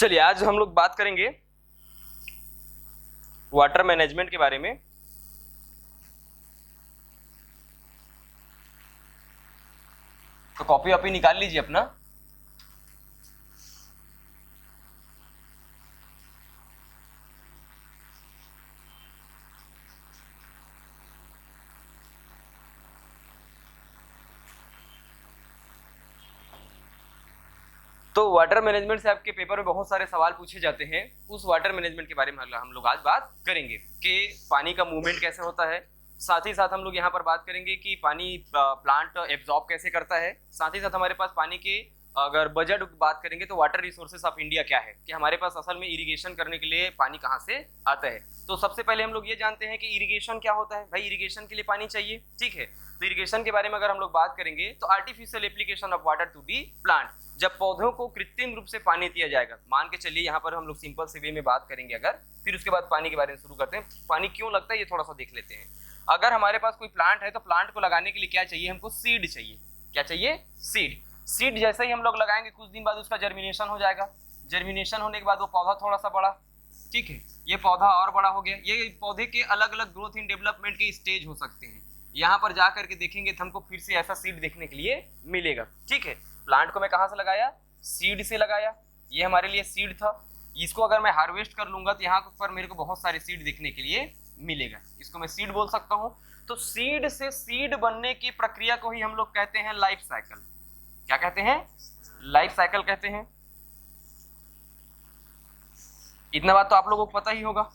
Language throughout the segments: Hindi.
चलिए आज हम लोग बात करेंगे वाटर मैनेजमेंट के बारे में। तो कॉपी वॉपी निकाल लीजिए अपना। तो वाटर मैनेजमेंट से आपके पेपर में बहुत सारे सवाल पूछे जाते हैं। उस वाटर मैनेजमेंट के बारे में हम लोग आज बात करेंगे कि पानी का मूवमेंट कैसे होता है। साथ ही साथ हम लोग यहाँ पर बात करेंगे कि पानी प्लांट एब्जॉर्ब कैसे करता है। साथ ही साथ हमारे पास पानी के अगर बजट बात करेंगे तो वाटर रिसोर्सेस ऑफ इंडिया क्या है, कि हमारे पास असल में इरिगेशन करने के लिए पानी कहाँ से आता है। तो सबसे पहले हम लोग ये जानते हैं कि इरिगेशन क्या होता है। भाई इरिगेशन के लिए पानी चाहिए, ठीक है। तो इरिगेशन के बारे में अगर हम लोग बात करेंगे तो artificial application of water to the plant, जब पौधों को कृत्रिम रूप से पानी दिया जाएगा। मान के चलिए यहाँ पर हम लोग सिंपल से वे में बात करेंगे अगर, फिर उसके बाद पानी के बारे में शुरू करते हैं। पानी क्यों लगता है ये थोड़ा सा देख लेते हैं। अगर हमारे पास कोई प्लांट है तो प्लांट को लगाने के लिए क्या चाहिए, हमको सीड चाहिए। क्या चाहिए? सीड। सीड जैसे ही हम लोग लगाएंगे कुछ दिन बाद उसका जर्मिनेशन हो जाएगा। जर्मिनेशन होने के बाद वो पौधा थोड़ा सा बड़ा, ठीक है, ये पौधा और बड़ा हो गया। ये पौधे के अलग अलग ग्रोथ इन डेवलपमेंट के स्टेज हो सकते हैं। यहाँ पर जा करके देखेंगे तो हमको फिर से ऐसा सीड देखने के लिए मिलेगा, ठीक है। प्लांट को मैं कहाँ से लगाया? सीड से लगाया। ये हमारे लिए सीड था। इसको अगर मैं हार्वेस्ट कर लूंगा तो यहाँ पर मेरे को बहुत सारे सीड देखने के लिए मिलेगा। इसको मैं सीड बोल सकता हूँ। तो सीड से सीड बनने की प्रक्रिया को ही हम लोग कहते हैं लाइफ साइकिल। क्या कहते हैं? लाइफ साइकिल कहते हैं। इतना बात तो आप लोगों को पता ही होगा,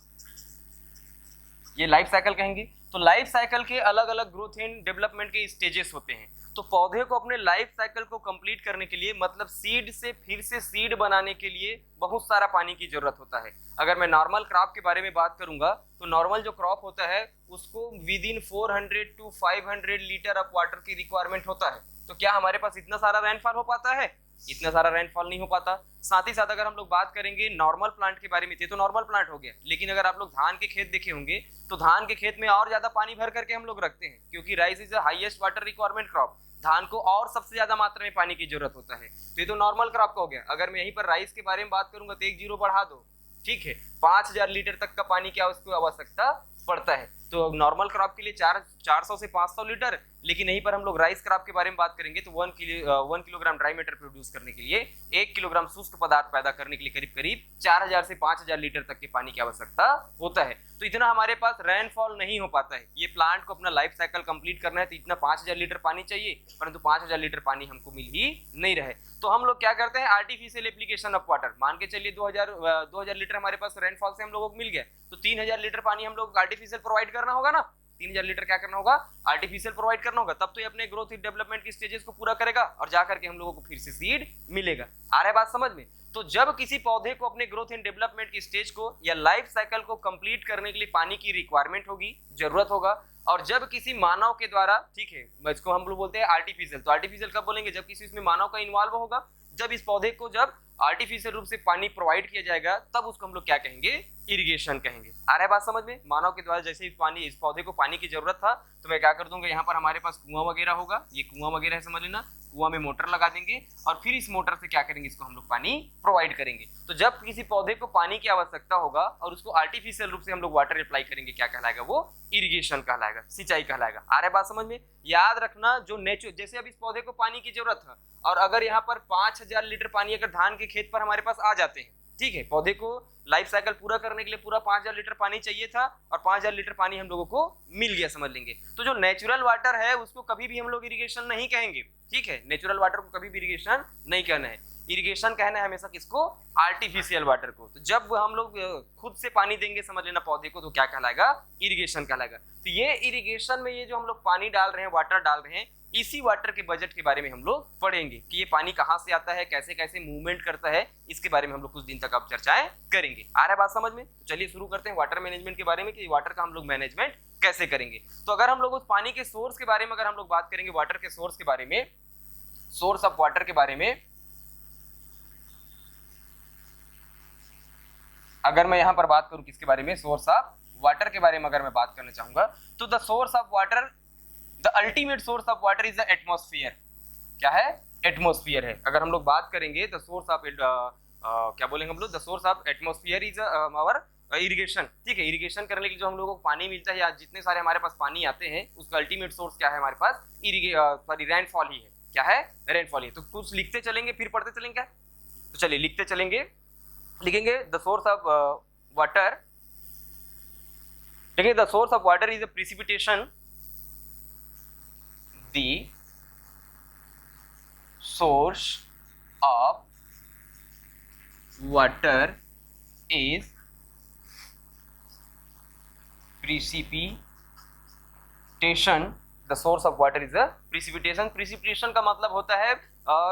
ये लाइफ साइकिल कहेंगे। तो लाइफ साइकिल के अलग अलग ग्रोथ एंड डेवलपमेंट के स्टेजेस होते हैं। तो पौधे को अपने लाइफ साइकिल को कंप्लीट करने के लिए, मतलब सीड से फिर से सीड बनाने के लिए बहुत सारा पानी की जरूरत होता है। अगर मैं नॉर्मल क्रॉप के बारे में बात करूंगा तो नॉर्मल जो क्रॉप होता है उसको with in 400 to 500 litre of water की रिक्वायरमेंट होता है। तो क्या हमारे पास इतना सारा रेनफॉल हो पाता है? इतना सारा रेनफॉल नहीं हो पाता। साथ ही साथ अगर हम लोग बात करेंगे नॉर्मल प्लांट के बारे में, तो नॉर्मल प्लांट हो गया, लेकिन अगर आप लोग धान के खेत देखे होंगे तो धान के खेत में और ज्यादा पानी भर करके हम लोग रखते हैं, क्योंकि rice is the highest water requirement crop. धान को और सबसे ज्यादा मात्रा में पानी की जरूरत होता है। तो ये तो नॉर्मल क्रॉप का हो गया। अगर मैं यहीं पर राइस के बारे में बात करूंगा तो एक जीरो बढ़ा दो, ठीक है, 5000 लीटर तक का पानी की आवश्यकता पड़ता है। तो नॉर्मल क्रॉप के लिए 400 से 500 लीटर, लेकिन यहीं पर हम लोग राइस क्रॉप के बारे में बात करेंगे तो 1 किलोग्राम ड्राई मैटर प्रोड्यूस करने के लिए, 1 किलोग्राम शुष्क पदार्थ पैदा करने के लिए करीब करीब 4000 से 5000 लीटर तक के पानी की आवश्यकता होता है। तो इतना हमारे पास रेनफॉल नहीं हो पाता है। ये प्लांट को अपना लाइफ साइकिल कंप्लीट करना है तो इतना 5000 लीटर पानी चाहिए, परंतु 5000 लीटर पानी हमको मिल ही नहीं रहे। तो हम लोग क्या करते हैं, आर्टिफिशियल एप्लीकेशन ऑफ वाटर। मान के चलिए 2000 लीटर हमारे पास रेनफॉल से हम लोगों को मिल गया, तो 3000 लीटर पानी हम लोग आर्टिफिशियल प्रोवाइड करना होगा ना। 3000 लीटर क्या करना होगा? आर्टिफिशियल प्रोवाइड करना होगा, तब तो ये अपने ग्रोथ डेवलपमेंट की स्टेजेस को पूरा करेगा और जाकर के हम लोगों को फिर से सीड मिलेगा। आ रहा है बात समझ में? तो जब किसी पौधे को अपने ग्रोथ एंड डेवलपमेंट की स्टेज को या लाइफ साइकिल को कंप्लीट करने के लिए पानी की रिक्वायरमेंट होगी, जरूरत होगा, और जब किसी मानव के द्वारा, ठीक है, इसको हम लोग बोलते हैं आर्टिफिशियल। तो आर्टिफिशियल कब बोलेंगे? जब किसी इसमें मानव का इन्वॉल्व होगा। जब इस पौधे को जब आर्टिफिशियल रूप से पानी प्रोवाइड किया जाएगा तब उसको हम लोग क्या कहेंगे? इरिगेशन कहेंगे। आ रहा है बात समझ में? मानव के द्वारा जैसे पानी, इस पौधे को पानी की जरूरत था तो मैं क्या कर दूंगा, यहाँ पर हमारे पास कुआं वगैरह होगा, ये कुआं वगैरह है, समझ लेना। कुआं में मोटर लगा देंगे और फिर इस मोटर से क्या करेंगे, इसको हम लोग पानी प्रोवाइड करेंगे। तो जब किसी पौधे को पानी की आवश्यकता होगा और उसको आर्टिफिशियल रूप से हम लोग वाटर अप्लाई करेंगे, क्या कहलाएगा? वो इरिगेशन कहलाएगा, सिंचाई कहलाएगा। आ रहा है बात समझ में? याद रखना, जो नेचुरल, जैसे अब इस पौधे को पानी की जरूरत है और अगर यहाँ पर 5000 लीटर पानी अगर धान के खेत पर हमारे पास आ जाते हैं, ठीक है, पौधे को लाइफ साइकिल पूरा करने के लिए पूरा 5000 लीटर पानी चाहिए था और 5000 लीटर पानी हम लोगों को मिल गया, समझ लेंगे। तो जो नेचुरल वाटर है उसको कभी भी हम लोग इरिगेशन नहीं कहेंगे, ठीक है। नेचुरल वाटर को कभी भी इरिगेशन नहीं कहना है। इरिगेशन कहना है हमेशा किसको? आर्टिफिशियल वाटर को। तो जब हम लोग खुद से पानी देंगे, समझ लेना, पौधे को, तो क्या कहलाएगा? इरिगेशन कहलाएगा। तो ये इरिगेशन में ये जो हम लोग पानी डाल रहे हैं, वाटर डाल रहे हैं, इसी वाटर के बजट के बारे में हम लोग पढ़ेंगे कि ये पानी कहाँ से आता है, कैसे कैसे मूवमेंट करता है। इसके बारे में हम लोग कुछ दिन तक अब चर्चाएं करेंगे। आ रहा है बात समझ में? तो चलिए शुरू करते हैं वाटर मैनेजमेंट के बारे में कि वाटर का हम लोग मैनेजमेंट कैसे करेंगे। तो अगर हम लोग उस पानी के सोर्स के बारे में अगर हम लोग बात करेंगे, वाटर के सोर्स के बारे में, सोर्स ऑफ वाटर के बारे में अगर मैं यहां पर बात करूं, किसके बारे में? सोर्स ऑफ वाटर के बारे में अगर मैं बात करना चाहूंगा तो the source of water, the ultimate source of water is the atmosphere. क्या है? एटमॉस्फेयर है। अगर हम लोग बात करेंगे द सोर्स ऑफ क्या बोलेंगे हम लोग, the source of atmosphere is our irrigation. ठीक है, इरिगेशन करने के लिए जो हम लोगों को पानी मिलता है या जितने सारे हमारे पास पानी आते हैं उसका अल्टीमेट सोर्स क्या है हमारे पास, सॉरी रेनफॉल ही है। क्या है, रेनफॉल ही। तो कुछ लिखते चलेंगे फिर पढ़ते चलेंगे। तो चलिए लिखते चलेंगे, लिखेंगे द सोर्स ऑफ वाटर, लिखेंगे the source of water is a precipitation, the source of water is precipitation, the source of water is a precipitation। precipitation का मतलब होता है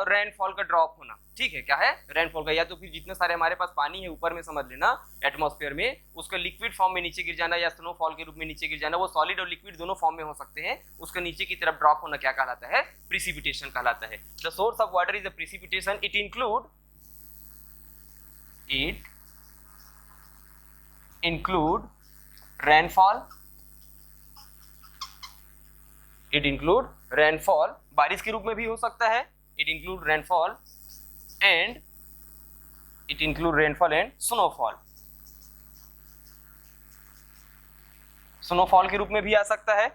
रेनफॉल का ड्रॉप होना। ठीक है, क्या है, रेनफॉल का, या तो फिर जितने सारे हमारे पास पानी है ऊपर में समझ लेना एटमॉस्फेयर में, उसका लिक्विड फॉर्म में नीचे गिर जाना या स्नोफॉल के रूप में नीचे गिर जाना, वो सॉलिड और लिक्विड दोनों फॉर्म में हो सकते हैं, उसका नीचे की तरफ ड्रॉप होना क्या कहलाता है, प्रिसिपिटेशन कहलाता है। The source of water is a precipitation, it include rainfall, it include rainfall, बारिश के रूप में भी हो सकता है, it include rainfall and snowfall, snowfall के रूप में भी आ सकता है।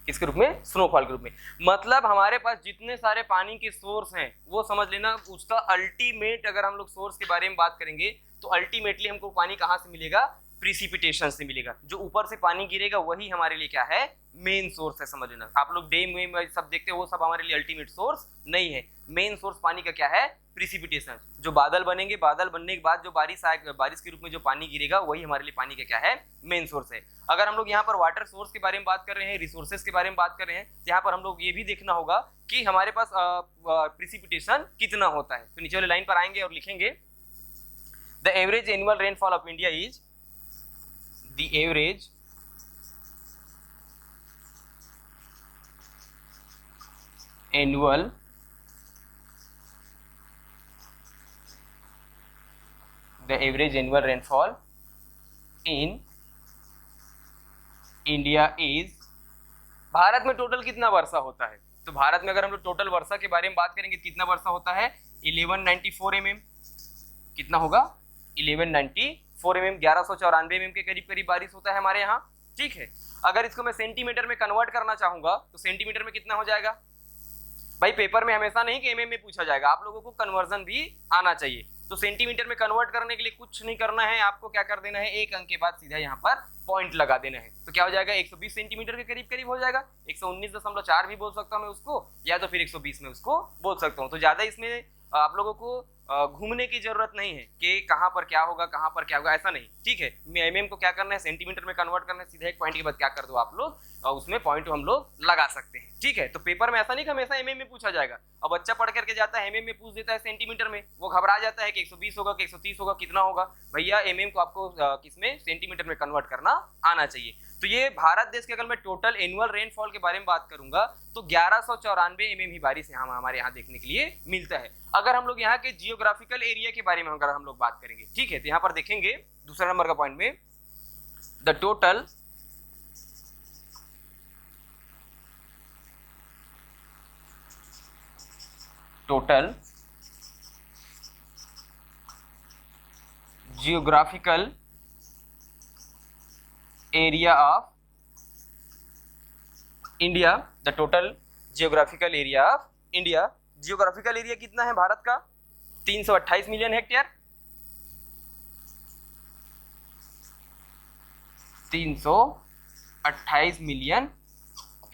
किसके रूप में, स्नोफॉल के रूप में। मतलब हमारे पास जितने सारे पानी के सोर्स हैं वो समझ लेना, उसका अल्टीमेट अगर हम लोग सोर्स के बारे में बात करेंगे तो अल्टीमेटली हमको पानी कहाँ से मिलेगा, प्रिसिपिटेशन से मिलेगा। जो ऊपर से पानी गिरेगा वही हमारे लिए क्या है, मेन सोर्स है। समझ लेना, आप लोग डैम वेम सब देखते हैं, वो सब हमारे लिए अल्टीमेट सोर्स नहीं है। मेन सोर्स पानी का क्या है, प्रिसिपिटेशन। जो बादल बनेंगे, बादल बनने के बाद जो बारिश के रूप में जो पानी गिरेगा वही हमारे लिए पानी का क्या है, मेन सोर्स है। अगर हम लोग यहाँ पर वाटर सोर्स के बारे में बात कर रहे हैं, रिसोर्सेज के बारे में बात कर रहे हैं, यहाँ पर हम लोग ये भी देखना होगा कि हमारे पास प्रिसिपिटेशन कितना होता है। तो नीचे वाले लाइन पर आएंगे और लिखेंगे the average annual rainfall of India is the average annual rainfall in India is, Bharat में टोटल कितना वर्षा होता है। तो भारत में अगर हम लोग टोटल वर्षा के बारे में बात करेंगे कितना वर्षा होता है, 1194 mm। कितना होगा, 1194 mm, 1194 mm के करीब करीब बारिश होता है हमारे यहाँ। ठीक है, अगर इसको मैं सेंटीमीटर में कन्वर्ट करना चाहूंगा तो सेंटीमीटर में कितना हो जाएगा, भाई पेपर में हमेशा नहीं कि एमएम में पूछा जाएगा, आप लोगों को कन्वर्जन भी आना चाहिए। तो सेंटीमीटर में कन्वर्ट करने के लिए कुछ नहीं करना है, आपको क्या कर देना है, एक अंक के बाद सीधा यहाँ पर पॉइंट लगा देना है। तो क्या हो जाएगा, 120 सेंटीमीटर के करीब करीब हो जाएगा। 119.4 भी बोल सकता हूँ मैं उसको, या तो फिर 120 में उसको बोल सकता हूँ। तो ज्यादा इसमें आप लोगों को घूमने की जरूरत नहीं है कि कहाँ पर क्या होगा, कहाँ पर क्या होगा, ऐसा नहीं। ठीक है, एमएम को क्या करना है, सेंटीमीटर में कन्वर्ट करना है, सीधा एक पॉइंट के बाद क्या कर दो आप लोग, उसमें पॉइंट हम लोग लगा सकते हैं। ठीक है, तो पेपर में ऐसा नहीं कि हमेशा एमएम में पूछा जाएगा। अब बच्चा पढ़ करके जाता है एमएम में पूछ देता है सेंटीमीटर में, वो घबरा जाता है कि 120 होगा कि 130 होगा, कितना होगा। भैया एमएम को आपको किसमें, सेंटीमीटर में कन्वर्ट करना आना चाहिए। तो ये भारत देश के अगर मैं टोटल एनुअल रेनफॉल के बारे में बात करूंगा तो 1194 mm ही बारिश यहाँ हमारे यहाँ देखने के लिए मिलता है। अगर हम लोग यहाँ के जियोग्राफिकल एरिया के बारे में अगर हम लोग बात करेंगे, ठीक है, तो यहाँ पर देखेंगे दूसरा नंबर का पॉइंट में, the total geographical area of India, the total geographical area of India. Geographical area कितना है भारत का, 328 मिलियन हेक्टेयर। 328 million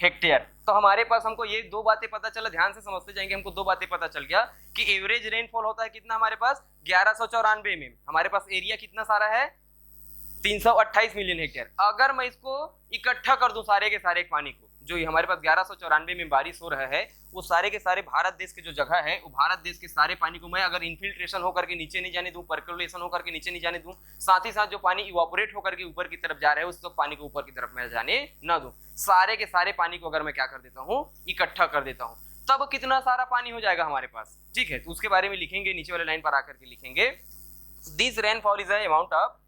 hectare. तो हमारे पास हमको ये दो बातें पता चला, ध्यान से समझते जाएंगे। हमको दो बातें पता चल गया कि एवरेज रेनफॉल होता है कितना हमारे पास, 1194 mm। हमारे पास एरिया कितना सारा है, 328 मिलियन हेक्टेयर। अगर मैं इसको इकट्ठा कर दूं सारे के सारे पानी को, जो हमारे पास 1194 में बारिश हो रहा है, वो सारे के सारे भारत देश के जो जगह है, वो भारत देश के सारे पानी को मैं अगर इन्फिल्ट्रेशन होकर के नीचे नहीं जाने दूं, पर्कुलेशन होकर के नीचे नहीं जाने दूं, साथ ही साथ जो पानी इवापोरेट होकर के ऊपर की तरफ जा रहा है उस पानी को ऊपर की तरफ मैं जाने ना दूं, सारे के सारे पानी को अगर मैं क्या कर देता हूँ, इकट्ठा कर देता हूँ, तब कितना सारा पानी हो जाएगा हमारे पास। ठीक है, तो उसके बारे में लिखेंगे, नीचे वाले लाइन पर आकर के लिखेंगे, this rainfall is a amount of,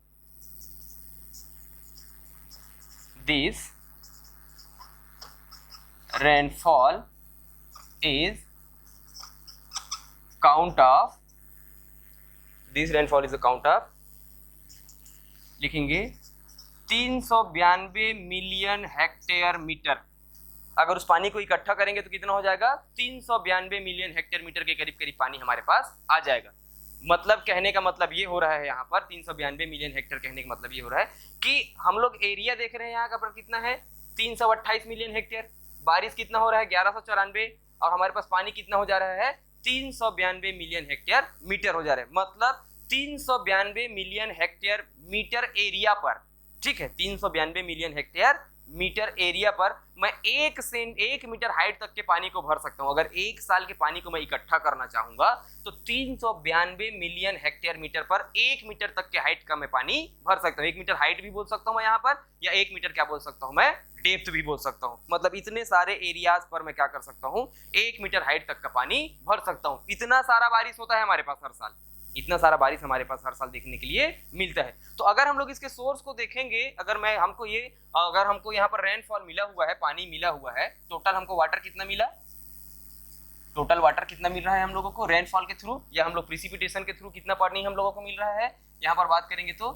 this rainfall is count of this rainfall is the count of, लिखेंगे 392 मिलियन हेक्टेयर मीटर। अगर उस पानी को इकट्ठा करेंगे तो कितना हो जाएगा, 392 मिलियन हेक्टेयर मीटर के करीब करीब पानी हमारे पास आ जाएगा। मतलब कहने का मतलब ये हो रहा है यहाँ पर 392 मिलियन हेक्टेयर, कहने का मतलब ये हो रहा है कि हम लोग एरिया देख रहे हैं यहाँ का पर कितना है 328 मिलियन हेक्टेयर, बारिश कितना हो रहा है 1194, और हमारे पास पानी कितना हो जा रहा है 392 मिलियन हेक्टेयर मीटर हो जा रहा है। मतलब 392 मिलियन हेक्टेयर मीटर एरिया पर, ठीक है, 392 मिलियन हेक्टेयर मीटर एरिया पर मैं 1 मीटर हाइट तक के पानी को भर सकता हूं। अगर 1 साल के पानी को मैं इकट्ठा करना चाहूंगा तो 392 मिलियन हेक्टेयर मीटर पर 1 मीटर तक के हाइट का मैं पानी भर सकता हूं। 1 मीटर हाइट भी बोल सकता हूं मैं यहाँ पर, या 1 मीटर क्या बोल सकता हूं मैं, डेप्थ भी बोल सकता हूं। मतलब इतने सारे एरियाज पर मैं क्या कर सकता हूं, 1 मीटर हाइट तक का पानी भर सकता हूं। इतना सारा बारिश होता है हमारे पास हर साल, इतना सारा बारिश हमारे पास हर साल देखने के लिए मिलता है। तो अगर हम लोग इसके सोर्स को देखेंगे, अगर हमको यहाँ पर रेनफॉल मिला हुआ है, पानी मिला हुआ है, टोटल हमको वाटर कितना मिला, टोटल वाटर कितना मिल रहा है हम लोगों को रेनफॉल के थ्रू, या हम लोग प्रिसिपिटेशन के थ्रू कितना पानी हम लोगों को मिल रहा है, यहाँ पर बात करेंगे तो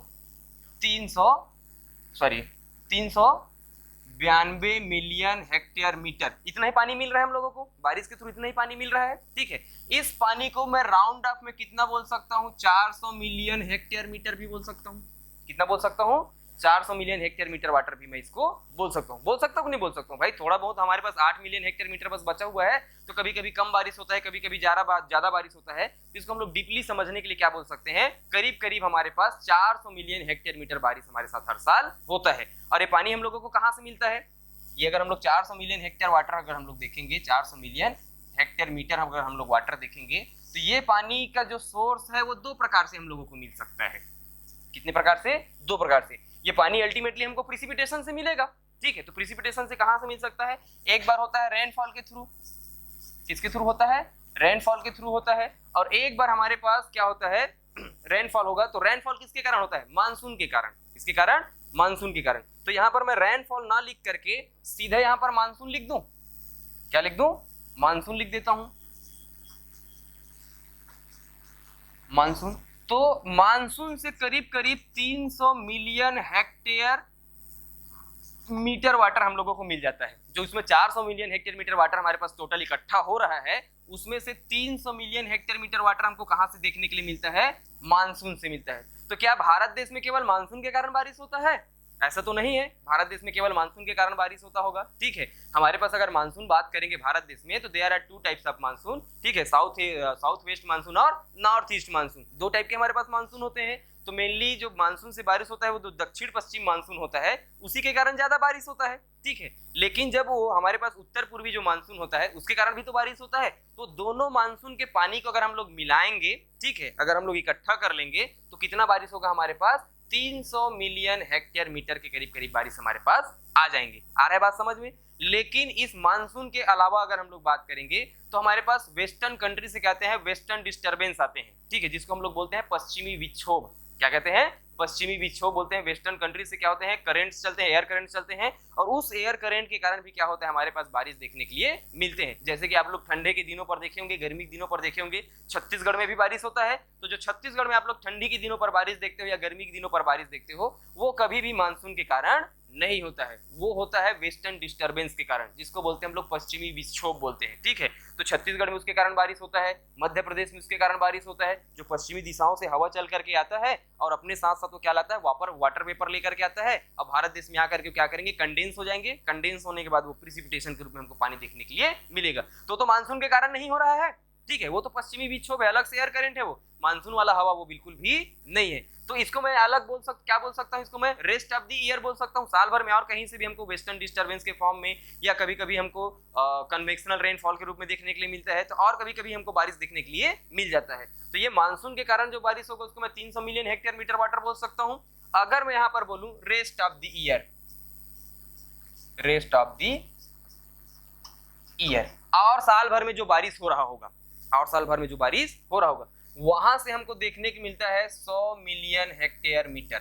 392 मिलियन हेक्टेयर मीटर, इतना ही पानी मिल रहा है हम लोगों को, बारिश के थ्रू इतना ही पानी मिल रहा है, ठीक है। इस पानी को मैं राउंड ऑफ में कितना बोल सकता हूँ, 400 मिलियन हेक्टेयर मीटर भी बोल सकता हूँ। कितना बोल सकता हूँ, 400 मिलियन हेक्टेयर मीटर वाटर भी मैं इसको बोल सकता हूँ। बोल सकता हूँ नहीं बोल सकता हूँ भाई, थोड़ा बहुत हमारे पास 8 मिलियन हेक्टेयर मीटर बस बचा हुआ है, तो कभी कभी कम बारिश होता है, कभी कभी ज्यादा बारिश होता है, इसको हम लोग डीपली समझने के लिए क्या बोल सकते हैं, करीब करीब हमारे पास 400 मिलियन हेक्टेयर मीटर बारिश हमारे साथ हर साल होता है। और ये पानी हम लोगों को कहाँ से मिलता है, ये अगर हम लोग 400 मिलियन हेक्टेयर वाटर अगर हम लोग देखेंगे, 400 मिलियन हेक्टेयर मीटर अगर हम लोग वाटर देखेंगे, तो ये पानी का जो सोर्स है वो 2 प्रकार से हम लोगों को मिल सकता है। कितने प्रकार से, 2 प्रकार से। ये पानी अल्टीमेटली हमको प्रिसिपिटेशन से मिलेगा, ठीक है। तो प्रिसिपिटेशन से कहां से मिल सकता है, एक बार होता है रेनफॉल के थ्रू, किसके थ्रू होता है, रेनफॉल के थ्रू होता है, और एक बार हमारे पास क्या होता है, रेनफॉल होगा तो रेनफॉल किसके कारण होता है, मानसून के कारण। किसके कारण, मानसून के कारण। तो यहां पर मैं रेनफॉल ना लिख करके सीधे यहां पर मानसून लिख दूं, क्या लिख दूं, मानसून लिख देता हूं, मानसून। तो मानसून से करीब करीब 300 मिलियन हेक्टेयर मीटर वाटर हम लोगों को मिल जाता है। जो इसमें 400 मिलियन हेक्टेयर मीटर वाटर हमारे पास टोटल इकट्ठा हो रहा है, उसमें से 300 मिलियन हेक्टेयर मीटर वाटर हमको कहां से देखने के लिए मिलता है, मानसून से मिलता है। तो क्या भारत देश में केवल मानसून के कारण बारिश होता है, ऐसा तो नहीं है, भारत देश में केवल मानसून के कारण बारिश होता होगा, ठीक है। हमारे पास अगर मानसून बात करेंगे भारत देश में, तो there are 2 types of monsoon, ठीक है, साउथ वेस्ट मानसून और नॉर्थ ईस्ट मानसून, 2 टाइप के हमारे पास मानसून होते हैं। तो मेनली जो मानसून से बारिश होता है वो दक्षिण पश्चिम मानसून होता है, उसी के कारण ज्यादा बारिश होता है, ठीक है। लेकिन जब वो हमारे पास उत्तर पूर्वी जो मानसून होता है उसके कारण भी तो बारिश होता है। तो दोनों मानसून के पानी को अगर हम लोग मिलाएंगे, ठीक है, अगर हम लोग इकट्ठा कर लेंगे तो कितना बारिश होगा हमारे पास, 300 मिलियन हेक्टेयर मीटर के करीब करीब बारिश हमारे पास आ जाएंगे। आ रहा है बात समझ में। लेकिन इस मानसून के अलावा अगर हम लोग बात करेंगे तो हमारे पास वेस्टर्न कंट्री से कहते हैं वेस्टर्न डिस्टर्बेंस आते हैं, ठीक है, जिसको हम लोग बोलते हैं पश्चिमी विक्षोभ। क्या कहते हैं, पश्चिमी विक्षोभ बोलते हैं। वेस्टर्न कंट्री से क्या होते हैं, करंट्स चलते हैं, एयर करंट्स चलते हैं, और उस एयर करंट के कारण भी क्या होता है, हमारे पास बारिश देखने के लिए मिलते हैं। जैसे कि आप लोग ठंडे के दिनों पर देखे होंगे, गर्मी के दिनों पर देखे होंगे, छत्तीसगढ़ में भी बारिश होता है। तो जो छत्तीसगढ़ में आप लोग ठंडी के दिनों पर बारिश देखते हो या गर्मी के दिनों पर बारिश देखते हो, वो कभी भी मानसून के कारण नहीं होता है, वो होता है वेस्टर्न डिस्टर्बेंस के कारण, जिसको बोलते हैं हम लोग पश्चिमी विक्षोभ बोलते हैं, ठीक है। तो छत्तीसगढ़ में उसके कारण बारिश होता है, मध्य प्रदेश में उसके कारण बारिश होता है, जो पश्चिमी दिशाओं से हवा चल करके आता है और अपने साथ साथ वो क्या लाता है, वाटर वेपर लेकर के आता है। अब भारत देश में आकर के क्या करेंगे, कंडेंस हो जाएंगे, कंडेंस होने के बाद वो प्रिसिपिटेशन के रूप में हमको पानी देखने के लिए मिलेगा। तो मानसून के कारण नहीं हो रहा है, ठीक है, वो तो पश्चिमी विक्षोभ है, अलग से एयर करंट है, वो मानसून वाला हवा वो बिल्कुल भी नहीं है। तो इसको मैं अलग क्या बोल सकता हूँ, इसको मैं रेस्ट ऑफ द ईयर बोल सकता हूँ। साल भर में और कहीं से भी हमको वेस्टर्न डिस्टर्बेंस के फॉर्म में या कभी कभी हमको कन्वेक्शनल रेनफॉल के रूप में देखने के लिए मिलता है, तो और कभी कभी हमको बारिश देखने के लिए मिल जाता है। तो ये मानसून के कारण जो बारिश होगा उसको मैं 300 मिलियन हेक्टेयर मीटर वाटर बोल सकता हूँ। अगर मैं यहाँ पर बोलूं rest of the year, rest of the year, और साल भर में जो बारिश हो रहा होगा, और साल भर में जो बारिश हो रहा होगा, वहां से हमको देखने को मिलता है 100 मिलियन हेक्टेयर मीटर।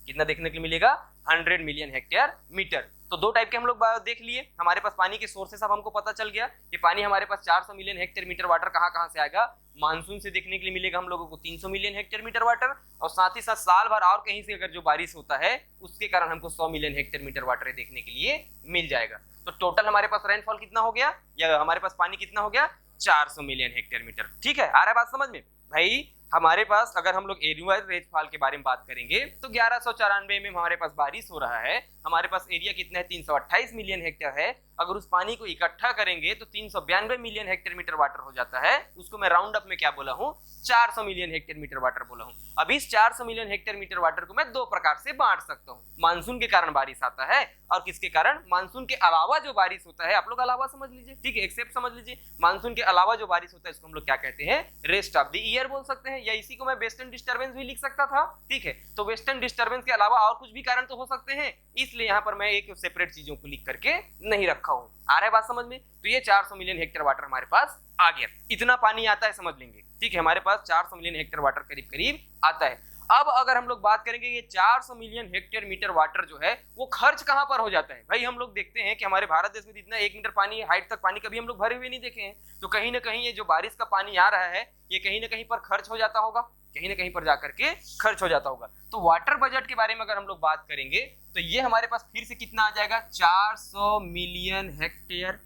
कितना देखने को मिलेगा, 100 मिलियन हेक्टेयर मीटर। तो दो टाइप के हम लोग देख लिए, हमारे पास पानी के सोर्सेस अब हमको पता चल गया कि पानी हमारे पास 400 मिलियन हेक्टेयर मीटर वाटर कहाँ से आएगा, मानसून से देखने के लिए मिलेगा हम लोगों को 300 मिलियन हेक्टेयर मीटर वाटर, और साथ ही साथ साल भर और कहीं से अगर जो बारिश होता है उसके कारण हमको 100 मिलियन हेक्टेयर मीटर वाटर देखने के लिए मिल जाएगा। तो टोटल हमारे पास रेनफॉल कितना हो गया, या हमारे पास पानी कितना हो गया, 400 मिलियन हेक्टेयर मीटर। ठीक है, आ रहा है बात समझ में भाई। हमारे पास अगर हम लोग एनुअल रेनफॉल के बारे में बात करेंगे तो 1194 में हमारे पास बारिश हो रहा है, हमारे पास एरिया कितना है, 328 मिलियन हेक्टेयर है। अगर उस पानी को इकट्ठा करेंगे तो 392 मिलियन हेक्टेयर मीटर वाटर हो जाता है, उसको मैं राउंड अप में क्या बोला हूँ, 400 मिलियन हेक्टेयर मीटर वाटर बोला हूँ। अब इस 400 मिलियन हेक्टेयर मीटर वाटर को मैं दो प्रकार से बांट सकता हूँ, मानसून के कारण बारिश आता है और किसके कारण, मानसून के अलावा जो बारिश होता है, आप लोग अलावा समझ लीजिए, ठीक है, एक्सेप्ट समझ लीजिए, मानसून के अलावा जो बारिश होता है इसको हम लोग क्या कहते हैं, रेस्ट ऑफ द ईयर बोल सकते हैं, या इसी को मैं वेस्टर्न डिस्टर्बेंस भी लिख सकता था। ठीक है, तो वेस्टर्न डिस्टर्बेंस के अलावा और कुछ भी कारण तो हो सकते हैं, इसलिए यहाँ पर मैं एक सेपरेट चीजों को लिख करके नहीं रखा हूँ। आ रहा है बात समझ में। तो ये 400 मिलियन हेक्टेयर वाटर हमारे पास आ गया, इतना पानी आता है समझ लेंगे। ठीक है, हमारे पास 400 मिलियन हेक्टेयर वाटर करीब करीब आता है। अब अगर हम लोग बात करेंगे ये 400 मिलियन हेक्टेयर मीटर वाटर जो है वो खर्च कहां पर हो जाता है, भाई हम लोग देखते हैं कि हमारे भारत देश में इतना 1 मीटर पानी हाइट तक पानी कभी हम लोग भरे हुए नहीं देखे हैं, तो कहीं ना कहीं ये जो बारिश का पानी आ रहा है ये कहीं ना कहीं पर खर्च हो जाता होगा, कहीं ना कहीं पर जाकर के खर्च हो जाता होगा। तो वाटर बजट के बारे में अगर हम लोग बात करेंगे तो ये हमारे पास फिर से कितना आ जाएगा, 400 मिलियन हेक्टेयर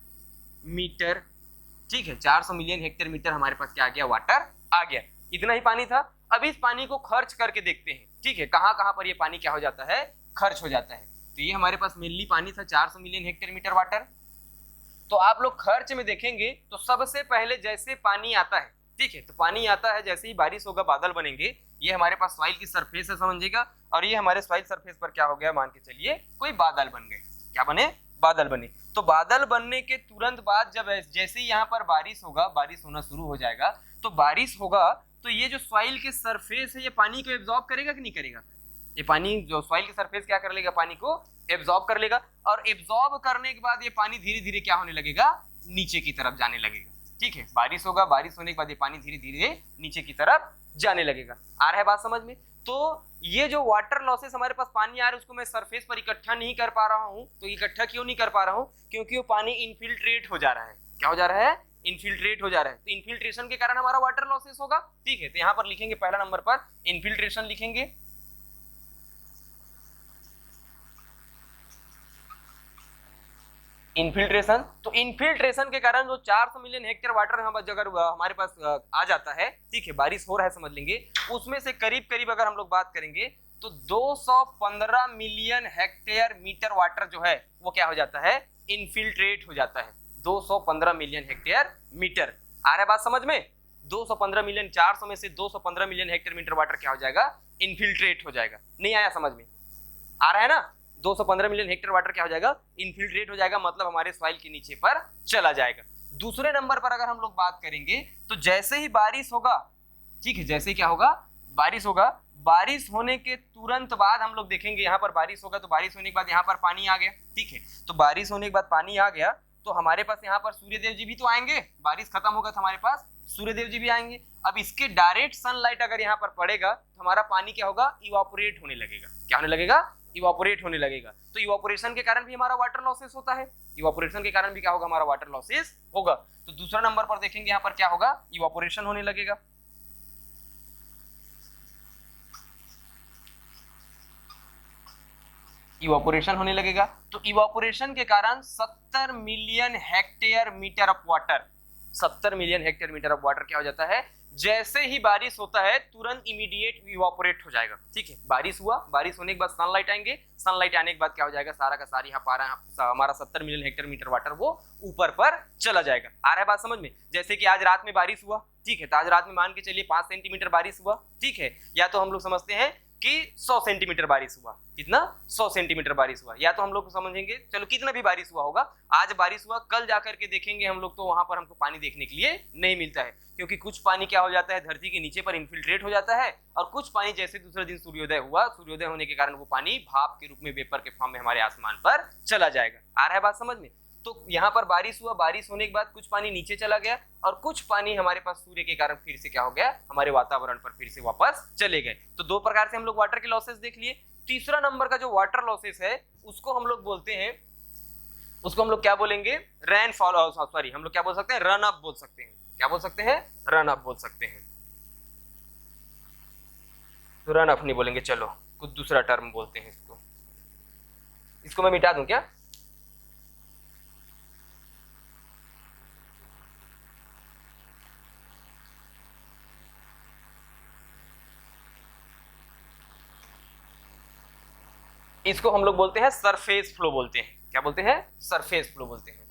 मीटर। ठीक है, 400 मिलियन हेक्टेयर मीटर हमारे पास क्या आ गया, वाटर आ गया। इतना ही पानी था। अब इस पानी को खर्च करके देखते हैं, ठीक है, कहां कहां पर ये पानी क्या हो जाता है, खर्च हो जाता है। तो ये हमारे पास मेनली पानी था 400 मिलियन हेक्टेयर मीटर वाटर। तो आप लोग खर्च में देखेंगे तो सबसे पहले जैसे पानी आता है, ठीक है, तो पानी आता है जैसे ही बारिश होगा बादल बनेंगे, ये हमारे पास सॉइल की सरफेस है समझिएगा, और ये हमारे सॉइल सरफेस पर क्या हो गया, मान के चलिए कोई बादल बन गए, क्या बने, बादल बने। तो बादल बनने के तुरंत बाद जब जैसे ही यहाँ पर बारिश होगा, बारिश होना शुरू हो जाएगा, तो बारिश होगा तो ये जो सॉइल के सरफेस है ये पानी को एब्जॉर्ब करेगा कि नहीं करेगा, ये पानी जो सॉइल के सरफेस क्या कर लेगा, पानी को एब्जॉर्ब कर लेगा, और एब्जॉर्ब करने के बाद ये पानी धीरे धीरे क्या होने लगेगा, नीचे की तरफ जाने लगेगा। ठीक है, बारिश होगा, बारिश होने के बाद ये पानी धीरे धीरे नीचे की तरफ जाने लगेगा। आ रहा है बात समझ में। तो ये जो वाटर लॉसेस हमारे पास पानी आ रहा है उसको मैं सरफेस पर इकट्ठा नहीं कर पा रहा हूँ, तो इकट्ठा क्यों नहीं कर पा रहा हूँ, क्योंकि वो पानी इनफिल्ट्रेट हो जा रहा है। क्या हो जा रहा है, इनफिल्ट्रेट हो जा रहा है। तो इनफिल्ट्रेशन के कारण हमारा वाटर लॉसेस होगा। ठीक है, तो यहाँ पर लिखेंगे पहला नंबर पर इनफिल्ट्रेशन लिखेंगे। इनफिल्ट्रेशन, तो इनफिल्ट्रेशन के कारण जो 400 मिलियन हेक्टेयर वाटर अगर हमारे पास आ जाता है, ठीक है, बारिश हो रहा है समझ लेंगे, उसमें से करीब करीब अगर हम लोग बात करेंगे तो 215 मिलियन हेक्टेयर मीटर वाटर जो है वो क्या हो जाता है, इनफिल्ट्रेट हो जाता है। 215 मिलियन हेक्टेयर मीटर। आ रहा है बात समझ में। 215 मिलियन, 400 में से 215 मिलियन हेक्टेयर मीटर वाटर क्या हो जाएगा, इनफिल्ट्रेट हो जाएगा। नहीं आया समझ में, आ रहा है ना। 215 मिलियन हेक्टेयर वाटर क्या हो जाएगा, इनफिल्ट्रेट हो जाएगा, मतलब हमारे सॉइल के नीचे पर चला जाएगा। दूसरे नंबर पर अगर हम लोग बात करेंगे तो जैसे ही बारिश होगा, ठीक है, जैसे ही क्या होगा, बारिश होगा, बारिश होने के तुरंत बाद हम लोग देखेंगे यहाँ पर बारिश होगा, तो बारिश होने के बाद यहाँ पर पानी आ गया। ठीक है, तो बारिश होने के बाद पानी आ गया तो हमारे पास यहाँ पर सूर्यदेव जी भी तो आएंगे, बारिश खत्म होगा तो हमारे पास सूर्यदेव जी भी आएंगे। अब इसके डायरेक्ट सनलाइट अगर यहाँ पर पड़ेगा तो हमारा पानी क्या होगा, इवापोरेट होने लगेगा। क्या होने लगेगा, इवापोरेट होने लगेगा। तो इवापोरेशन के कारण भी हमारा वाटर लॉसेस होता है, इवापोरेशन के कारण भी क्या होगा, हमारा वाटर लॉसेस होगा। तो दूसरा नंबर पर देखेंगे यहाँ पर क्या होगा, इवापोरेशन होने लगेगा। इवापोरेशन होने लगेगा, तो इवापोरेशन के कारण 70 million hectare metre of water, 70 million hectare metre of water क्या हो जाता है, जैसे ही बारिश होता है तुरंत इमीडिएट इवापोरेट हो जाएगा। ठीक है, बारिश हुआ, बारिश होने के बाद सनलाइट आएंगे, सनलाइट आने के बाद क्या हो जाएगा, सारा का सारी यहाँ पारा हमारा 70 मिलियन हेक्टेयर मीटर वाटर वो ऊपर पर चला जाएगा। आ रहा है बात समझ में। जैसे कि आज रात में बारिश हुआ, ठीक है, तो आज रात में मान के चलिए 5 सेंटीमीटर बारिश हुआ। ठीक है, या तो हम लोग समझते हैं कि 100 सेंटीमीटर बारिश हुआ, कितना, 100 सेंटीमीटर बारिश हुआ, या तो हम लोग समझेंगे चलो कितना भी बारिश हुआ होगा, आज बारिश हुआ, कल जाकर के देखेंगे हम लोग तो वहां पर हमको पानी देखने के लिए नहीं मिलता है, क्योंकि कुछ पानी क्या हो जाता है, धरती के नीचे पर इनफिल्ट्रेट हो जाता है, और कुछ पानी जैसे दूसरे दिन सूर्योदय हुआ, सूर्योदय होने के कारण वो पानी भाप के रूप में, वेपर के फॉर्म में हमारे आसमान पर चला जाएगा। आ रहा है बात समझ में। तो यहाँ पर बारिश हुआ, बारिश होने के बाद कुछ पानी नीचे चला गया और कुछ पानी हमारे पास सूर्य के कारण फिर से क्या हो गया, हमारे वातावरण पर फिर से वापस चले गए। तो दो प्रकार से हम लोग वाटर के लॉसेस देख लिए। तीसरा नंबर का जो वाटर लॉसेस है उसको हम लोग बोलते हैं उसको हम लोग क्या बोलेंगे, रेनफॉल, सॉरी हम लोग क्या बोल सकते हैं, रन अप बोल सकते हैं। क्या बोल सकते हैं, रन अप बोल सकते हैं। तो रन अप नहीं बोलेंगे, चलो कुछ दूसरा टर्म बोलते हैं इसको। इसको मैं मिटा दूं क्या? इसको हम लोग बोलते हैं सरफेस फ्लो बोलते हैं। क्या बोलते हैं, सरफेस फ्लो बोलते हैं।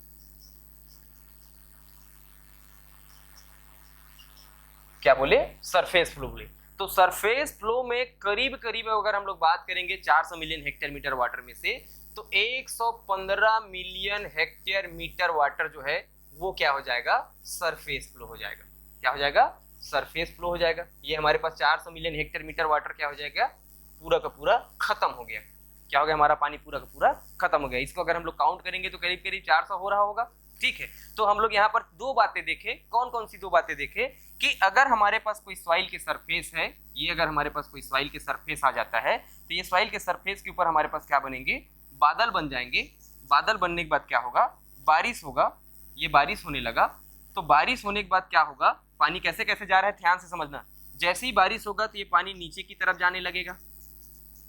क्या बोले, सरफेस फ्लो बोले। तो सरफेस फ्लो में करीब करीब अगर हम लोग बात करेंगे 400 मिलियन हेक्टेयर मीटर वाटर में से, तो 115 मिलियन हेक्टेयर मीटर वाटर जो है वो क्या हो जाएगा, सरफेस फ्लो हो जाएगा। क्या हो जाएगा, सरफेस फ्लो हो जाएगा। ये हमारे पास 400 मिलियन हेक्टेयर मीटर वाटर क्या हो जाएगा, पूरा का पूरा खत्म हो गया। क्या हो गया, हमारा पानी पूरा का पूरा खत्म हो गया। इसको अगर हम लोग काउंट करेंगे तो करीब करीब 400 हो रहा होगा। ठीक है, तो हम लोग यहाँ पर दो बातें देखें। कौन कौन सी दो बातें देखें कि अगर हमारे पास कोई सॉइल के सरफेस है, ये अगर हमारे पास कोई सॉइल के सरफेस आ जाता है तो ये सॉइल के सरफेस के ऊपर हमारे पास क्या बनेंगे, बादल बन जाएंगे। बादल बनने के बाद क्या होगा, बारिश होगा। ये बारिश होने लगा तो बारिश होने के बाद क्या होगा, पानी कैसे कैसे जा रहा है ध्यान से समझना। जैसे ही बारिश होगा तो ये पानी नीचे की तरफ जाने लगेगा।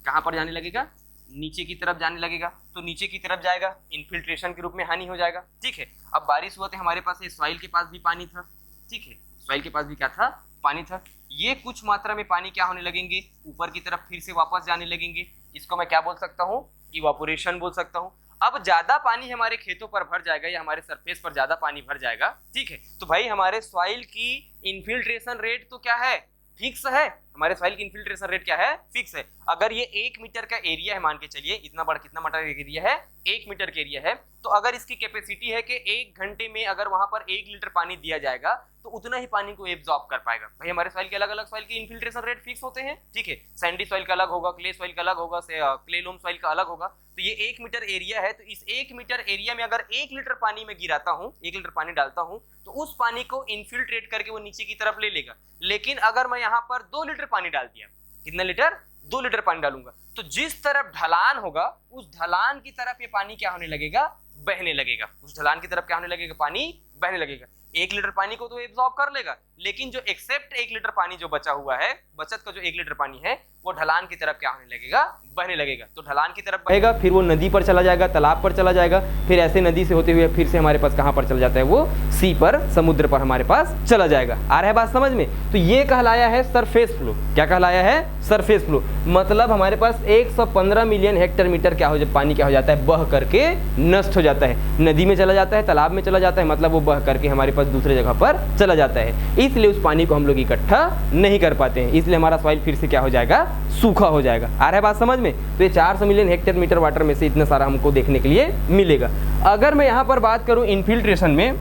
कहाँ पर जाने लगेगा, नीचे की तरफ जाने लगेगा। तो नीचे की तरफ जाएगा, इन्फिल्ट्रेशन के रूप में हानि हो जाएगा। ठीक है, अब बारिश हुआ तो हमारे पास ये सॉइल के पास भी पानी था। ठीक है, सॉइल के पास भी क्या था, पानी था। ये कुछ मात्रा में पानी क्या होने लगेंगे, ऊपर की तरफ फिर से वापस जाने लगेंगे। इसको मैं क्या बोल सकता हूँ, इवापोरेशन बोल सकता हूँ। अब ज्यादा पानी हमारे खेतों पर भर जाएगा या हमारे सरफेस पर ज्यादा पानी भर जाएगा। ठीक है, तो भाई हमारे सॉइल की इन्फिल्ट्रेशन रेट तो क्या है, फिक्स है। हमारे सॉइल की इन्फिल्ट्रेशन रेट क्या है, फिक्स है। अगर ये 1 मीटर का एरिया है, मान के चलिए इतना बड़ा, कितना बड़ा एरिया है, 1 मीटर का एरिया है, तो अगर इसकी कैपेसिटी है कि 1 घंटे में अगर वहां पर 1 लीटर पानी दिया जाएगा तो उतना ही पानी को एब्जॉर्ब कर पाएगा। भाई हमारे सॉइल के अलग अलग सॉइल की इन्फिल्ट्रेशन रेट फिक्स होते हैं। ठीक है, सैंडी सॉइल का अलग होगा, क्ले सॉइल का अलग होगा, क्ले लोम सॉइल का अलग होगा। तो ये 1 मीटर एरिया है, तो इस 1 मीटर एरिया में अगर 1 लीटर पानी में गिराता हूँ, 1 लीटर पानी डालता हूँ, तो उस पानी को इन्फिल्ट्रेट करके वो नीचे की तरफ ले लेगा। लेकिन अगर मैं यहाँ पर 2 लीटर पानी डाल दिया, कितना लीटर, 2 लीटर पानी डालूंगा, तो जिस तरफ ढलान होगा उस ढलान की तरफ ये पानी क्या होने लगेगा, बहने लगेगा। उस ढलान की तरफ क्या होने लगेगा, पानी बहने लगेगा। 1 लीटर पानी को तो एब्जॉर्ब कर लेगा, लेकिन जो एक्सेप्ट 1 लीटर पानी जो बचा हुआ है, बचत का जो 1 लीटर पानी है, वो ढलान की तरफ क्या होने लगेगा, बहने लगेगा। तो ढलान की तरफ बहेगा, फिर वो नदी पर चला जाएगा, तालाब पर चला जाएगा, फिर ऐसे नदी से होते हुए फिर से हमारे पास कहाँ पर चला जाता है, वो सी पर, समुद्र पर हमारे पास चला जाएगा। आ रहा है बात समझ में? तो ये कहलाया है सरफेस फ्लो। क्या कहलाया है, सरफेस फ्लो। मतलब हमारे पास 115 मिलियन हेक्टेयर मीटर क्या हो, पानी क्या हो जाता है, बह करके नष्ट हो जाता है, नदी में चला जाता है, तालाब में चला जाता है, मतलब वो बह करके हमारे पास दूसरे जगह पर चला जाता है। इसलिए उस पानी को हम लोग इकट्ठा नहीं कर पाते हैं, इसलिए हमारा सॉइल फिर से क्या हो जाएगा, सूखा हो जाएगा। आ रहा है बात समझ में? तो ये 400 मिलियन हेक्टेयर मीटर वाटर में से इतना सारा हमको देखने के लिए मिलेगा। अगर मैं यहाँ पर बात करूँ इन्फिल्ट्रेशन में,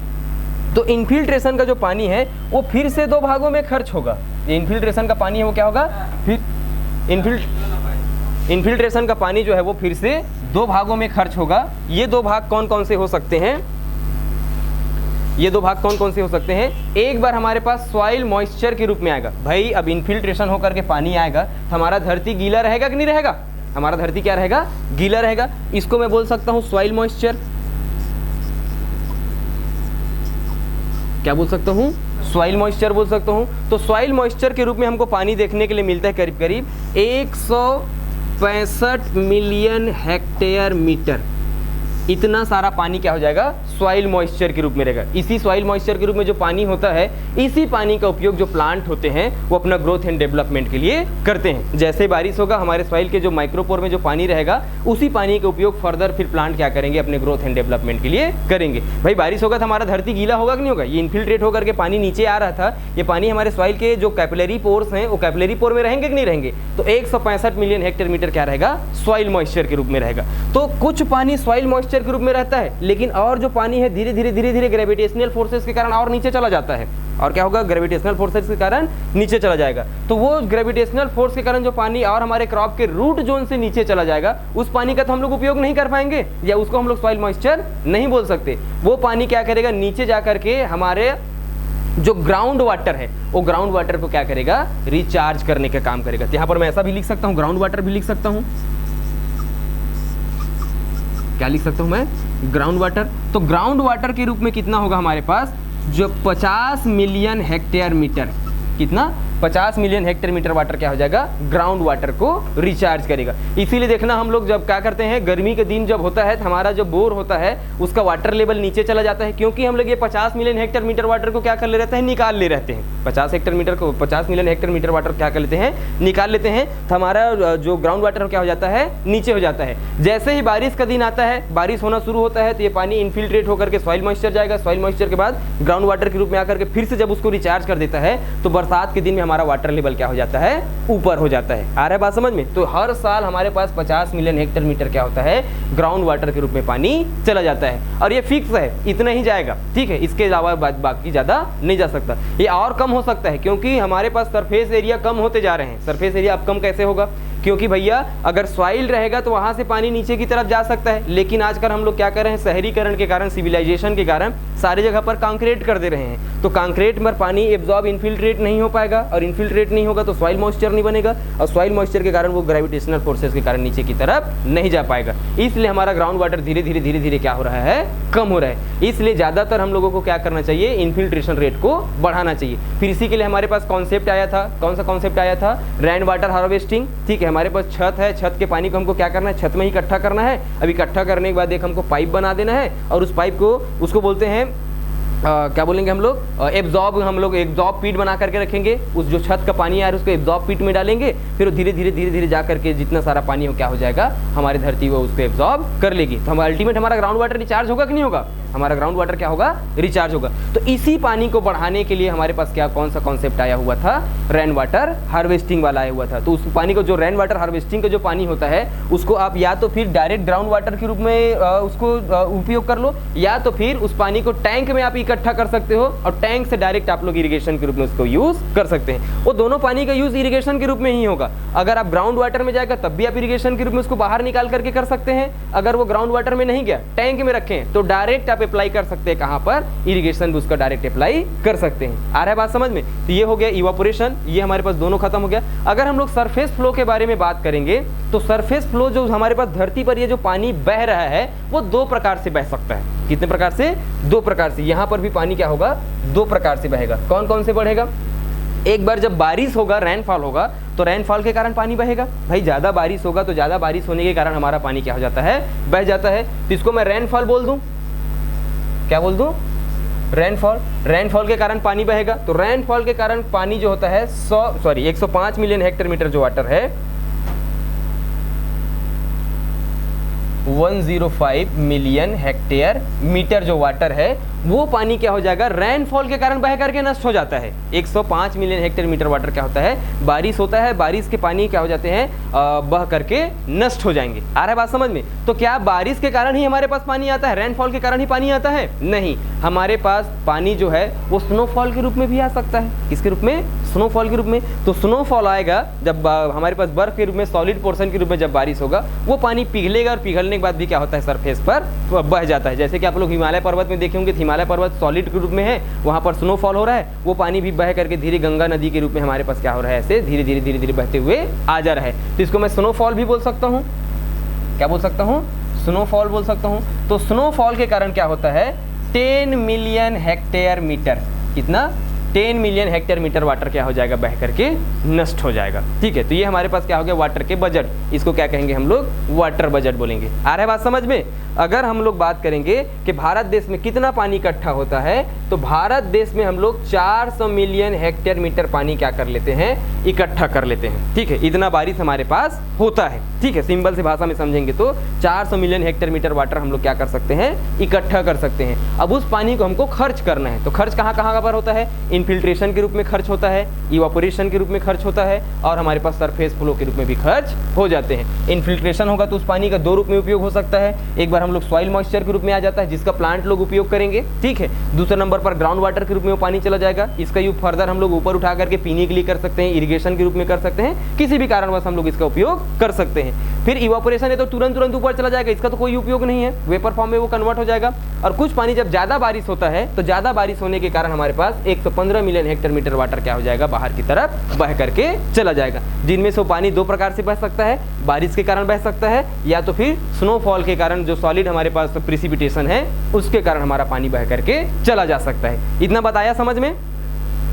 तो इन्फिल्ट्रेशन का जो पानी है वो फिर से 2 भागों में खर्च होगा। ये इन्फिल्ट्रेशन का पानी है वो क्या होगा, फिर इन्फिल्ट्रेशन का पानी जो है वो फिर से 2 भागों में खर्च होगा। ये 2 भाग कौन कौन से हो सकते हैं, ये 2 भाग कौन कौन से हो सकते हैं। एक बार हमारे पास सॉइल मॉइस्चर के रूप में आएगा। भाई अब इन्फिल्ट्रेशन होकर के पानी आएगा तो हमारा धरती गीला रहेगा कि नहीं रहेगा, हमारा धरती क्या रहेगा, गीला रहेगा। इसको मैं बोल सकता हूँ सॉइल मॉइस्चर। क्या बोल सकता हूँ, सॉइल मॉइस्चर बोल सकता हूँ। तो सॉइल मॉइस्चर के रूप में हमको पानी देखने के लिए मिलता है करीब करीब 165 मिलियन हेक्टेयर मीटर। इतना सारा पानी क्या हो जाएगा, सॉइल मॉइस्चर के रूप में रहेगा। इसी सॉइल मॉइस्चर के रूप में जो पानी होता है, इसी पानी का उपयोग जो प्लांट होते हैं वो अपना ग्रोथ एंड डेवलपमेंट के लिए करते हैं। जैसे बारिश होगा, हमारे सॉइल के जो माइक्रोपोर में जो पानी रहेगा, उसी पानी का उपयोग फर्दर फिर प्लांट क्या करेंगे, अपने ग्रोथ एंड डेवलपमेंट के लिए करेंगे। भाई बारिश होगा तो हमारा धरती गीला होगा कि नहीं होगा, ये इन्फिल्ट्रेट होकर के पानी नीचे आ रहा था, ये पानी हमारे सॉइल के जो कैपिलरी पोर्स हैं वो कैपिलरी पोर में रहेंगे कि नहीं रहेंगे। तो 165 मिलियन हेक्टेयर मीटर क्या रहेगा, सॉइल मॉइस्चर के रूप में रहेगा। तो कुछ पानी सॉइल मॉइस्चर के रूप में रहता है, लेकिन और जो पानी है धीरे धीरे ग्रेविटेशनल फोर्सेस के कारण और नीचे चला जाता है। और क्या होगा, ग्रेविटेशनल फोर्सेस के कारण नीचे चला जाएगा। तो वो ग्रेविटेशनल फोर्स के कारण जो पानी और हमारे क्रॉप के रूट जोन से नीचे चला जाएगा, उस पानी का तो हम लोग उपयोग नहीं कर पाएंगे, या उसको हम लोग सॉइल मॉइस्चर नहीं बोल सकते। वो पानी क्या करेगा, नीचे जा करके हमारे जो ग्राउंड वाटर है, वो ग्राउंड वाटर को क्या करेगा, रिचार्ज करने का काम करेगा। यहाँ पर मैं ऐसा भी लिख सकता हूँ, ग्राउंड वाटर भी लिख सकता हूँ। क्या लिख सकता हूँ मैं, ग्राउंड वाटर। तो ग्राउंड वाटर के रूप में कितना होगा हमारे पास, जो 50 मिलियन हेक्टेयर मीटर, कितना 50 मिलियन हेक्टेयर मीटर वाटर क्या हो जाएगा, ग्राउंड वाटर को रिचार्ज करेगा। इसीलिए देखना हम लोग जब क्या करते हैं, गर्मी के दिन जब होता है तो हमारा जो बोर होता है उसका वाटर लेवल नीचे चला जाता है, क्योंकि हम लोग ये 50 मिलियन हेक्टेयर मीटर वाटर को क्या कर ले रहते हैं, निकाल ले रहते हैं। 50 मिलियन हेक्टेयर मीटर वाटर क्या कर लेते हैं, निकाल लेते हैं, तो हमारा जो ग्राउंड वाटर क्या हो जाता है, नीचे हो जाता है। जैसे ही बारिश का दिन आता है, बारिश होना शुरू होता है, तो ये पानी इनफिल्ट्रेट होकर के सॉइल मॉइस्चर जाएगा, सॉइल मॉइस्चर के बाद ग्राउंड वाटर के रूप में आकर के फिर से जब उसको रिचार्ज कर देता है, तो बरसात के दिन में हमारा वाटर लेवल क्या हो जाता है, ऊपर हो जाता है। आ रहा है बात समझ में। तो हर साल हमारे पास 50 मिलियन हेक्टेयर मीटर क्या होता है, ग्राउंड वाटर के रूप में पानी चला जाता है, और ये फिक्स है, इतना ही जाएगा, ठीक है। इसके अलावा बाकी ज़्यादा नहीं जा सकता, ये और कम हो सकता है, क्योंकि हमारे पास सरफेस एरिया कम होते जा रहे हैं। सरफेस एरिया अब कम कैसे होगा, क्योंकि भैया अगर सॉइल रहेगा तो वहाँ से पानी नीचे की तरफ जा सकता है, लेकिन आजकल हम लोग क्या कर रहे हैं, शहरीकरण के कारण, सिविलाइजेशन के कारण सारी जगह पर कंक्रीट कर दे रहे हैं, तो कंक्रीट में पानी एब्जॉर्ब इन्फिल्ट्रेट नहीं हो पाएगा, और इन्फिल्ट्रेट नहीं होगा तो सॉइल मॉइस्चर नहीं बनेगा, और सॉइल मॉइस्चर के कारण वो ग्रेविटेशनल फोर्सेस के कारण नीचे की तरफ नहीं जा पाएगा। इसलिए हमारा ग्राउंड वाटर धीरे धीरे क्या हो रहा है, कम हो रहा है। इसलिए ज़्यादातर हम लोगों को क्या करना चाहिए, इन्फिल्ट्रेशन रेट को बढ़ाना चाहिए। फिर इसी के लिए हमारे पास कॉन्सेप्ट आया था, कौन सा कॉन्सेप्ट आया था, रेन वाटर हार्वेस्टिंग, ठीक है। हमारे पास छत है, छत के पानी को हमको क्या करना है, छत में ही इकट्ठा करना है। अब इकट्ठा करने के बाद एक हमको पाइप बना देना है, और उस पाइप को, उसको बोलते हैं क्या बोलेंगे हम लोग, हम लोग एब्जॉर्ब पीट बना करके रखेंगे। उस जो छत का पानी आ रहा है उसको एब्जॉर्ब पीट में डालेंगे, फिर धीरे धीरे जा करके जितना सारा पानी हो क्या हो जाएगा, हमारी धरती वो उसको एब्जॉर्ब कर लेगी। तो हम अल्टीमेट हमारा ग्राउंड वाटर रिचार्ज होगा कि नहीं होगा, हमारा ग्राउंड वाटर क्या होगा, रिचार्ज होगा। तो इसी पानी को बढ़ाने के लिए हमारे पास क्या, कौन सा कॉन्सेप्ट आया हुआ था, रेन वाटर हार्वेस्टिंग वाला आया हुआ था। तो उस पानी को, जो रेन वाटर हार्वेस्टिंग का जो पानी होता है, उसको आप या तो फिर डायरेक्ट ग्राउंड वाटर के रूप में उसको उपयोग कर लो, या तो फिर उस पानी को टैंक में आप इकट्ठा कर सकते हो, और टैंक से डायरेक्ट आप लोग इरिगेशन के रूप में उसको यूज कर सकते हैं। वो दोनों पानी का यूज इरिगेशन के रूप में ही होगा। अगर आप ग्राउंड वाटर में जाएगा तब भी आप इरिगेशन के रूप में उसको बाहर निकाल करके कर सकते हैं। अगर वो ग्राउंड वाटर में नहीं गया, टैंक में रखें, तो डायरेक्ट आप अप्लाई कर सकते हैं, कहां पर, इरिगेशन भी उसका डायरेक्ट अप्लाई कर सकते हैं। आ रहा है बात समझ में। तो ये हो गया इवापोरेशन, ये हमारे पास दोनों खत्म हो गया। अगर हम लोग सरफेस फ्लो के बारे में बात करेंगे, तो सरफेस फ्लो जो हमारे पास धरती पर ये जो पानी बह रहा है, वो दो प्रकार से बह सकता है। कितने प्रकार से, दो प्रकार से। यहाँ पर भी पानी क्या होगा, दो प्रकार से बहेगा। कौन कौन से बढ़ेगा, एक बार जब बारिश होगा, रेनफॉल होगा, तो रेनफॉल के कारण पानी बहेगा। भाई ज़्यादा बारिश होगा तो ज़्यादा बारिश होने के कारण हमारा पानी क्या हो जाता है, बह जाता है। तो इसको मैं रेनफॉल बोल दूं, क्या बोल दूं, रेनफॉल। रेनफॉल के कारण पानी बहेगा। तो रेनफॉल के कारण पानी जो होता है 105 मिलियन हेक्टेयर मीटर जो वाटर है, 105 मिलियन हेक्टेयर मीटर जो वाटर है, वो पानी क्या हो जाएगा, रेनफॉल के कारण बह करके नष्ट हो जाता है। 105 मिलियन हेक्टेयर मीटर वाटर क्या होता है, बारिश होता है, बारिश के पानी क्या हो जाते हैं, बह करके नष्ट हो जाएंगे। आ रहा है बात समझ में। तो क्या बारिश के कारण ही हमारे पास पानी आता है, रेनफॉल के कारण ही पानी आता है? नहीं, हमारे पास पानी जो है वो स्नोफॉल के रूप में भी आ सकता है। किसके रूप में, स्नोफॉल के रूप में। तो स्नोफॉल आएगा जब हमारे पास बर्फ के रूप में, सॉलिड पोर्शन के रूप में जब बारिश होगा, वो पानी पिघलेगा, और पिघलने के बाद भी क्या होता है, सरफेस पर बह जाता है। जैसे कि आप लोग हिमालय पर्वत में देखे होंगे, हिमालय पर्वत सॉलिड के रूप में है, वहाँ पर स्नोफॉल हो रहा है, वो पानी भी बह करके धीरे गंगा नदी के रूप में हमारे पास क्या हो रहा है, ऐसे धीरे धीरे बहते हुए आ जा रहा है। तो इसको मैं स्नोफॉल भी बोल सकता हूँ। क्या बोल सकता हूँ, स्नोफॉल बोल सकता हूँ। तो स्नोफॉल के कारण क्या होता है, 10 मिलियन हेक्टेयर मीटर, कितना, 10 मिलियन हेक्टेयर मीटर वाटर क्या हो जाएगा, बह करके नष्ट हो जाएगा। ठीक है, तो ये हमारे पास क्या हो गया, वाटर के बजट। इसको क्या कहेंगे हम लोग, वाटर बजट बोलेंगे। आ रहा है बात समझ में। अगर हम लोग बात करेंगे कि भारत देश में कितना पानी इकट्ठा होता है, तो भारत देश में हम लोग 400 मिलियन हेक्टेयर मीटर पानी क्या कर लेते हैं, इकट्ठा कर लेते हैं। ठीक है, इतना बारिश हमारे पास होता है। ठीक है, सिंपल से भाषा में समझेंगे तो 400 मिलियन हेक्टेयर मीटर वाटर हम लोग क्या कर सकते हैं, इकट्ठा कर सकते हैं। अब उस पानी को हमको खर्च करना है, तो खर्च कहाँ कहाँ पर होता है, इनफिल्ट्रेशन के रूप में खर्च होता है, इवापोरेशन के रूप में खर्च होता है, और हमारे पास सरफेस फ्लो के रूप में भी खर्च हो जाते हैं। इनफिल्ट्रेशन होगा तो उस पानी का दो रूप में उपयोग हो सकता है। एक बार हम लोग सॉइल मॉइस्चर के रूप में आ जाता है, जिसका प्लांट लोग उपयोग करेंगे। ठीक है, दूसरे नंबर पर ग्राउंड वाटर के रूप में वो पानी चला जाएगा। इसका यूज फर्दर हम लोग ऊपर उठा करके पीने के लिए कर सकते हैं, इरिगेशन के रूप में कर सकते हैं, किसी भी कारणवश हम लोग इसका उपयोग कर सकते हैं। फिर इवापोरेशन है तो तुरंत ऊपर चला जाएगा, इसका तो कोई उपयोग नहीं है, वेपर फॉर्म में वो कन्वर्ट हो जाएगा। और कुछ पानी जब ज़्यादा बारिश होता है तो ज़्यादा बारिश होने के कारण हमारे पास 115 मिलियन हेक्टेयर मीटर वाटर क्या हो जाएगा, बाहर की तरफ बह करके चला जाएगा। जिनमें से वो पानी दो प्रकार से बह सकता है, बारिश के कारण बह सकता है या तो फिर स्नोफॉल के कारण, जो सॉलिड हमारे पास प्रिसिपिटेशन है उसके कारण हमारा पानी बह करके चला जा सकता है। इतना बताया समझ में।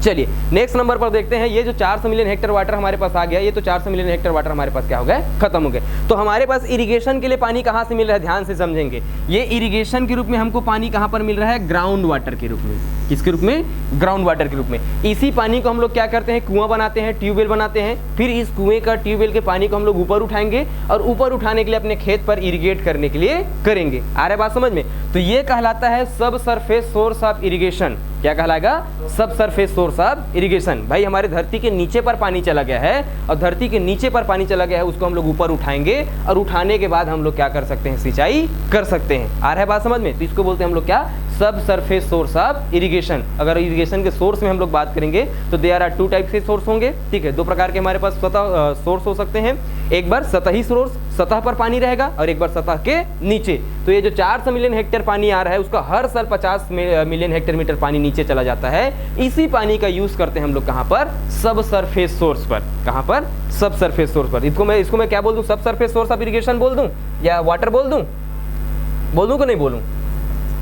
चलिए नेक्स्ट नंबर पर देखते हैं। ये जो 400 मिलियन हेक्टेयर वाटर हमारे पास आ गया, ये तो 400 मिलियन हेक्टेयर वाटर हमारे पास क्या हो गए, खत्म हो गए। तो हमारे पास इरिगेशन के लिए पानी कहाँ से मिल रहा है, ध्यान से समझेंगे। ये इरिगेशन के रूप में हमको पानी कहाँ पर मिल रहा है, ग्राउंड वाटर के रूप में। किसके रूप में, ग्राउंड वाटर के रूप में। इसी पानी को हम लोग क्या करते हैं, कुआं बनाते हैं, ट्यूबवेल बनाते हैं, फिर इस कुएं का ट्यूबवेल के पानी को हम लोग ऊपर उठाएंगे और ऊपर उठाने के लिए अपने खेत पर इरिगेट करने के लिए करेंगे। आ रहा है बात समझ में। तो ये कहलाता है सब सरफेस सोर्स ऑफ इरिगेशन। क्या कहलाएगा, सब सरफेस सोर्स ऑफ इरिगेशन। भाई हमारे धरती के नीचे पर पानी चला गया है और धरती के नीचे पर पानी चला गया है, उसको हम लोग ऊपर उठाएंगे और उठाने के बाद हम लोग क्या कर सकते हैं, सिंचाई कर सकते हैं। आ रहा है बात समझ में। तो इसको बोलते हैं हम लोग क्या, सब सरफेस सोर्स ऑफ इरिगेशन। अगर इरिगेशन के सोर्स में हम लोग बात करेंगे तो देयर आर टू टाइप के सोर्स होंगे, ठीक है। दो प्रकार के हमारे पास सतह सोर्स हो सकते हैं। एक बार सतही सोर्स, सतह पर पानी रहेगा, और एक बार सतह के नीचे। तो ये जो 400 मिलियन हेक्टेयर पानी आ रहा है उसका हर साल 50 मिलियन हेक्टेयर मीटर पानी नीचे चला जाता है। इसी पानी का यूज करते हैं हम लोग कहाँ पर, सब सरफेस सोर्स पर। कहाँ पर, सब सरफेस सोर्स पर। इसको मैं क्या बोल दूं, सब सरफेस सोर्स ऑफ इरिगेशन बोल दूं या वाटर बोल दूं कि नहीं बोलूं,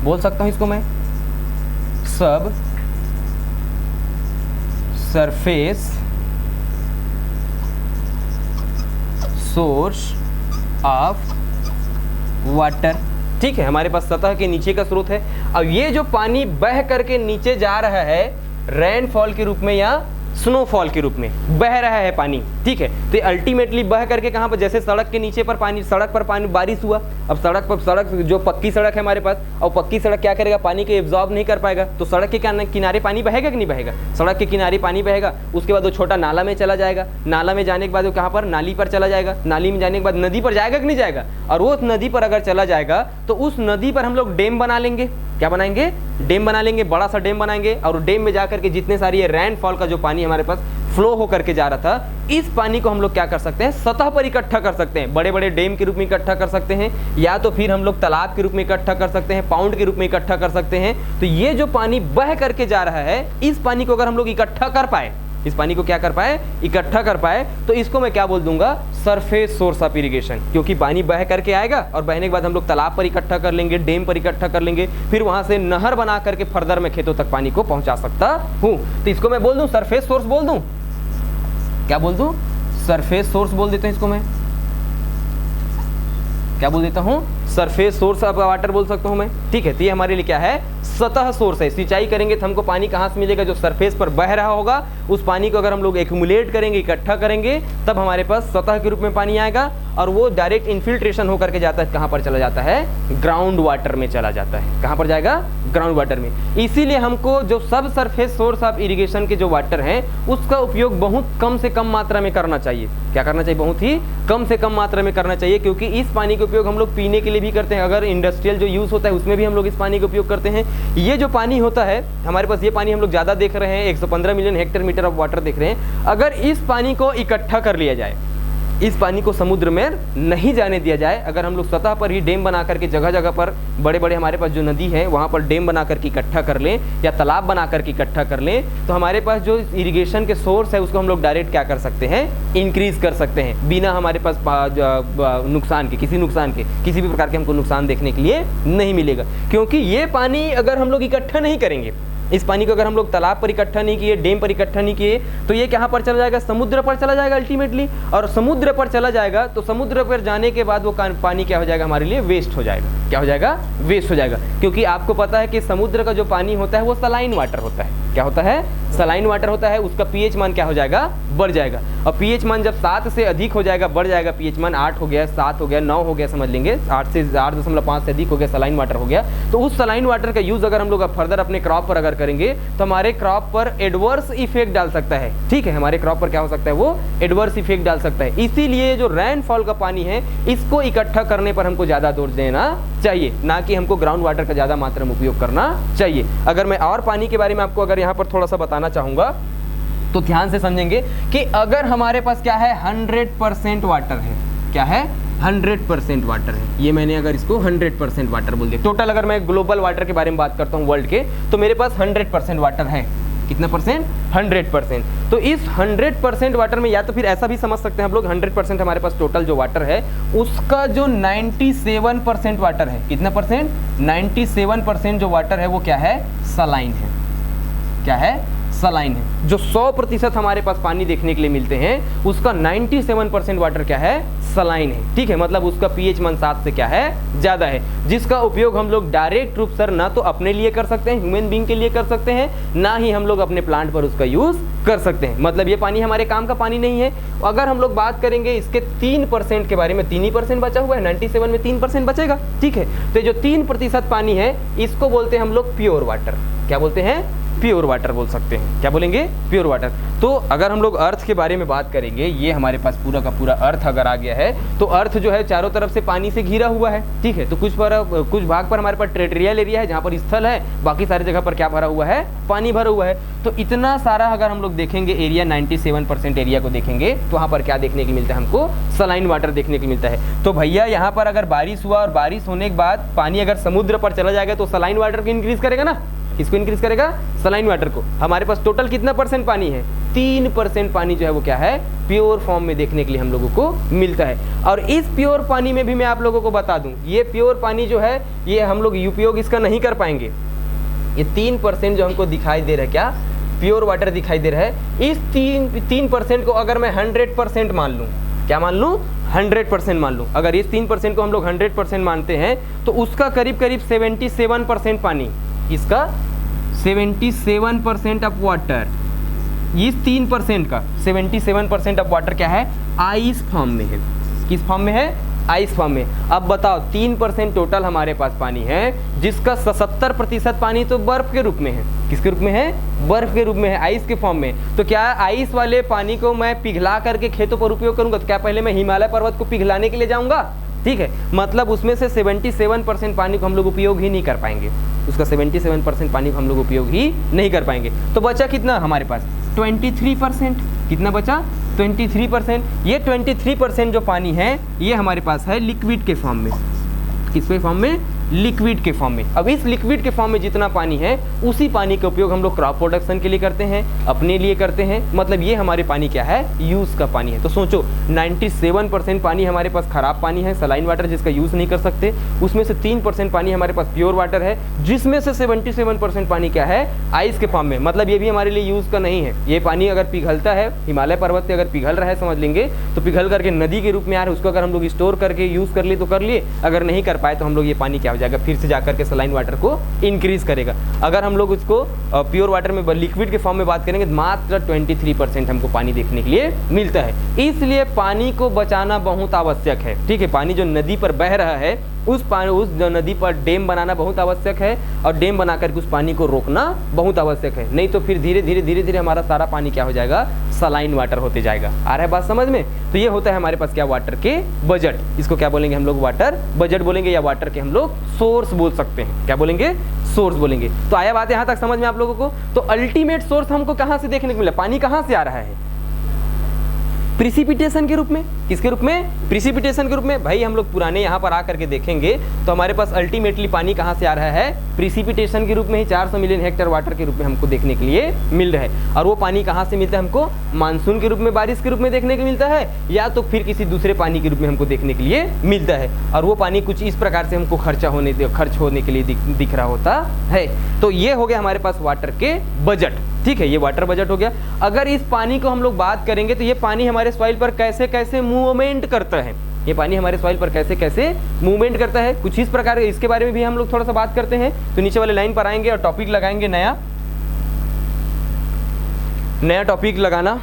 बोल सकता हूं इसको मैं, सब सरफेस सोर्स ऑफ वाटर। ठीक है, हमारे पास सतह के नीचे का स्रोत है। अब ये जो पानी बह करके नीचे जा रहा है रेनफॉल के रूप में या स्नोफॉल के रूप में बह रहा है पानी, ठीक है। तो अल्टीमेटली बह करके कहाँ पर, जैसे सड़क के नीचे पर पानी, सड़क पर पानी, बारिश हुआ, अब सड़क जो पक्की सड़क है हमारे पास, और पक्की सड़क क्या करेगा, पानी को एब्जॉर्ब नहीं कर पाएगा, तो सड़क के किनारे पानी बहेगा कि नहीं बहेगा, सड़क के किनारे पानी बहेगा। उसके बाद वो छोटा नाला में चला जाएगा, नाला में जाने के बाद वो कहाँ पर, नाली पर चला जाएगा, नाली में जाने के बाद नदी पर जाएगा कि नहीं जाएगा, और वो नदी पर अगर चला जाएगा तो उस नदी पर हम लोग डैम बना लेंगे। क्या बनाएंगे, डैम बना लेंगे, बड़ा सा डैम बनाएंगे, और डैम में जाकर के जितने सारी ये रेनफॉल का जो पानी हमारे पास फ्लो होकर के जा रहा था, इस पानी को हम लोग क्या कर सकते हैं, सतह पर इकट्ठा कर सकते हैं। बड़े बड़े डैम के रूप में इकट्ठा कर सकते हैं, या तो फिर हम लोग तालाब के रूप में इकट्ठा कर सकते हैं, पाउंड के रूप में इकट्ठा कर सकते हैं। तो ये जो पानी बह करके जा रहा है, इस पानी को अगर हम लोग इकट्ठा कर पाए, इस पानी को क्या कर पाए, इकट्ठा कर पाए, तो इसको मैं क्या बोल दूंगा, सरफेस सोर्स ऑफ इरिगेशन। क्योंकि पानी बह करके आएगा और बहने के बाद हम लोग तालाब पर इकट्ठा कर लेंगे, डैम पर इकट्ठा कर लेंगे, फिर वहां से नहर बना करके फर्दर में खेतों तक पानी को पहुंचा सकता हूं। तो इसको मैं बोल दूं सरफेस सोर्स बोल दूं, क्या बोल दूं, सरफेस सोर्स बोल देता हूं इसको मैं, क्या बोल देता हूं, सरफेस सोर्स ऑफ वाटर बोल सकता हूं मैं, ठीक है। तो ये हमारे लिए क्या है, सतह सोर्स है। सिंचाई करेंगे तो हमको पानी कहाँ से मिलेगा, जो सरफेस पर बह रहा होगा, उस पानी को अगर हम लोग एक्यूमुलेट करेंगे, इकट्ठा करेंगे, तब हमारे पास सतह के रूप में पानी आएगा, और वो डायरेक्ट इन्फिल्ट्रेशन होकर के जाता है, कहाँ पर चला जाता है, ग्राउंड वाटर में चला जाता है। कहाँ पर जाएगा, ग्राउंड वाटर में। इसीलिए हमको जो सब सरफेस सोर्स ऑफ इरिगेशन के जो वाटर हैं, उसका उपयोग बहुत कम से कम मात्रा में करना चाहिए। क्या करना चाहिए, बहुत ही कम से कम मात्रा में करना चाहिए, क्योंकि इस पानी का उपयोग हम लोग पीने के लिए भी करते हैं। अगर इंडस्ट्रियल जो यूज़ होता है उसमें भी हम लोग इस पानी का उपयोग करते हैं। ये जो पानी होता है हमारे पास, ये पानी हम लोग ज़्यादा देख रहे हैं, 115 million hectare metre of water देख रहे हैं। अगर इस पानी को इकट्ठा कर लिया जाए, इस पानी को समुद्र में नहीं जाने दिया जाए, अगर हम लोग सतह पर ही डैम बना करके जगह जगह पर बड़े बड़े हमारे पास जो नदी है वहाँ पर डैम बना करके इकट्ठा कर लें, या तालाब बना करके इकट्ठा कर लें, तो हमारे पास जो इरिगेशन के सोर्स है उसको हम लोग डायरेक्ट क्या कर सकते हैं, इंक्रीज कर सकते हैं, बिना हमारे पास नुकसान के, किसी भी प्रकार के हमको नुकसान देखने के लिए नहीं मिलेगा। क्योंकि ये पानी अगर हम लोग इकट्ठा नहीं करेंगे, इस पानी को अगर हम लोग तालाब पर इकट्ठा नहीं किए, डैम पर इकट्ठा नहीं किए, तो ये कहाँ पर चला जाएगा, समुद्र पर चला जाएगा अल्टीमेटली। और समुद्र पर चला जाएगा तो समुद्र पर जाने के बाद वो पानी क्या हो जाएगा, हमारे लिए वेस्ट हो जाएगा। क्या हो जाएगा, वेस्ट हो जाएगा। क्योंकि आपको पता है कि समुद्र का जो पानी होता है वो सलाइन वाटर होता है। क्या होता है, सलाइन वाटर होता है। उसका पीएच मान क्या हो जाएगा, बढ़ जाएगा। और पीएच मान जब 7 से अधिक हो जाएगा, बढ़ जाएगा, पीएच मान 8 हो गया, 7 हो गया, 9 हो गया, समझ लेंगे, 8.5 से अधिक हो गया, सलाइन वाटर हो गया। तो उस सलाइन वाटर का यूज अगर हम लोग फर्दर अपने क्रॉप पर अगर करेंगे तो हमारे क्रॉप पर एडवर्स इफेक्ट डाल सकता है। ठीक है, हमारे क्रॉप पर क्या हो सकता है, वो एडवर्स इफेक्ट डाल सकता है। इसीलिए जो रेनफॉल का पानी है इसको इकट्ठा करने पर हमको ज्यादा जोर देना चाहिए, ना कि हमको ग्राउंड वाटर का ज्यादा मात्रा में उपयोग करना चाहिए। अगर मैं और पानी के बारे में आपको अगर यहाँ पर थोड़ा सा बताना चाहूंगा तो ध्यान से समझेंगे कि अगर हमारे पास क्या है, 100% वाटर है, क्या है, 100% वाटर है। ये मैंने अगर इसको 100% वाटर बोल दिया, टोटल अगर मैं ग्लोबल वाटर के बारे में बात करता हूँ वर्ल्ड के, तो मेरे पास 100% वाटर है। कितना परसेंट? 100%। तो इस 100% वाटर में, या तो फिर ऐसा भी समझ सकते हैं हम लोग, 100% हमारे पास टोटल जो वाटर है उसका जो 97% वाटर है, कितना परसेंट? 97% जो वाटर है वो क्या है? सलाइन है। क्या है? सलाइन है। जो 100% हमारे पास पानी देखने के लिए मिलते हैं उसका 97% वाटर क्या है? सलाइन है। ठीक है, मतलब उसका पीएच मान 7 से क्या है? ज़्यादा है, जिसका उपयोग हम लोग डायरेक्ट रूप से ना तो अपने लिए कर सकते हैं, ह्यूमन बीइंग के लिए कर सकते हैं, ना ही हम लोग अपने प्लांट पर उसका यूज़ कर सकते हैं। मतलब ये पानी हमारे काम का पानी नहीं है। अगर हम लोग बात करेंगे इसके 3% के बारे में, 3% बचा हुआ है, 97 में 3% बचेगा। ठीक है, तो जो 3% पानी है इसको बोलते हैं हम लोग प्योर वाटर। क्या बोलते हैं? प्योर वाटर बोल सकते हैं। क्या बोलेंगे? Pure water. तो अगर हम लोग अर्थ के बारे में बात करेंगे, ये हमारे पास पूरा का पूरा अर्थ अगर आ गया है, तो अर्थ जो है चारों तरफ से पानी से घिरा हुआ है। ठीक है, तो कुछ भाग पर हमारे पास टेरिटोरियल एरिया है जहाँ पर स्थल है, बाकी सारी जगह पर क्या भरा हुआ है? पानी भरा हुआ है। तो इतना सारा अगर हम लोग देखेंगे एरिया, 97% एरिया को देखेंगे, तो वहाँ पर क्या देखने को मिलता है हमको? सलाइन वाटर देखने को मिलता है। तो भैया यहाँ पर अगर बारिश हुआ और बारिश होने के बाद पानी अगर समुद्र पर चला जाएगा तो सलाइन वाटर को इंक्रीज करेगा ना? किसको इंक्रीज करेगा? सलाइन वाटर को। हमारे पास टोटल कितना परसेंट पानी है? 3% पानी जो है वो क्या है? प्योर फॉर्म में देखने के लिए हम लोगों को मिलता है। और इस प्योर पानी में भी मैं आप लोगों को बता दूं, ये प्योर पानी जो है ये हम लोग उपयोग इसका नहीं कर पाएंगे। ये 3% जो हमको दिखाई दे रहा है, क्या प्योर वाटर दिखाई दे रहा है, इस 3% को अगर मैं 100% मान लूँ, क्या मान लूँ? 100% मान लूँ। अगर इस 3% को हम लोग 100% मानते हैं तो उसका करीब करीब 77% पानी, इसका 77% ऑफ वाटर, इस 3% का 77% ऑफ वाटर क्या है? आइस फॉर्म में है। किस फॉर्म में है? आइस फॉर्म में। अब बताओ 3% टोटल हमारे पास पानी है, जिसका 77% पानी तो बर्फ के रूप में है। किसके रूप में है? बर्फ के रूप में है, आइस के फॉर्म में। तो क्या आइस वाले पानी को मैं पिघला करके खेतों पर उपयोग करूंगा? तो क्या पहले मैं हिमालय पर्वत को पिघलाने के लिए जाऊंगा? ठीक है, मतलब उसमें से 77% पानी को हम लोग उपयोग ही नहीं कर पाएंगे। उसका 77% पानी को हम लोग उपयोग ही नहीं कर पाएंगे। तो बचा कितना हमारे पास? 23%। कितना बचा? 23%। ये 23% जो पानी है ये हमारे पास है लिक्विड के फॉर्म में। किसके फॉर्म में? लिक्विड के फॉर्म में। अब इस लिक्विड के फॉर्म में जितना पानी है उसी पानी का उपयोग हम लोग क्रॉप प्रोडक्शन के लिए करते हैं, अपने लिए करते हैं। मतलब ये हमारे पानी क्या है? यूज़ का पानी है। तो सोचो 97% पानी हमारे पास खराब पानी है, सलाइन वाटर, जिसका यूज़ नहीं कर सकते। उसमें से 3% पानी हमारे पास प्योर वाटर है, जिसमें से 77% पानी क्या है? आइस के फॉर्म में। मतलब ये भी हमारे लिए यूज़ का नहीं है। ये पानी अगर पिघलता है, हिमालय पर्वत से अगर पिघल रहा है समझ लेंगे, तो पिघल करके नदी के रूप में आ रहा है, उसको अगर हम लोग स्टोर करके यूज़ कर लिए तो कर लिए, अगर नहीं कर पाए तो हम लोग ये पानी क्या जाएगा? फिर से जाकर के सलाइन वाटर को इंक्रीज करेगा। अगर हम लोग उसको प्योर वाटर में, लिक्विड के फॉर्म में बात करेंगे, तो मात्र 23% हमको पानी देखने के लिए मिलता है। इसलिए पानी को बचाना बहुत आवश्यक है। ठीक है, पानी जो नदी पर बह रहा है उस नदी पर डैम बनाना बहुत आवश्यक है, और डैम बना करके उस पानी को रोकना बहुत आवश्यक है। नहीं तो फिर धीरे धीरे हमारा सारा पानी क्या हो जाएगा? सलाइन वाटर होते जाएगा। आ रहा है बात समझ में? तो ये होता है हमारे पास क्या? वाटर के बजट। इसको क्या बोलेंगे हम लोग? वाटर बजट बोलेंगे, या वाटर के हम लोग सोर्स बोल सकते हैं। क्या बोलेंगे? सोर्स बोलेंगे। तो आया बात यहाँ तक समझ में आप लोगों को? तो अल्टीमेट सोर्स हमको कहाँ से देखने को मिला? पानी कहाँ से आ रहा है? प्रिसिपिटेशन के रूप में। किसके रूप में? प्रिसिपिटेशन के रूप में। भाई हम लोग पुराने यहाँ पर आकर के देखेंगे तो हमारे पास अल्टीमेटली पानी कहाँ से आ रहा है? प्रिसिपिटेशन के रूप में ही 400 मिलियन हेक्टेयर वाटर के रूप में हमको देखने के लिए मिल रहा है। और वो पानी कहाँ से मिलता है हमको? मानसून के रूप में, बारिश के रूप में देखने को मिलता है, या तो फिर किसी दूसरे पानी के रूप में हमको देखने के लिए मिलता है। और वो पानी कुछ इस प्रकार से हमको खर्च होने के लिए दिख रहा होता है। तो ये हो गया हमारे पास वाटर के बजट। ठीक है, ये वाटर बजट हो गया। अगर इस पानी को हम लोग बात करेंगे तो ये पानी हमारे सॉइल पर कैसे कैसे मूवमेंट करता है, ये पानी हमारे सॉइल पर कैसे कैसे मूवमेंट करता है, कुछ इस प्रकार, इसके बारे में भी हम लोग थोड़ा सा बात करते हैं। तो नीचे वाले लाइन पर आएंगे और टॉपिक लगाएंगे, नया टॉपिक लगाना,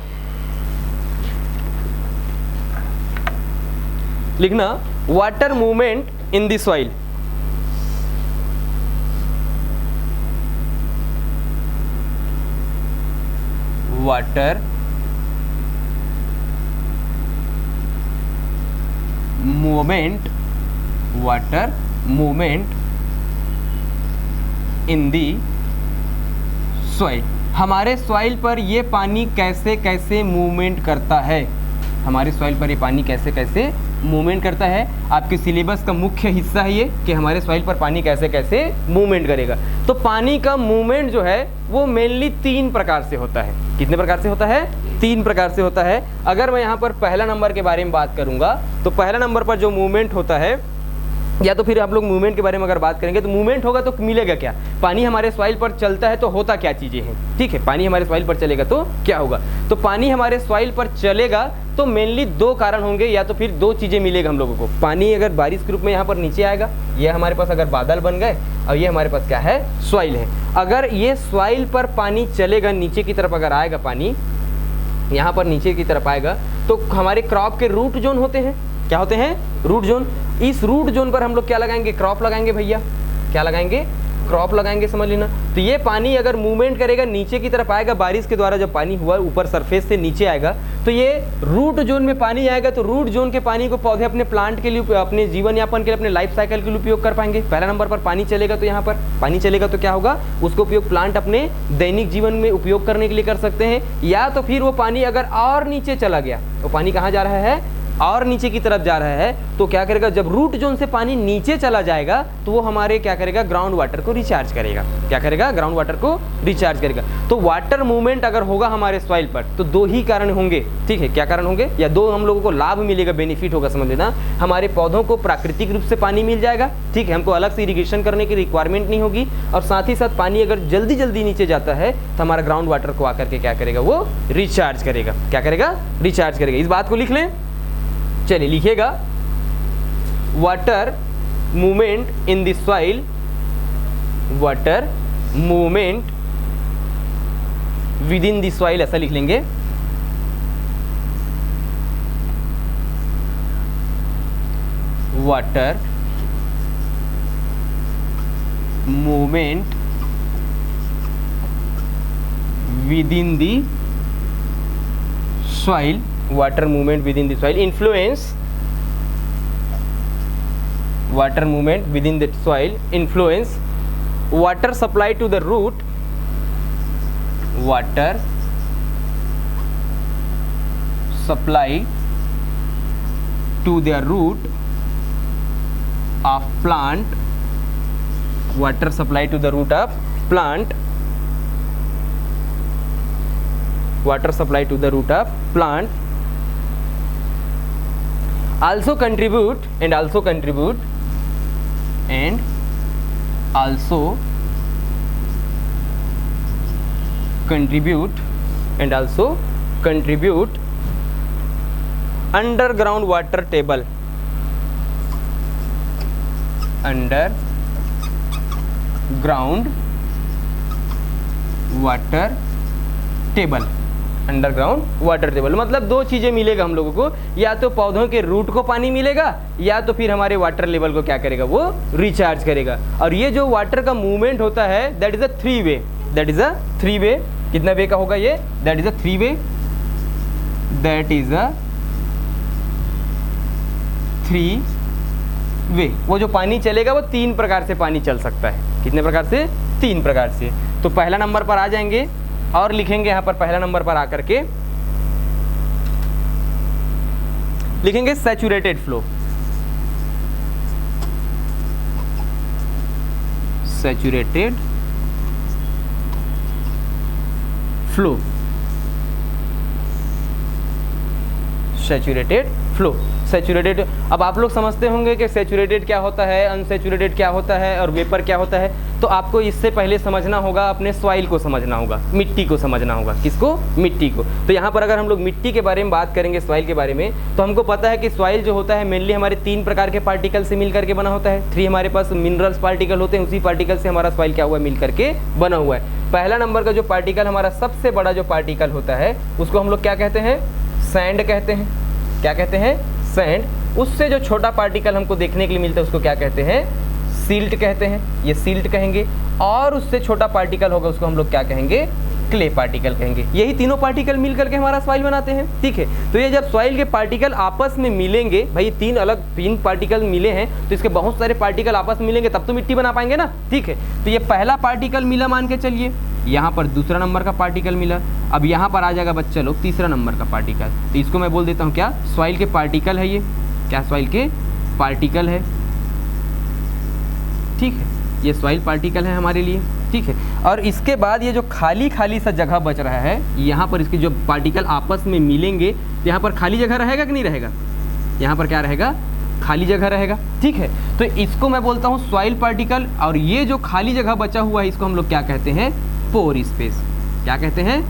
लिखना water movement in the soil. Water movement in the soil. हमारे सॉइल पर ये पानी कैसे कैसे मूवमेंट करता है, हमारे सॉइल पर ये पानी कैसे कैसे मूवमेंट करता है। आपके सिलेबस का मुख्य हिस्सा है ये कि हमारे सॉइल पर पानी कैसे कैसे मूवमेंट करेगा। तो पानी का मूवमेंट जो है वो मेनली 3 प्रकार से होता है। कितने प्रकार से होता है? 3 प्रकार से होता है। अगर मैं यहाँ पर पहला नंबर के बारे में बात करूँगा तो पहला नंबर पर जो मूवमेंट होता है, या तो फिर आप लोग मूवमेंट के बारे में अगर बात करेंगे तो मूवमेंट होगा तो मिलेगा क्या? पानी हमारे सॉइल पर चलता है तो होता क्या चीज़ें हैं, ठीक है। पानी हमारे सॉइल पर चलेगा तो क्या होगा? तो पानी हमारे सॉइल पर चलेगा तो मेनली 2 कारण होंगे, या तो फिर 2 चीज़ें मिलेगा हम लोगों को। पानी अगर बारिश के रूप में यहाँ पर नीचे आएगा, ये हमारे पास अगर बादल बन गए, और ये हमारे पास क्या है? सॉइल है। अगर ये सॉइल पर पानी चलेगा, नीचे की तरफ अगर आएगा पानी, यहाँ पर नीचे की तरफ आएगा, तो हमारे क्रॉप के रूट जोन होते हैं। क्या होते हैं? Root zone. इस रूट जोन पर हम लोग क्या लगाएंगे? क्रॉप लगाएंगे भैया। क्या लगाएंगे? क्रॉप लगाएंगे, समझ लेना। तो ये पानी अगर मूवमेंट करेगा, नीचे की तरफ आएगा, बारिश के द्वारा जब पानी हुआ ऊपर सरफेस से नीचे आएगा, तो ये रूट जोन में पानी आएगा। तो रूट जोन के पानी को पौधे अपने प्लांट के लिए, अपने जीवन यापन के लिए, अपने लाइफ साइकिल के लिए उपयोग कर पाएंगे। पहला नंबर पर पानी चलेगा, तो यहाँ पर पानी चलेगा तो क्या होगा? उसको उपयोग प्लांट अपने दैनिक जीवन में उपयोग करने के लिए कर सकते हैं। या तो फिर वो पानी अगर और नीचे चला गया, तो पानी कहाँ जा रहा है? और नीचे की तरफ जा रहा है, तो क्या करेगा? जब रूट जोन से पानी नीचे चला जाएगा तो वो हमारे क्या करेगा? ग्राउंड वाटर को रिचार्ज करेगा। क्या करेगा? ग्राउंड वाटर को रिचार्ज करेगा। तो वाटर मूवमेंट अगर होगा हमारे सॉइल पर तो 2 ही कारण होंगे, ठीक है। क्या कारण होंगे? या 2 हम लोगों को लाभ मिलेगा, बेनिफिट होगा, समझ लेना। हमारे पौधों को प्राकृतिक रूप से पानी मिल जाएगा, ठीक है। हमको अलग से इरिगेशन करने की रिक्वायरमेंट नहीं होगी। और साथ ही साथ पानी अगर जल्दी जल्दी नीचे जाता है तो हमारा ग्राउंड वाटर को आकर के क्या करेगा? वो रिचार्ज करेगा। क्या करेगा? रिचार्ज करेगा। इस बात को लिख लें। चलिए लिखिएगा, water movement in the soil, water movement with in the soil, ऐसा लिख लेंगे। Water movement with in the soil, water movement within the soil influence, water movement within the soil influence water supply to the root, water supply to the root of plant, water supply to the root of plant, water supply to the root of plant also contribute and also contribute and also contribute and also contribute underground water table, underground water table, underground water table. मतलब 2 चीज़ें मिलेगा हम लोगों को, या तो पौधों के रूट को पानी मिलेगा, या तो फिर हमारे वाटर लेवल को क्या करेगा? वो रिचार्ज करेगा। और ये जो वाटर का मूवमेंट होता है that is a 3 way, that is a 3 वे। कितना वे का होगा ये? That is a 3 way, that is a 3 वे। वो जो पानी चलेगा वो 3 प्रकार से पानी चल सकता है। कितने प्रकार से? 3 प्रकार से। तो पहला नंबर पर आ जाएंगे और लिखेंगे यहाँ पर, पहला नंबर पर आकर के लिखेंगे saturated flow, saturated flow, saturated flow, saturated. अब आप लोग समझते होंगे कि सैचुरेटेड क्या होता है, अनसैचुरेटेड क्या होता है और वेपर क्या होता है। तो आपको इससे पहले समझना होगा, अपने सॉइल को समझना होगा, मिट्टी को समझना होगा। किसको? मिट्टी को। तो यहाँ पर अगर हम लोग मिट्टी के बारे में बात करेंगे, सॉइल के बारे में, तो हमको पता है कि सॉइल जो होता है मेनली हमारे 3 प्रकार के पार्टिकल से मिल करके बना होता है। 3 हमारे पास मिनरल्स पार्टिकल होते हैं, उसी पार्टिकल से हमारा सॉइल क्या हुआ? मिल करके बना हुआ है। पहला नंबर का जो पार्टिकल, हमारा सबसे बड़ा जो पार्टिकल होता है, उसको हम लोग क्या कहते हैं? सैंड कहते हैं। क्या कहते हैं? सैंड। उससे जो छोटा पार्टिकल हमको देखने के लिए मिलता है उसको क्या कहते हैं? सिल्ट कहते हैं, ये सिल्ट कहेंगे। और उससे छोटा पार्टिकल होगा उसको हम लोग क्या कहेंगे? क्ले पार्टिकल कहेंगे। यही तीनों पार्टिकल मिल करके हमारा सॉइल बनाते हैं, ठीक है। तो ये जब सॉइल के पार्टिकल आपस में मिलेंगे, भाई 3 पार्टिकल मिले हैं तो इसके बहुत सारे पार्टिकल आपस में मिलेंगे तब तो मिट्टी बना पाएंगे ना, ठीक है। तो ये पहला पार्टिकल मिला, मान के चलिए। यहाँ पर दूसरा नंबर का पार्टिकल मिला। अब यहाँ पर आ जाएगा बच्चा लोग तीसरा नंबर का पार्टिकल। तो इसको मैं बोल देता हूँ क्या? सॉइल के पार्टिकल है ये, क्या सॉइल के पार्टिकल है, ठीक है, ये सॉइल पार्टिकल है हमारे लिए, ठीक है। और इसके बाद ये जो खाली खाली सा जगह बच रहा है, यहाँ पर इसके जो पार्टिकल आपस में मिलेंगे, यहाँ पर खाली जगह रहेगा कि नहीं रहेगा, यहाँ पर क्या रहेगा, खाली जगह रहेगा, ठीक है। तो इसको मैं बोलता हूँ सॉइल पार्टिकल, और ये जो खाली जगह बचा हुआ है इसको हम लोग क्या कहते हैं, पोर स्पेस। क्या कहते हैं,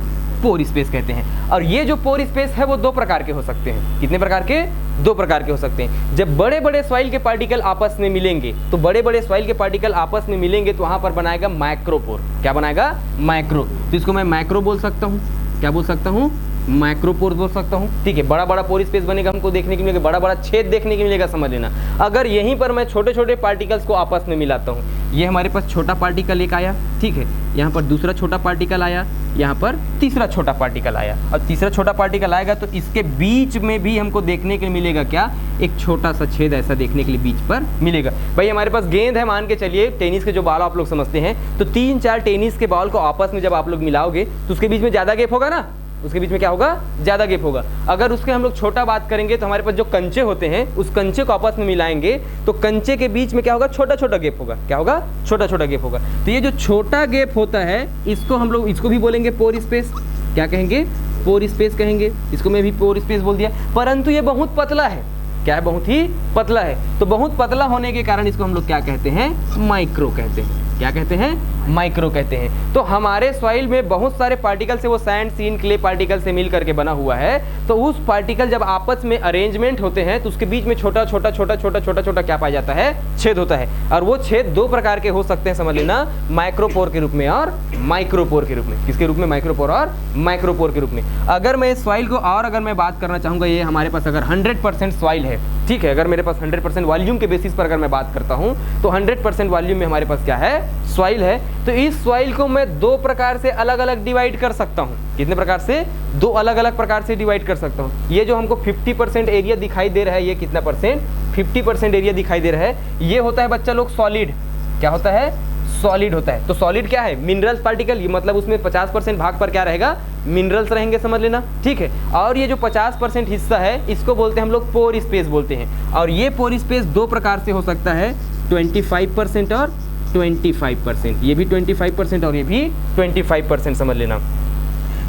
पोर स्पेस कहते हैं। और ये जो पोर स्पेस है वो दो प्रकार के हो सकते हैं। कितने प्रकार के, दो प्रकार के हो सकते हैं। जब बड़े बड़े सॉइल के पार्टिकल आपस में मिलेंगे, तो बड़े बड़े सॉइल के पार्टिकल आपस में मिलेंगे तो वहां पर बनाएगा माइक्रोपोर। क्या बनाएगा, माइक्रो। तो इसको मैं माइक्रो बोल सकता हूँ, क्या बोल सकता हूँ, माइक्रोपोर बोल सकता हूँ, ठीक है। बड़ा बड़ा पोर स्पेस बनेगा, हमको देखने को मिलेगा, बड़ा बड़ा छेद देखने को मिलेगा, समझ लेना। अगर यहीं पर मैं छोटे छोटे पार्टिकल्स को आपस में मिलाता हूँ, ये हमारे पास छोटा पार्टिकल एक आया, ठीक है, यहाँ पर दूसरा छोटा पार्टिकल आया, यहाँ पर तीसरा छोटा पार्टिकल आया, और तीसरा छोटा पार्टिकल आएगा तो इसके बीच में भी हमको देखने के लिए मिलेगा क्या, एक छोटा सा छेद ऐसा देखने के लिए बीच पर मिलेगा। भाई हमारे पास गेंद है, मान के चलिए टेनिस के जो बॉल आप लोग समझते हैं, तो 3-4 टेनिस के बॉल को आपस में जब आप लोग मिलाओगे तो उसके बीच में ज़्यादा गैप होगा ना, उसके बीच में क्या होगा, ज़्यादा गैप होगा। अगर उसके हम लोग छोटा बात करेंगे तो हमारे पास जो कंचे होते हैं, उस कंचे को आपस में मिलाएंगे तो कंचे के बीच में क्या होगा, छोटा छोटा गैप होगा। क्या होगा, छोटा छोटा गैप होगा। तो ये जो छोटा गैप होता है इसको हम लोग, इसको भी बोलेंगे पोर स्पेस। क्या कहेंगे, पोर स्पेस कहेंगे। इसको मैं भी पोर स्पेस बोल दिया, परंतु ये बहुत पतला है। क्या है, बहुत ही पतला है। तो बहुत पतला होने के कारण इसको हम लोग क्या कहते हैं, माइक्रो कहते हैं। क्या कहते हैं, माइक्रो कहते हैं। तो हमारे सॉइल में बहुत सारे पार्टिकल से, वो सैंड, सीन, क्ले पार्टिकल से मिल करके बना हुआ है। तो उस पार्टिकल जब आपस में अरेंजमेंट होते हैं तो उसके बीच में छोटा छोटा छोटा छोटा छोटा छोटा क्या पाया जाता है, छेद होता है। और वो छेद दो प्रकार के हो सकते हैं, समझ लेना, माइक्रोपोर के रूप में और माइक्रोपोर के रूप में। किसके रूप में, माइक्रोपोर और माइक्रोपोर के रूप में। अगर मैं इस सॉइल को और अगर मैं बात करना चाहूँगा, ये हमारे पास अगर 100% सॉइल है, ठीक है, अगर मेरे पास 100% वॉल्यूम के बेसिस पर अगर मैं बात करता हूँ तो 100% वॉल्यूम में हमारे पास क्या है, सॉइल है। तो इस सॉइल को मैं दो प्रकार से अलग अलग डिवाइड कर सकता हूँ। कितने प्रकार से, दो अलग अलग प्रकार से डिवाइड कर सकता हूँ। ये जो हमको 50% एरिया दिखाई दे रहा है, ये कितना परसेंट, 50% एरिया दिखाई दे रहा है, ये होता है बच्चा लोग सॉलिड। क्या होता है, सॉलिड होता है। तो सॉलिड क्या है, मिनरल्स पार्टिकल, ये मतलब उसमें 50% भाग पर क्या रहेगा, मिनरल्स रहेंगे, समझ लेना, ठीक है। और ये जो 50% हिस्सा है इसको बोलते हैं हम लोग पोर स्पेस बोलते हैं। और ये पोर स्पेस दो प्रकार से हो सकता है, 25% और 25%। ये भी 25% और ये भी 25%, समझ लेना।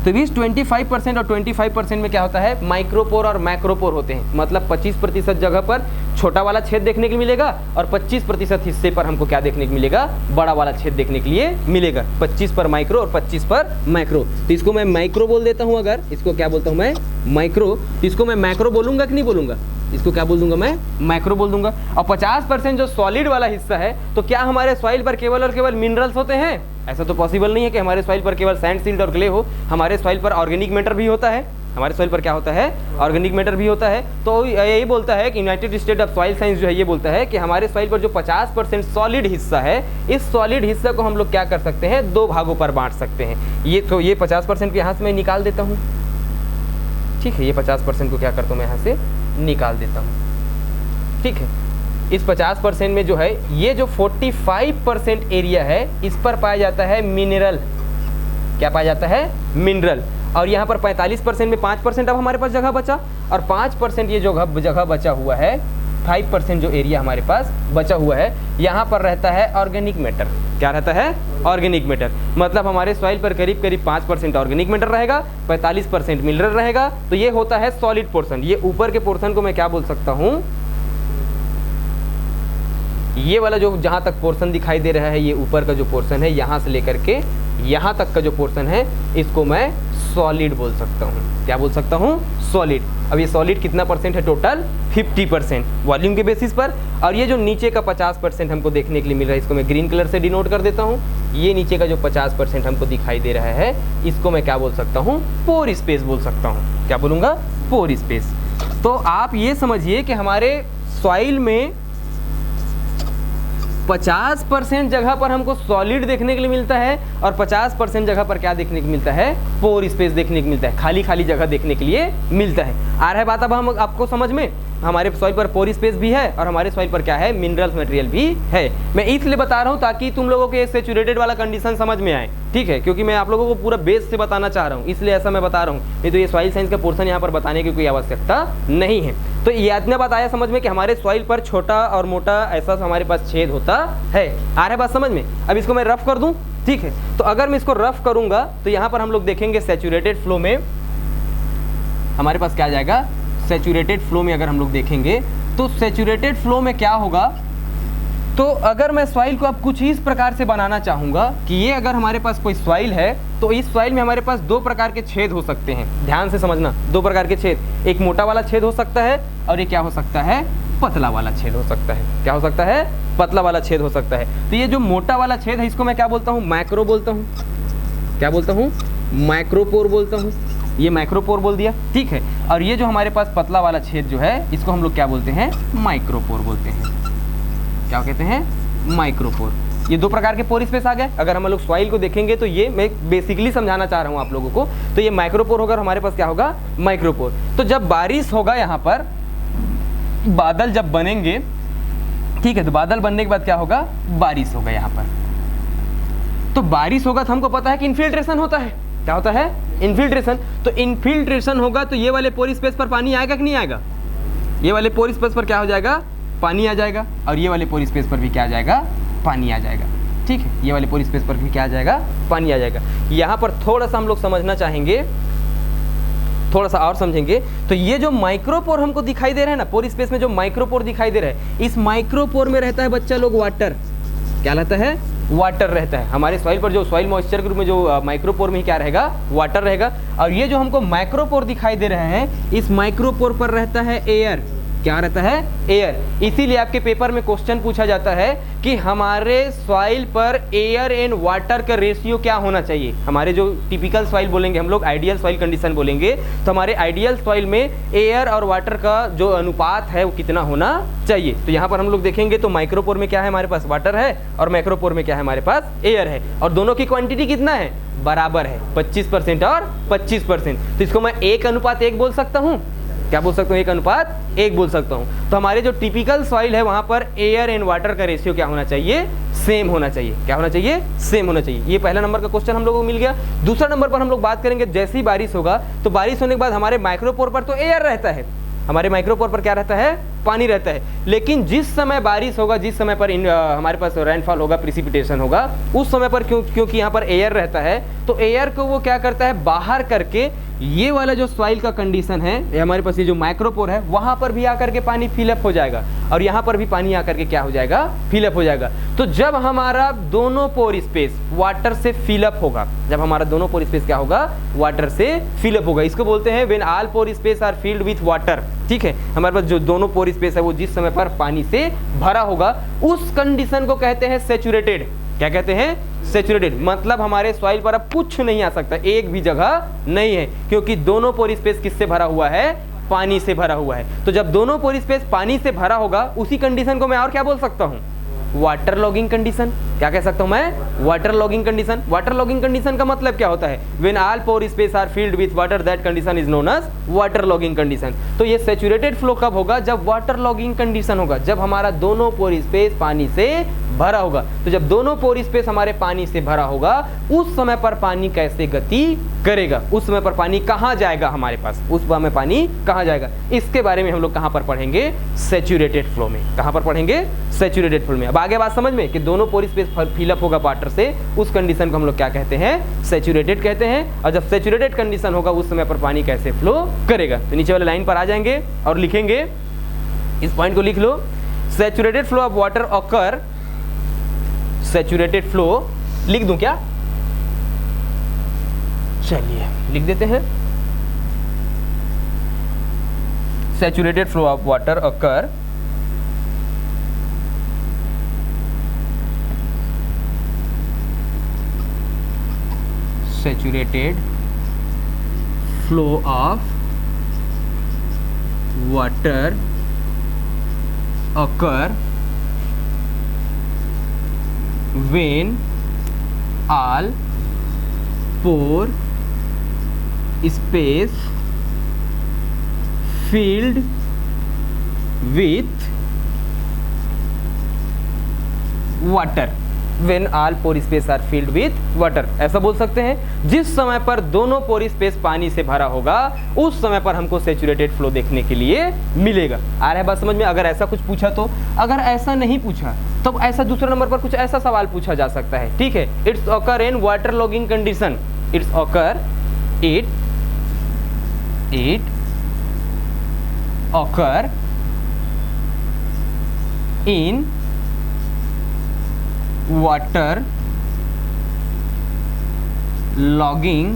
तो इस 25% और 25% में क्या होता है, माइक्रोपोर और मैक्रोपोर होते हैं। मतलब 25% जगह पर छोटा वाला छेद देखने के लिए मिलेगा और 25% हिस्से पर हमको क्या देखने को मिलेगा, बड़ा वाला छेद देखने के लिए मिलेगा। 25 पर माइक्रो और 25 पर मैक्रो। तो इसको मैं माइक्रो बोल देता हूँ। अगर इसको क्या बोलता हूँ मैं, माइक्रो, तो इसको मैं मैक्रो बोलूँगा कि नहीं बोलूँगा, इसको क्या बोल दूंगा मैं, माइक्रो बोल दूंगा। और 50% जो सॉलिड वाला हिस्सा है, तो क्या हमारे सॉइल पर केवल और केवल मिनरल्स होते हैं? ऐसा तो पॉसिबल नहीं है कि हमारे सॉइल पर केवल सैंड, सिल्ट और क्ले हो। हमारे सॉइल पर ऑर्गेनिक मैटर भी होता है। हमारे सॉइल पर क्या होता है, ऑर्गेनिक मैटर भी होता है। तो यही बोलता है कि United state of soil science जो है ये बोलता है कि हमारे सॉइल पर जो 50% सॉलिड हिस्सा है, इस सॉलिड हिस्सा को हम लोग क्या कर सकते हैं, दो भागों पर बांट सकते हैं। ये तो ये 50% को यहाँ से मैं निकाल देता हूँ, ठीक है। ये 50% को क्या करता हूँ मैं यहाँ से निकाल देता हूँ, ठीक है। इस 50% में जो है, ये जो 45% एरिया है इस पर पाया जाता है मिनरल। क्या पाया जाता है, मिनरल। और यहाँ पर 45% में 5% अब हमारे पास जगह बचा, और 5% ये जो जगह बचा हुआ है, 5% जो एरिया हमारे पास बचा हुआ है, यहाँ पर रहता है ऑर्गेनिक मैटर। क्या रहता है, ऑर्गेनिक मैटर। मतलब हमारे सॉइल पर करीब करीब 5% ऑर्गेनिक मैटर रहेगा, 45% मिनरल रहेगा। तो ये होता है सॉलिड पोर्शन। ये ऊपर के पोर्शन को मैं क्या बोल सकता हूँ, ये वाला जो जहाँ तक पोर्शन दिखाई दे रहा है, ये ऊपर का जो पोर्शन है, यहाँ से लेकर के यहाँ तक का जो पोर्शन है, इसको मैं सॉलिड बोल सकता हूँ। क्या बोल सकता हूँ, सॉलिड। अब ये सॉलिड कितना परसेंट है, टोटल 50% वॉल्यूम के बेसिस पर। और ये जो नीचे का 50% हमको देखने के लिए मिल रहा है, इसको मैं ग्रीन कलर से डिनोट कर देता हूँ। ये नीचे का जो 50% हमको दिखाई दे रहा है, इसको मैं क्या बोल सकता हूँ, पोर स्पेस बोल सकता हूँ। क्या बोलूँगा, पोर स्पेस। तो आप ये समझिए कि हमारे सॉइल में 50% जगह पर हमको सॉलिड देखने के लिए मिलता है, और 50% जगह पर क्या देखने को मिलता है, पोर स्पेस देखने को मिलता है। खाली खाली जगह देखने के लिए मिलता है। आ रहा है बात अब हम आपको समझ में हमारे सॉइल पर पोर स्पेस भी है और हमारे सॉइल पर क्या है, मिनरल्स मटेरियल भी है। मैं इसलिए बता रहा हूँ ताकि तुम लोगों को ये सैचुरेटेड वाला कंडीशन समझ में आए, ठीक है, क्योंकि मैं आप लोगों को पूरा बेस से बताना चाह रहा हूँ, इसलिए ऐसा मैं बता रहा हूँ। नहीं तो ये सॉइल साइंस का पोर्शन यहाँ पर बताने की कोई आवश्यकता नहीं है। तो ये इतना बात आया समझ में कि हमारे सॉइल पर छोटा और मोटा ऐसा हमारे पास छेद होता है। आ रहा है बात समझ में? अब इसको मैं रफ कर दूं, ठीक है। तो अगर मैं इसको रफ करूंगा तो यहाँ पर हम लोग देखेंगे सैचुरेटेड फ्लो में हमारे पास क्या आ जाएगा। सैचुरेटेड फ्लो में अगर हम लोग देखेंगे तो सैचुरेटेड फ्लो में क्या होगा, तो अगर मैं सॉइल को अब कुछ इस प्रकार से बनाना चाहूँगा कि ये अगर हमारे पास कोई सॉइल है तो इस सॉइल में हमारे पास दो प्रकार के छेद हो सकते हैं। ध्यान से समझना, दो प्रकार के छेद, एक मोटा वाला छेद हो सकता है और ये क्या हो सकता है, पतला वाला छेद हो सकता है। क्या हो सकता है, पतला वाला छेद हो सकता है। तो ये जो मोटा वाला छेद है इसको मैं क्या बोलता हूँ, माइक्रो बोलता हूँ। क्या बोलता हूँ, माइक्रोपोर बोलता हूँ। ये माइक्रोपोर बोल दिया, ठीक है। और ये जो हमारे पास पतला वाला छेद जो है इसको हम लोग क्या बोलते हैं, माइक्रोपोर बोलते हैं। क्या कहते हैं, माइक्रोपोर। ये दो प्रकार के पोर स्पेस आ गए। अगर हम लोग सॉइल को देखेंगे तो ये मैं बेसिकली समझाना चाह रहा हूँ आप लोगों को। तो ये माइक्रोपोर होगा, हमारे पास क्या होगा, माइक्रोपोर। तो जब बारिश होगा, यहाँ पर बादल जब बनेंगे, ठीक है, तो बादल बनने के बाद क्या होगा, बारिश होगा यहाँ पर। तो बारिश होगा तो हमको पता है कि इन्फिल्ट्रेशन होता है। क्या होता है, इन्फिल्ट्रेशन। तो इन्फिल्ट्रेशन होगा तो ये वाले पोर स्पेस पर पानी आएगा कि नहीं आएगा, ये वाले पोर स्पेस पर क्या हो जाएगा, पानी आ जाएगा। और ये वाले पोर स्पेस पर भी क्या आ जाएगा, पानी आ जाएगा, ठीक है। ये वाले पोर स्पेस पर भी क्या आ जाएगा, पानी आ जाएगा। यहाँ पर थोड़ा सा हम लोग समझना चाहेंगे, थोड़ा सा और समझेंगे। तो ये जो माइक्रोपोर हमको दिखाई दे रहा है ना, पोर स्पेस में जो माइक्रोपोर दिखाई दे रहा है, इस माइक्रोपोर में रहता है बच्चा लोग वाटर। क्या रहता है, वाटर रहता है। हमारे सॉइल पर जो सॉइल मॉइस्चर के रूप में जो माइक्रोपोर में ही क्या रहेगा, वाटर रहेगा। और ये जो हमको माइक्रोपोर दिखाई दे रहे हैं, इस माइक्रोपोर पर रहता है एयर। क्या रहता है, एयर। इसीलिए आपके पेपर में क्वेश्चन पूछा जाता है कि हमारे सॉइल पर एयर एंड वाटर का रेशियो क्या होना चाहिए। हमारे जो टिपिकल सॉइल बोलेंगे हम लोग, आइडियल सॉइल कंडीशन बोलेंगे, तो हमारे आइडियल सॉइल में एयर और वाटर का जो अनुपात है वो कितना होना चाहिए। तो यहाँ पर हम लोग देखेंगे तो माइक्रोपोर में क्या है, हमारे पास वाटर है, और माइक्रोपोर में क्या है, हमारे पास एयर है। और दोनों की क्वांटिटी कितना है, बराबर है, 25% और 25%। तो इसको मैं 1:1 बोल सकता हूँ। क्या बोल सकता हूँ, 1:1 बोल सकता हूँ। तो हमारे जो टिपिकल सॉइल है वहाँ पर एयर एंड वाटर का रेशियो क्या होना चाहिए, सेम होना चाहिए। क्या होना चाहिए, सेम होना चाहिए। ये पहला नंबर का क्वेश्चन हम लोगों को मिल गया। दूसरा नंबर पर हम लोग बात करेंगे, जैसे ही बारिश होगा तो बारिश होने के बाद हमारे माइक्रोपोर पर तो एयर रहता है, हमारे माइक्रोपोर पर क्या रहता है, पानी रहता है। लेकिन जिस समय बारिश होगा, जिस समय पर हमारे पास रेनफॉल होगा, प्रिसिपिटेशन होगा, उस समय पर क्योंकि यहाँ पर एयर रहता है, तो एयर को वो क्या करता है, बाहर करके ये वाला जो सॉइल का कंडीशन है, ये हमारे पास ये जो माइक्रोपोर है, वहाँ पर भी आकर के पानी फिलअप हो जाएगा और यहाँ पर भी पानी आकर के क्या हो जाएगा, फिलअप हो जाएगा। तो जब हमारा दोनों पोर स्पेस वाटर से फिलअप होगा, जब हमारा दोनों पोर स्पेस क्या होगा, वाटर से फिलअप होगा, इसको बोलते हैं when all pore space are filled with water. ठीक है, हमारे पास जो दोनों पोर स्पेस है वो जिस समय पर पानी से भरा होगा, उस कंडीशन को कहते हैं सैचुरेटेड। क्या कहते हैं, सैचुरेटेड। मतलब हमारे सॉइल पर अब कुछ नहीं आ सकता, एक भी जगह नहीं है, क्योंकि दोनों पोर स्पेस किससे भरा हुआ है, पानी से भरा हुआ है। तो जब दोनों पोर स्पेस पानी से भरा होगा, उसी कंडीशन को मैं और क्या बोल सकता हूँ, वाटर लॉगिंग कंडीशन। क्या कह सकता हूँ मैं, water logging condition. Water logging condition का मतलब क्या होता है, when all pore space are filled with water, that condition is known as water logging condition. तो ये सैचुरेटेड फ्लो कब होगा, जब वाटर लॉगिंग कंडीशन होगा, जब हमारा दोनों पोर स्पेस पानी से भरा होगा। तो जब दोनों पोर स्पेस हमारे पानी से भरा होगा, उस समय पर पानी कैसे गति करेगा, उस समय पर पानी कहाँ जाएगा, हमारे पास उस समय पानी कहाँ जाएगा, इसके बारे में हम लोग कहाँ पर पढ़ेंगे, सैचुरेटेड फ्लो में। कहाँ पर पढ़ेंगे, सैचुरेटेड फ्लो में। अब आगे बात समझ में कि दोनों पोर स्पेस फिलअप होगा वाटर से, उस कंडीशन को हम लोग क्या कहते हैं, सैचुरेटेड कहते हैं। और जब सैचुरेटेड कंडीशन होगा, उस समय पर पानी कैसे फ्लो करेगा। तो नीचे वाले लाइन पर आ जाएंगे और लिखेंगे, इस पॉइंट को लिख लो, saturated flow of water occur, saturated flow लिख दूं क्या, चलिए लिख देते हैं, saturated flow of water occur saturated flow of water occur when all pore space filled with water, when all pore space are filled with water. ऐसा बोल सकते हैं जिस समय पर दोनों पोर स्पेस पानी से भरा होगा उस समय पर हमको सैचुरेटेड फ्लो देखने के लिए मिलेगा। आ रहा है बात समझ में? अगर ऐसा कुछ पूछा तो, अगर ऐसा नहीं पूछा तो ऐसा दूसरे नंबर पर कुछ ऐसा सवाल पूछा जा सकता है, ठीक है। It's occur in water logging condition, it's occur it occur in water logging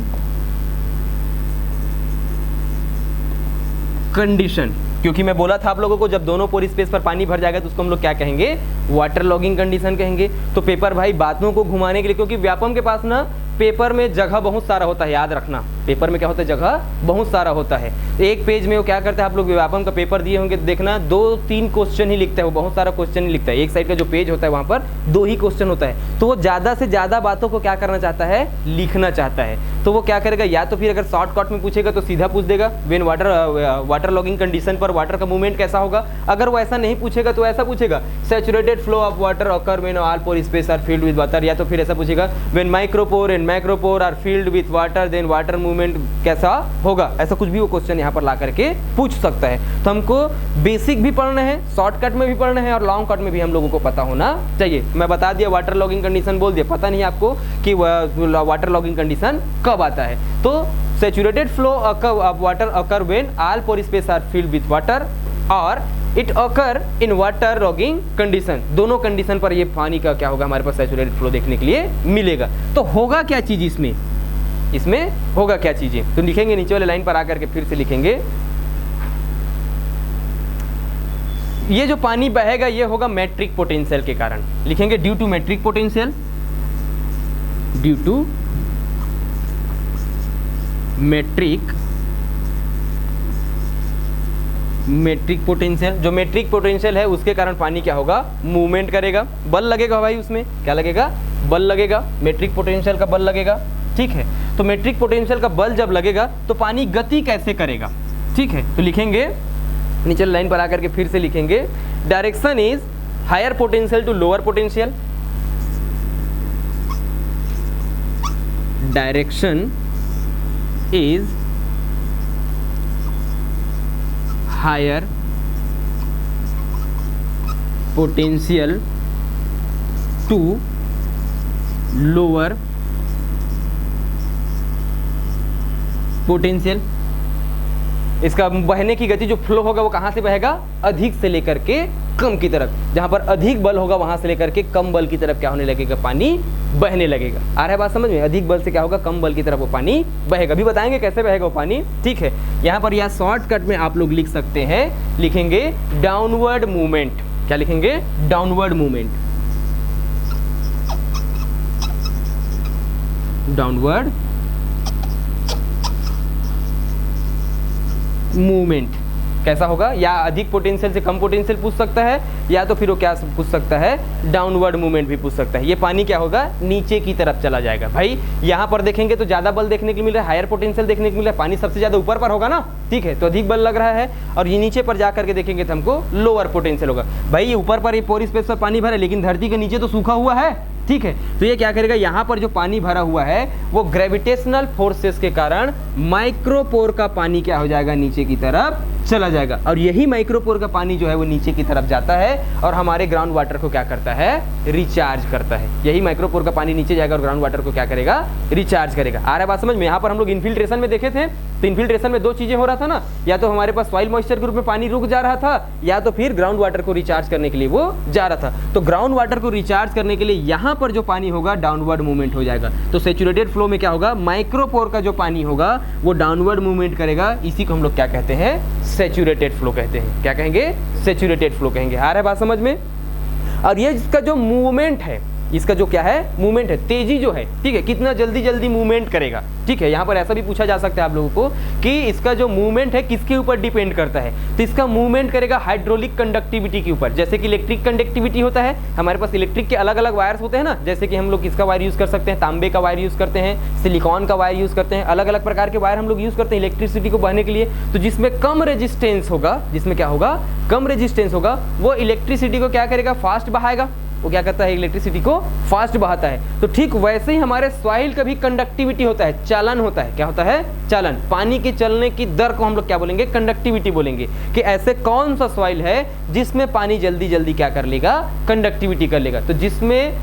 condition. क्योंकि मैं बोला था आप लोगों को जब दोनों पोर स्पेस पर पानी भर जाएगा तो उसको हम लोग क्या कहेंगे? वाटर लॉगिंग कंडीशन कहेंगे। तो पेपर भाई बातों को घुमाने के लिए, क्योंकि व्यापम के पास ना पेपर में जगह बहुत सारा होता है, याद रखना पेपर में क्या होता है? जगह बहुत सारा होता है। एक पेज में वो क्या करता है, आप लोग व्यापम का पेपर दिए होंगे तो देखना 2-3 क्वेश्चन ही लिखता है, वो बहुत सारा क्वेश्चन नहीं लिखता है। एक साइड का जो पेज होता है वहाँ पर 2 ही क्वेश्चन होता है, तो वो ज़्यादा से ज़्यादा बातों को क्या करना चाहता है? लिखना चाहता है। तो वो क्या करेगा, या तो फिर अगर शॉर्टकट में पूछेगा तो सीधा पूछ देगा व्हेन वाटर लॉगिंग कंडीशन पर वाटर का मूवमेंट कैसा होगा। अगर वो ऐसा नहीं पूछेगा तो ऐसा पूछेगा saturated flow of water occur when all pore space are filled with water, या तो फिर ऐसा पूछेगा when micropore and macropore are filled with water then water movement कैसा होगा। ऐसा कुछ भी वो क्वेश्चन यहाँ पर ला करके पूछ सकता है। तो हमको बेसिक भी पढ़ना है, शॉर्टकट में भी पढ़ना है और लॉन्ग कट में भी हम लोगों को पता होना चाहिए। मैं बता दिया वाटर लॉगिंग कंडीशन बोल दिया, पता नहीं आपको कि वाटर लॉगिंग कंडीशन कब आता है। तो saturated flow of water occur when all pore space are filled with water और it occur in water logging condition. दोनों कंडीशन पर ये पानी का क्या होगा, हमारे पास सैचुरेटेड फ्लो देखने के लिए मिलेगा। तो होगा क्या चीज इसमें होगा क्या चीजें, तो लिखेंगे नीचे वाले लाइन पर आकर के फिर से लिखेंगे। ये जो पानी बहेगा ये होगा मेट्रिक पोटेंशियल के कारण, लिखेंगे due to matric potential, due to matric potential. जो मेट्रिक पोटेंशियल है उसके कारण पानी क्या होगा? मूवमेंट करेगा, बल लगेगा भाई, उसमें क्या लगेगा? बल लगेगा, मेट्रिक पोटेंशियल का बल लगेगा, ठीक है। तो मेट्रिक पोटेंशियल का बल जब लगेगा तो पानी गति कैसे करेगा, ठीक है। तो लिखेंगे नीचे लाइन पर आकर के फिर से लिखेंगे direction is higher potential to lower potential, direction is higher potential to lower potential. इसका बहने की गति जो फ्लो होगा वो कहाँ से बहेगा? अधिक से लेकर के कम की तरफ। जहाँ पर अधिक बल होगा वहाँ से लेकर के कम बल की तरफ क्या होने लगेगा? पानी बहने लगेगा। आ रहा है बात समझ में? अधिक बल से क्या होगा? कम बल की तरफ वो पानी बहेगा। अभी बताएंगे कैसे बहेगा वो पानी, ठीक है। यहाँ पर या शॉर्टकट में आप लोग लिख सकते हैं, लिखेंगे डाउनवर्ड मूवमेंट। क्या लिखेंगे? डाउनवर्ड मूवमेंट, डाउनवर्ड मूवमेंट कैसा होगा? या अधिक पोटेंशियल से कम पोटेंशियल पूछ सकता है, या तो फिर वो क्या पूछ सकता है? डाउनवर्ड मूवमेंट भी पूछ सकता है। ये पानी क्या होगा? नीचे की तरफ चला जाएगा। भाई यहाँ पर देखेंगे तो ज़्यादा बल देखने के लिए मिल रहा है, हायर पोटेंशियल देखने को मिल रहा है, पानी सबसे ज़्यादा ऊपर पर होगा ना, ठीक है, तो अधिक बल लग रहा है। और ये नीचे पर जा करके देखेंगे तो हमको लोअर पोटेंशियल होगा। भाई ये ऊपर पर ये पोर स्पेस पर पानी भरा है लेकिन धरती के नीचे तो सूखा हुआ है, ठीक है। तो ये क्या करेगा? यहाँ पर जो पानी भरा हुआ है वो ग्रेविटेशनल फोर्सेस के कारण माइक्रोपोर का पानी क्या हो जाएगा? नीचे की तरफ चला जाएगा। और यही माइक्रोपोर का पानी जो है वो नीचे की तरफ जाता है और हमारे ग्राउंड वाटर को क्या करता है? रिचार्ज करता है। यही माइक्रोपोर का पानी नीचे जाएगा और ग्राउंड वाटर को क्या करेगा? रिचार्ज करेगा। आ रहा है बात समझ में? यहाँ पर हम लोग इन्फिल्ट्रेशन में देखे थे, तो इन्फिल्ट्रेशन में 2 चीजें हो रहा था ना, या तो हमारे पास सॉइल मॉइस्चर के रूप में पानी रुक जा रहा था, या तो फिर ग्राउंड वाटर को रिचार्ज करने के लिए वो जा रहा था। तो ग्राउंड वाटर को रिचार्ज करने के लिए यहाँ पर जो पानी होगा डाउनवर्ड मूवमेंट हो जाएगा। तो सैचुरेटेड फ्लो में क्या होगा? माइक्रोपोर का जो पानी होगा वो डाउनवर्ड मूवमेंट करेगा। इसी को हम लोग क्या कहते हैं? सैचुरेटेड फ्लो कहते हैं। क्या कहेंगे? सैचुरेटेड फ्लो कहेंगे। आ रहा है बात समझ में? और ये इसका जो मूवमेंट है इसका जो क्या है मूवमेंट है, तेजी जो है, ठीक है, कितना जल्दी जल्दी मूवमेंट करेगा, ठीक है। यहाँ पर ऐसा भी पूछा जा सकता है आप लोगों को कि इसका जो मूवमेंट है किसके ऊपर डिपेंड करता है, तो इसका मूवमेंट करेगा हाइड्रोलिक कंडक्टिविटी के ऊपर। जैसे कि इलेक्ट्रिक कंडक्टिविटी होता है, हमारे पास इलेक्ट्रिक के अलग अलग वायर्स होते हैं ना, जैसे कि हम लोग किसका वायर यूज कर सकते हैं, तांबे का वायर यूज करते हैं, सिलिकॉन का वायर यूज करते हैं, अलग अलग प्रकार के वायर हम लोग यूज करते हैं इलेक्ट्रिसिटी को बहने के लिए। तो जिसमें कम रेजिस्टेंस होगा, जिसमें क्या होगा, कम रेजिस्टेंस होगा, वो इलेक्ट्रिसिटी को क्या करेगा, फास्ट बहाएगा। वो क्या करता है, इलेक्ट्रिसिटी को फास्ट बहाता है। तो ठीक वैसे ही हमारे सॉइल का भी कंडक्टिविटी होता है, चालन होता है। क्या होता है, चालन। पानी के चलने की दर को हम लोग क्या बोलेंगे, कंडक्टिविटी बोलेंगे। कि ऐसे कौन सा सॉइल है जिसमें पानी जल्दी जल्दी क्या कर लेगा, कंडक्टिविटी कर लेगा। तो जिसमें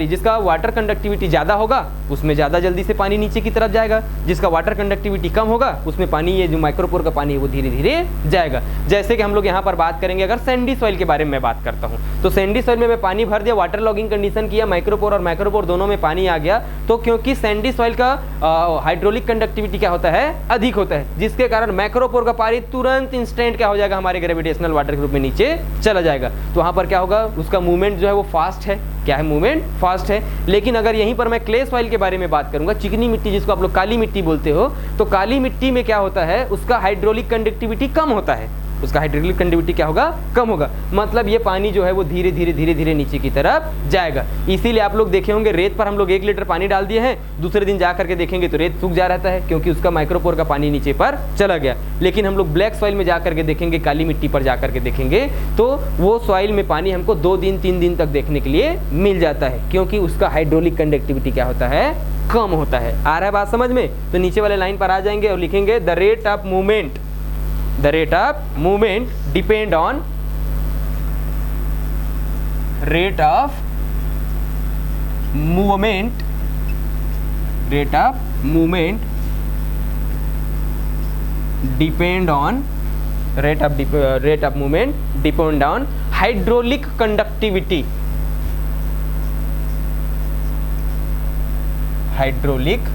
जिसका वाटर कंडक्टिविटी ज्यादा होगा उसमें ज्यादा जल्दी से पानी नीचे की तरफ जाएगा, जिसका वाटर कंडक्टिविटी कम होगा उसमें पानी, ये जो माइक्रोपोर का पानी है वो धीरे धीरे जाएगा। जैसे कि हम लोग यहाँ पर बात करेंगे, अगर सैंडी सॉइल के बारे में बात करता हूँ, तो सैंडी सॉइल में मैं पानी भर दिया, वाटर लॉगिंग कंडीशन किया, माइक्रोपोर और मैक्रोपोर दोनों में पानी आ गया, तो क्योंकि सैंडी सॉइल का हाइड्रोलिक कंडक्टिविटी क्या होता है, अधिक होता है, जिसके कारण मैक्रोपोर का पानी तुरंत इंस्टेंट क्या हो जाएगा, हमारे ग्रेविटेशनल वाटर के रूप में नीचे चला जाएगा। तो वहां पर क्या होगा, उसका मूवमेंट जो है वो फास्ट है। क्या है, मूवमेंट फास्ट है। लेकिन अगर यहीं पर मैं क्ले सॉइल के बारे में बात करूंगा, चिकनी मिट्टी जिसको आप लोग काली मिट्टी बोलते हो, तो काली मिट्टी में क्या होता है, उसका हाइड्रोलिक कंडक्टिविटी कम होता है, उसका हाइड्रोलिक कंडक्टिविटी क्या होगा, कम होगा। मतलब ये पानी जो है वो धीरे धीरे नीचे की तरफ जाएगा। इसीलिए आप लोग देखे होंगे रेत पर हम लोग 1 लीटर पानी डाल दिए हैं, दूसरे दिन जा करके देखेंगे तो रेत सूख जा रहता है, क्योंकि उसका माइक्रोपोर का पानी नीचे पर चला गया। लेकिन हम लोग ब्लैक सॉइल में जा करके देखेंगे, काली मिट्टी पर जा करके देखेंगे, तो वो सॉइल में पानी हमको 2 दिन 3 दिन तक देखने के लिए मिल जाता है, क्योंकि उसका हाइड्रोलिक कंडक्टिविटी क्या होता है, कम होता है। आ रहा है बात समझ में? तो नीचे वाले लाइन पर आ जाएंगे और लिखेंगे the rate of movement, the rate of movement depend on rate of movement depend on rate of movement depend on hydraulic conductivity, hydraulic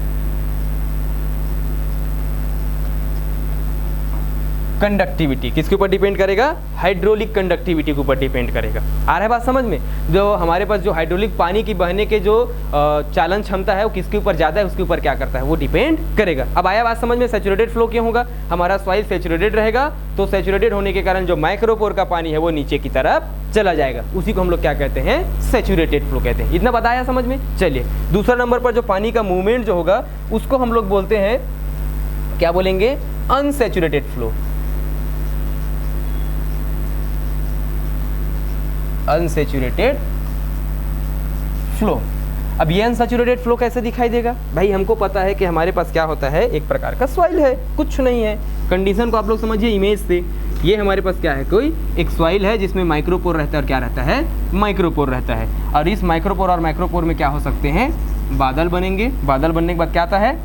conductivity किसके ऊपर डिपेंड करेगा, हाइड्रोलिक कंडक्टिविटी के ऊपर डिपेंड करेगा। आ रहा है बात समझ में? जो हमारे पास जो हाइड्रोलिक पानी की बहने के जो चालन क्षमता है वो किसके ऊपर ज्यादा है, उसके ऊपर क्या करता है, वो डिपेंड करेगा। अब आया बात समझ में? सैचुरेटेड फ्लो क्यों होगा, हमारा सॉइल सैचुरेटेड रहेगा, तो सैचुरेटेड होने के कारण जो माइक्रोपोर का पानी है वो नीचे की तरफ चला जाएगा, उसी को हम लोग क्या कहते हैं, सैचुरेटेड फ्लो कहते हैं। इतना बताया समझ में? चलिए दूसरा नंबर पर जो पानी का मूवमेंट जो होगा उसको हम लोग बोलते हैं, क्या बोलेंगे, अनसैचुरेटेड फ्लो। Unsaturated flow. अब ये अनसैचुरेटेड फ्लो कैसे दिखाई देगा भाई, हमको पता है कि हमारे पास क्या होता है, एक प्रकार का सॉइल है, कुछ नहीं है। कंडीशन को आप लोग समझिए इमेज से, ये हमारे पास क्या है, कोई एक सॉइल है जिसमें माइक्रोपोर रहता है और क्या रहता है, माइक्रोपोर रहता है। और इस माइक्रोपोर और माइक्रोपोर में क्या हो सकते हैं, बादल बनेंगे। बादल बनने के बाद क्या आता है,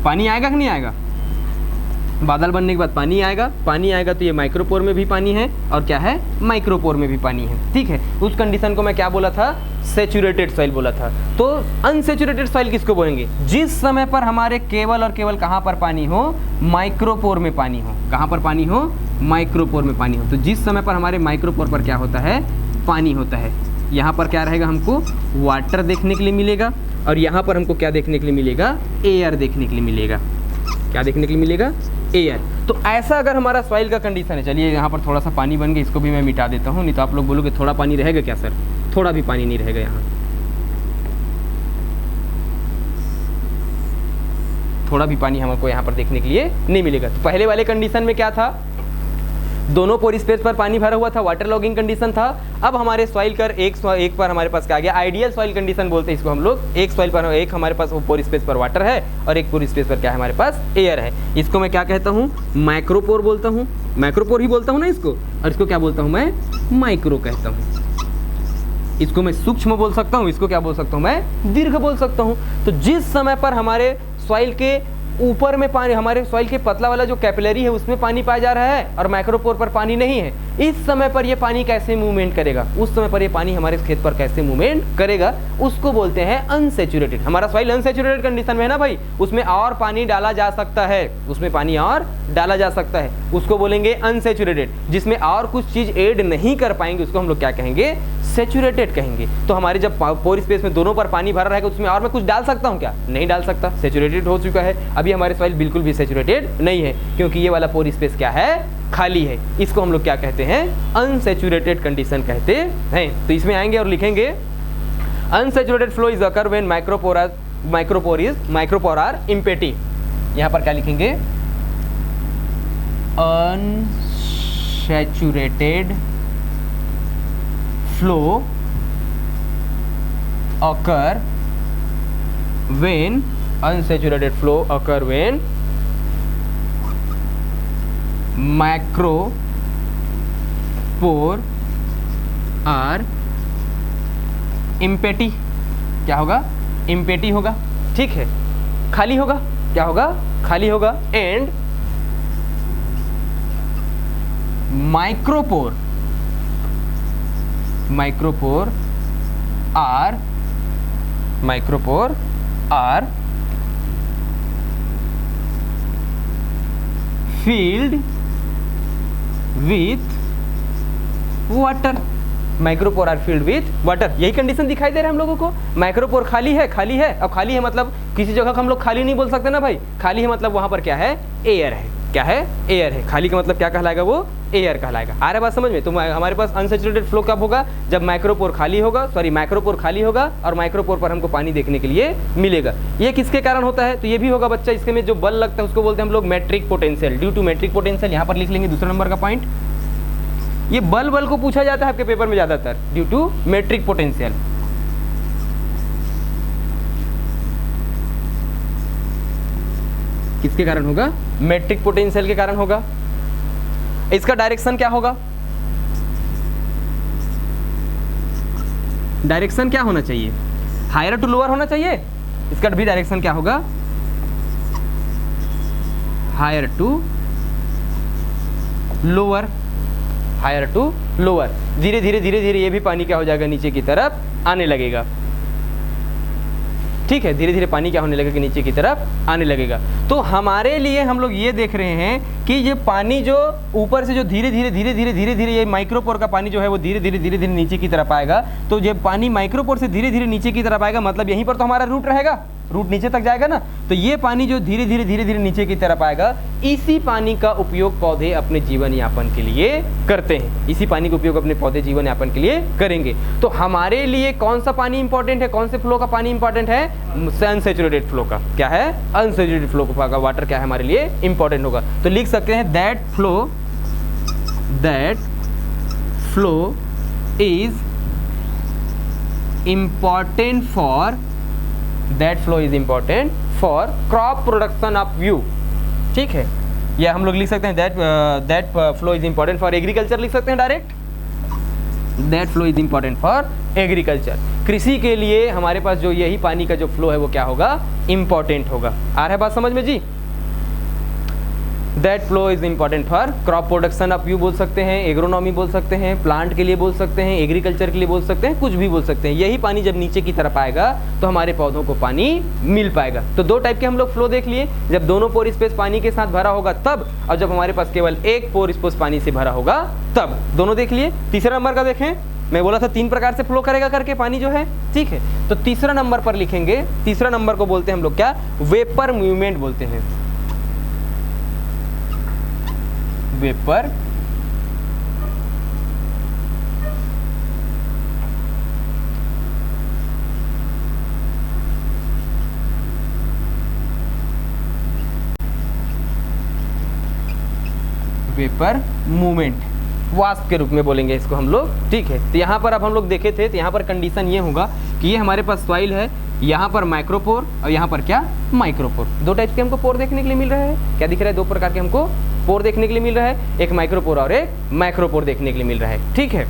पानी आएगा कि नहीं आएगा, बादल बनने के बाद पानी आएगा। पानी आएगा तो ये माइक्रोपोर में भी पानी है और क्या है, माइक्रोपोर में भी पानी है, ठीक है। उस कंडीशन को मैं क्या बोला था, सैचुरेटेड सॉइल बोला था। तो अनसैचुरेटेड सॉइल किसको बोलेंगे, जिस समय पर हमारे केवल और केवल कहाँ पर पानी हो, माइक्रोपोर में पानी हो। कहाँ पर पानी हो, माइक्रोपोर में पानी हो। तो जिस समय पर हमारे माइक्रोपोर पर क्या होता है, पानी होता है, यहाँ पर क्या रहेगा, हमको वाटर देखने के लिए मिलेगा, और यहाँ पर हमको क्या देखने के लिए मिलेगा, एयर देखने के लिए मिलेगा। क्या देखने के लिए मिलेगा, एयर। तो ऐसा अगर हमारा सॉइल का कंडीशन है, चलिए यहाँ पर थोड़ा सा पानी बन गया, इसको भी मैं मिटा देता हूँ, नहीं तो आप लोग बोलोगे थोड़ा पानी रहेगा क्या सर, थोड़ा भी पानी नहीं रहेगा यहाँ, थोड़ा भी पानी हमको यहाँ पर देखने के लिए नहीं मिलेगा। तो पहले वाले कंडीशन में क्या था, दोनों पोर स्पेस पर पानी भरा हुआ था, वाटर लॉगिंग कंडीशन था। अब हमारे सॉइल कर एक पर हमारे पास क्या आ गया, आइडियल सॉइल कंडीशन बोलते हैं इसको हम लोग। एक सॉइल पर, एक हमारे पास पोर स्पेस पर वाटर है और एक पोर स्पेस पर क्या है, हमारे पास एयर है। इसको मैं क्या कहता हूँ, माइक्रोपोर बोलता हूँ, माइक्रोपोर ही बोलता हूँ ना इसको, और इसको क्या बोलता हूँ मैं, माइक्रो कहता हूँ। इसको मैं सूक्ष्म बोल सकता हूँ, इसको क्या बोल सकता हूँ मैं, दीर्घ बोल सकता हूँ। तो जिस समय पर हमारे सॉइल के ऊपर में पानी, हमारे सॉइल के पतला वाला जो कैपिलरी है उसमें पानी पाया जा रहा है और माइक्रोपोर पर पानी नहीं है, इस समय पर ये पानी कैसे मूवमेंट करेगा, उस समय पर ये पानी हमारे खेत पर कैसे मूवमेंट करेगा, उसको बोलते हैं अनसैचुरेटेड। हमारा सॉइल अनसैचुरेटेड कंडीशन में है ना भाई, उसमें और पानी डाला जा सकता है, उसमें पानी और डाला जा सकता है, उसको बोलेंगे अनसैचुरेटेड। जिसमें और कुछ चीज ऐड नहीं कर पाएंगे उसको हम लोग क्या कहेंगे, सेचुरेटेड कहेंगे। तो हमारे जब पोर स्पेस में दोनों पर पानी भरा रहेगा उसमें और मैं कुछ डाल सकता हूँ क्या? नहीं डाल सकता, सेचुरेटेड हो चुका है। अभी हमारे सॉइल बिल्कुल भी सेचुरेटेड नहीं है क्योंकि ये वाला पोर स्पेस क्या है? खाली है। इसको हम लोग क्या कहते हैं? अनसेचुरेटेड कंडीशन कहते हैं। तो इसमें आएंगे और लिखेंगे unsaturated flow is occur when micropore are empty. यहाँ पर क्या लिखेंगे? Unsaturated flow occur when unsaturated flow occur when micropore are empty। क्या होगा? empty होगा, ठीक है, खाली होगा। क्या होगा? खाली होगा। And micropore are filled with water। Micropore are filled with water, यही कंडीशन दिखाई दे रहा है हम लोगों को। माइक्रोपोर खाली है, खाली है। अब खाली है मतलब किसी जगह को हम लोग खाली नहीं बोल सकते ना भाई। खाली है मतलब वहां पर क्या है? एयर है। क्या है? एयर है। खाली का मतलब क्या कहलाएगा? वो एयर कहलाएगा। आ रहा है बात समझ में? तो हमारे पास अनसेचुरेटेड फ्लो कब होगा? जब माइक्रोपोर खाली होगा और माइक्रोपोर पर हमको पानी देखने के लिए मिलेगा। ये किसके कारण होता है? तो ये भी होगा बच्चा, इसके में जो बल लगता है उसको बोलते हैं हम लोग matric potential. Due to matric potential, यहाँ पर लिख लेंगे दूसरा नंबर का पॉइंट। ये बल को पूछा जाता है आपके पेपर में ज्यादातर, ड्यू टू मैट्रिक पोटेंशियल। किसके कारण होगा? मैट्रिक पोटेंशियल के कारण होगा। इसका डायरेक्शन क्या होगा? डायरेक्शन क्या होना चाहिए? हायर टू लोअर होना चाहिए। इसका भी डायरेक्शन क्या होगा? Higher to lower. Higher to lower. धीरे धीरे ये भी पानी क्या हो जाएगा? नीचे की तरफ आने लगेगा। ठीक है, धीरे धीरे पानी क्या होने लगेगा? नीचे की तरफ आने लगेगा। तो हमारे लिए हम लोग ये देख रहे हैं कि ये पानी जो ऊपर से जो धीरे धीरे ये माइक्रोपोर का पानी जो है वो धीरे धीरे नीचे की तरफ आएगा। तो जब पानी माइक्रोपोर से धीरे धीरे नीचे की तरफ आएगा मतलब यहीं पर तो हमारा रूट रहेगा, रूट नीचे तक जाएगा ना। तो ये पानी जो धीरे धीरे नीचे की तरफ आएगा, इसी पानी का उपयोग पौधे अपने जीवन यापन के लिए करते हैं। इसी पानी का उपयोग अपने पौधे जीवन यापन के लिए करेंगे। तो हमारे लिए कौन सा पानी इंपॉर्टेंट है? कौन से फ्लो का पानी इंपॉर्टेंट है? अनसेचुरेटेड फ्लो का। क्या है? अनसेचुरेटेड फ्लो का वाटर क्या है हमारे लिए इंपॉर्टेंट होगा। तो लिख सकते हैं that flow is important for crop production of view. ठीक है, या हम लोग लिख सकते हैं that flow is important for agriculture. लिख सकते हैं direct that flow is important for agriculture. कृषि के लिए हमारे पास जो यही पानी का जो फ्लो है वो क्या होगा? इंपॉर्टेंट होगा। आ रहा है बात समझ में जी? That flow is important for crop production of view बोल सकते हैं, एग्रोनॉमी बोल सकते हैं, प्लांट के लिए बोल सकते हैं, एग्रीकल्चर के लिए बोल सकते हैं, कुछ भी बोल सकते हैं। यही पानी जब नीचे की तरफ आएगा तो हमारे पौधों को पानी मिल पाएगा। तो दो टाइप के हम लोग फ्लो देख लिए, जब दोनों पोर स्पेस पानी के साथ भरा होगा तब, और जब हमारे पास केवल एक पोर स्पेस पानी से भरा होगा तब। दोनों देख लिए। तीसरा नंबर का देखें, मैं बोला था 3 प्रकार से फ्लो करेगा करके पानी जो है। ठीक है, तो तीसरा नंबर पर लिखेंगे, तीसरा नंबर को बोलते हैं हम लोग क्या? वेपर मूवमेंट बोलते हैं। वेपर मूवमेंट, वास्प के रूप में बोलेंगे इसको हम लोग। ठीक है, तो यहाँ पर अब हम लोग देखे थे तो यहाँ पर कंडीशन ये होगा कि ये हमारे पास सॉइल है, यहाँ पर माइक्रोपोर और यहाँ पर क्या? माइक्रोपोर। दो टाइप के हमको पोर देखने के लिए मिल रहे हैं। क्या दिख रहा है? 2 प्रकार के हमको पोर देखने के लिए मिल रहा है, एक माइक्रोपोर और एक माइक्रोपोर देखने के लिए मिल रहा है। ठीक है,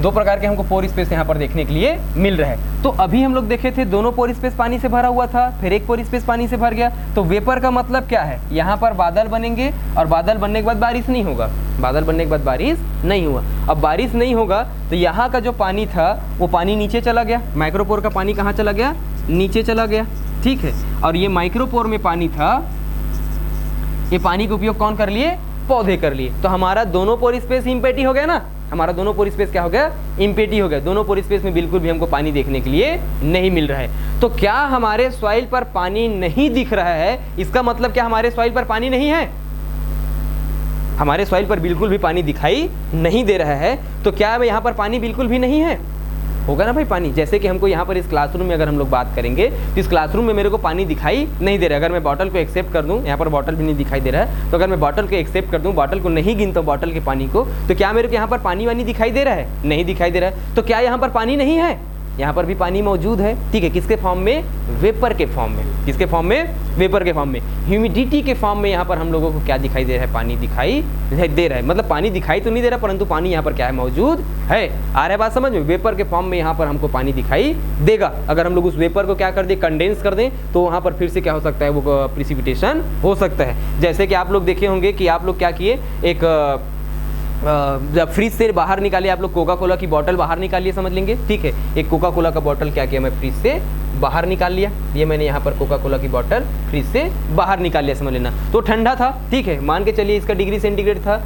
2 प्रकार के हमको पोर स्पेस यहाँ पर देखने के लिए मिल रहा है। तो अभी हम लोग देखे थे दोनों पोर स्पेस पानी से भरा हुआ था, फिर एक पोर स्पेस पानी से भर गया। तो वेपर का मतलब क्या है? यहाँ पर बादल बनेंगे और बादल बनने के बाद बारिश नहीं होगा। बादल बनने के बाद बारिश नहीं हुआ। अब बारिश नहीं होगा तो यहाँ का जो पानी था वो पानी नीचे चला गया। माइक्रोपोर का पानी कहाँ चला गया? नीचे चला गया। ठीक है, और ये माइक्रोपोर में पानी था, ये पानी का उपयोग कौन कर लिए? पौधे कर लिए। तो हमारा दोनों पोर स्पेस एम्प्टी हो गया ना। हमारा दोनों पोर स्पेस क्या हो गया, इम्पेटी हो गया। दोनों पोर स्पेस में बिल्कुल भी हमको पानी देखने के लिए नहीं मिल रहा है। तो क्या हमारे सॉइल पर पानी नहीं दिख रहा है, इसका मतलब क्या हमारे सॉइल पर पानी नहीं है? हमारे सॉइल पर बिल्कुल भी पानी दिखाई नहीं दे रहा है। तो क्या यहाँ पर पानी बिल्कुल भी नहीं है? होगा ना भाई पानी। जैसे कि हमको यहाँ पर इस क्लासरूम में अगर हम लोग बात करेंगे तो इस क्लासरूम में मेरे को पानी दिखाई नहीं दे रहा है। अगर मैं बॉटल को एक्सेप्ट कर दूँ, यहाँ पर बॉटल भी नहीं दिखाई दे रहा है, तो अगर मैं बॉटल को एक्सेप्ट कर दूँ, बॉटल को नहीं गिनता हूँ बॉटल के पानी को, तो क्या मेरे को यहाँ पर पानी वानी दिखाई दे रहा है? नहीं दिखाई दे रहा है। तो क्या यहाँ पर पानी नहीं है? यहाँ पर भी पानी मौजूद है। ठीक है, किसके फॉर्म में? वेपर के फॉर्म में। किसके फॉर्म में? वेपर के फॉर्म में। ह्यूमिडिटी के फॉर्म में यहाँ पर हम लोगों को क्या दिखाई दे रहा है? पानी दिखाई दे रहा है। मतलब पानी दिखाई तो नहीं दे रहा, परंतु पानी यहाँ पर क्या है? मौजूद है। आ रहा है बात समझ में? वेपर के फॉर्म में यहाँ पर हमको पानी दिखाई देगा। अगर हम लोग उस वेपर को क्या कर दें, कंडेंस कर दें, तो वहाँ पर फिर से क्या हो सकता है? वो प्रिसिपिटेशन हो सकता है। जैसे कि आप लोग देखे होंगे कि आप लोग क्या किए, एक जब फ्रिज से बाहर निकालिए आप लोग कोका कोला की बोतल बाहर निकालिए, समझ लेंगे। ठीक है, एक कोका कोला का बोतल क्या किया, मैं फ्रिज से बाहर निकाल लिया। ये मैंने यहाँ पर कोका कोला की बोतल फ्रिज से बाहर निकाल लिया, समझ लेना। तो ठंडा था, ठीक है, मान के चलिए इसका डिग्री सेंटीग्रेड था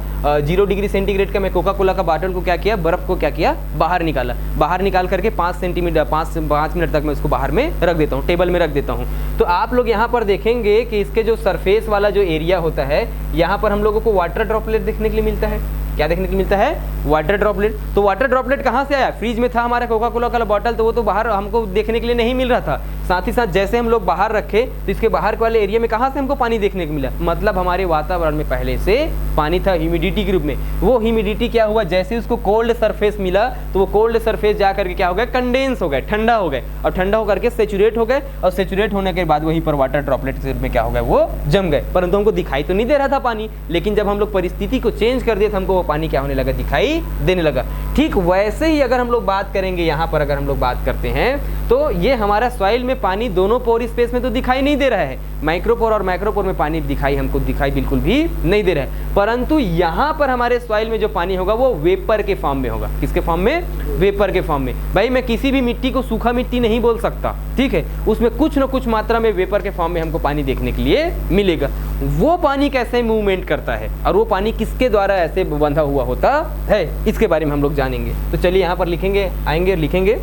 0 डिग्री सेंटीग्रेड का। मैं कोका कोला का बोतल को क्या किया, बर्फ को क्या किया, बाहर निकाला। बाहर निकाल करके 5 मिनट तक मैं उसको बाहर में रख देता हूँ, टेबल में रख देता हूँ। तो आप लोग यहाँ पर देखेंगे कि इसके जो सरफेस वाला जो एरिया होता है, यहाँ पर हम लोगों को वाटर ड्रॉपलेट देखने के लिए मिलता है। क्या देखने के लिए मिलता है? Water droplet. तो वाटर ड्रॉपलेट कहाँ से आया? फ्रिज में था हमारा कोका कोला का बॉटल, तो वो तो बाहर हमको देखने के लिए नहीं मिल रहा था। साथ ही साथ जैसे हम लोग बाहर रखे तो इसके बाहर वाले एरिया में कहाँ से हमको पानी देखने को मिला? मतलब हमारे वातावरण में पहले से पानी था ह्यूमिडिटी के रूप में। वो ह्यूमिडिटी क्या हुआ, जैसे उसको कोल्ड सरफेस मिला तो वो कोल्ड सरफेस जा करके क्या हो गया, कंडेंस हो गए, ठंडा हो गए, और ठंडा होकर के सेचुरेट हो गए, और सेचुरेट होने के बाद वहीं पर वाटर ड्रॉपलेट के रूप में क्या हो गया, वो जम गए। परंतु हमको दिखाई तो नहीं दे रहा था पानी, लेकिन जब हम लोग परिस्थिति को चेंज कर दिए तो हमको वो पानी क्या होने लगा, दिखाई देने लगा। ठीक वैसे ही अगर हम लोग बात करेंगे, यहाँ पर अगर हम लोग बात करते हैं तो ये हमारा सॉइल में पानी दोनों पोर स्पेस में तो दिखाई नहीं दे रहा है। माइक्रोपोर और मैक्रोपोर में पानी हमको दिखाई बिल्कुल भी नहीं दे रहा है, परंतु यहाँ पर हमारे सॉइल में जो पानी होगा वो वेपर के फॉर्म में होगा। किसके फॉर्म में? वेपर के फॉर्म में। भाई मैं किसी भी मिट्टी को सूखा मिट्टी नहीं बोल सकता, ठीक है, उसमें कुछ न कुछ मात्रा में वेपर के फॉर्म में हमको पानी देखने के लिए मिलेगा। वो पानी कैसे मूवमेंट करता है और वो पानी किसके द्वारा ऐसे बंधा हुआ होता है, इसके बारे में हम लोग जानेंगे। तो चलिए यहाँ पर लिखेंगे, आएंगे, लिखेंगे,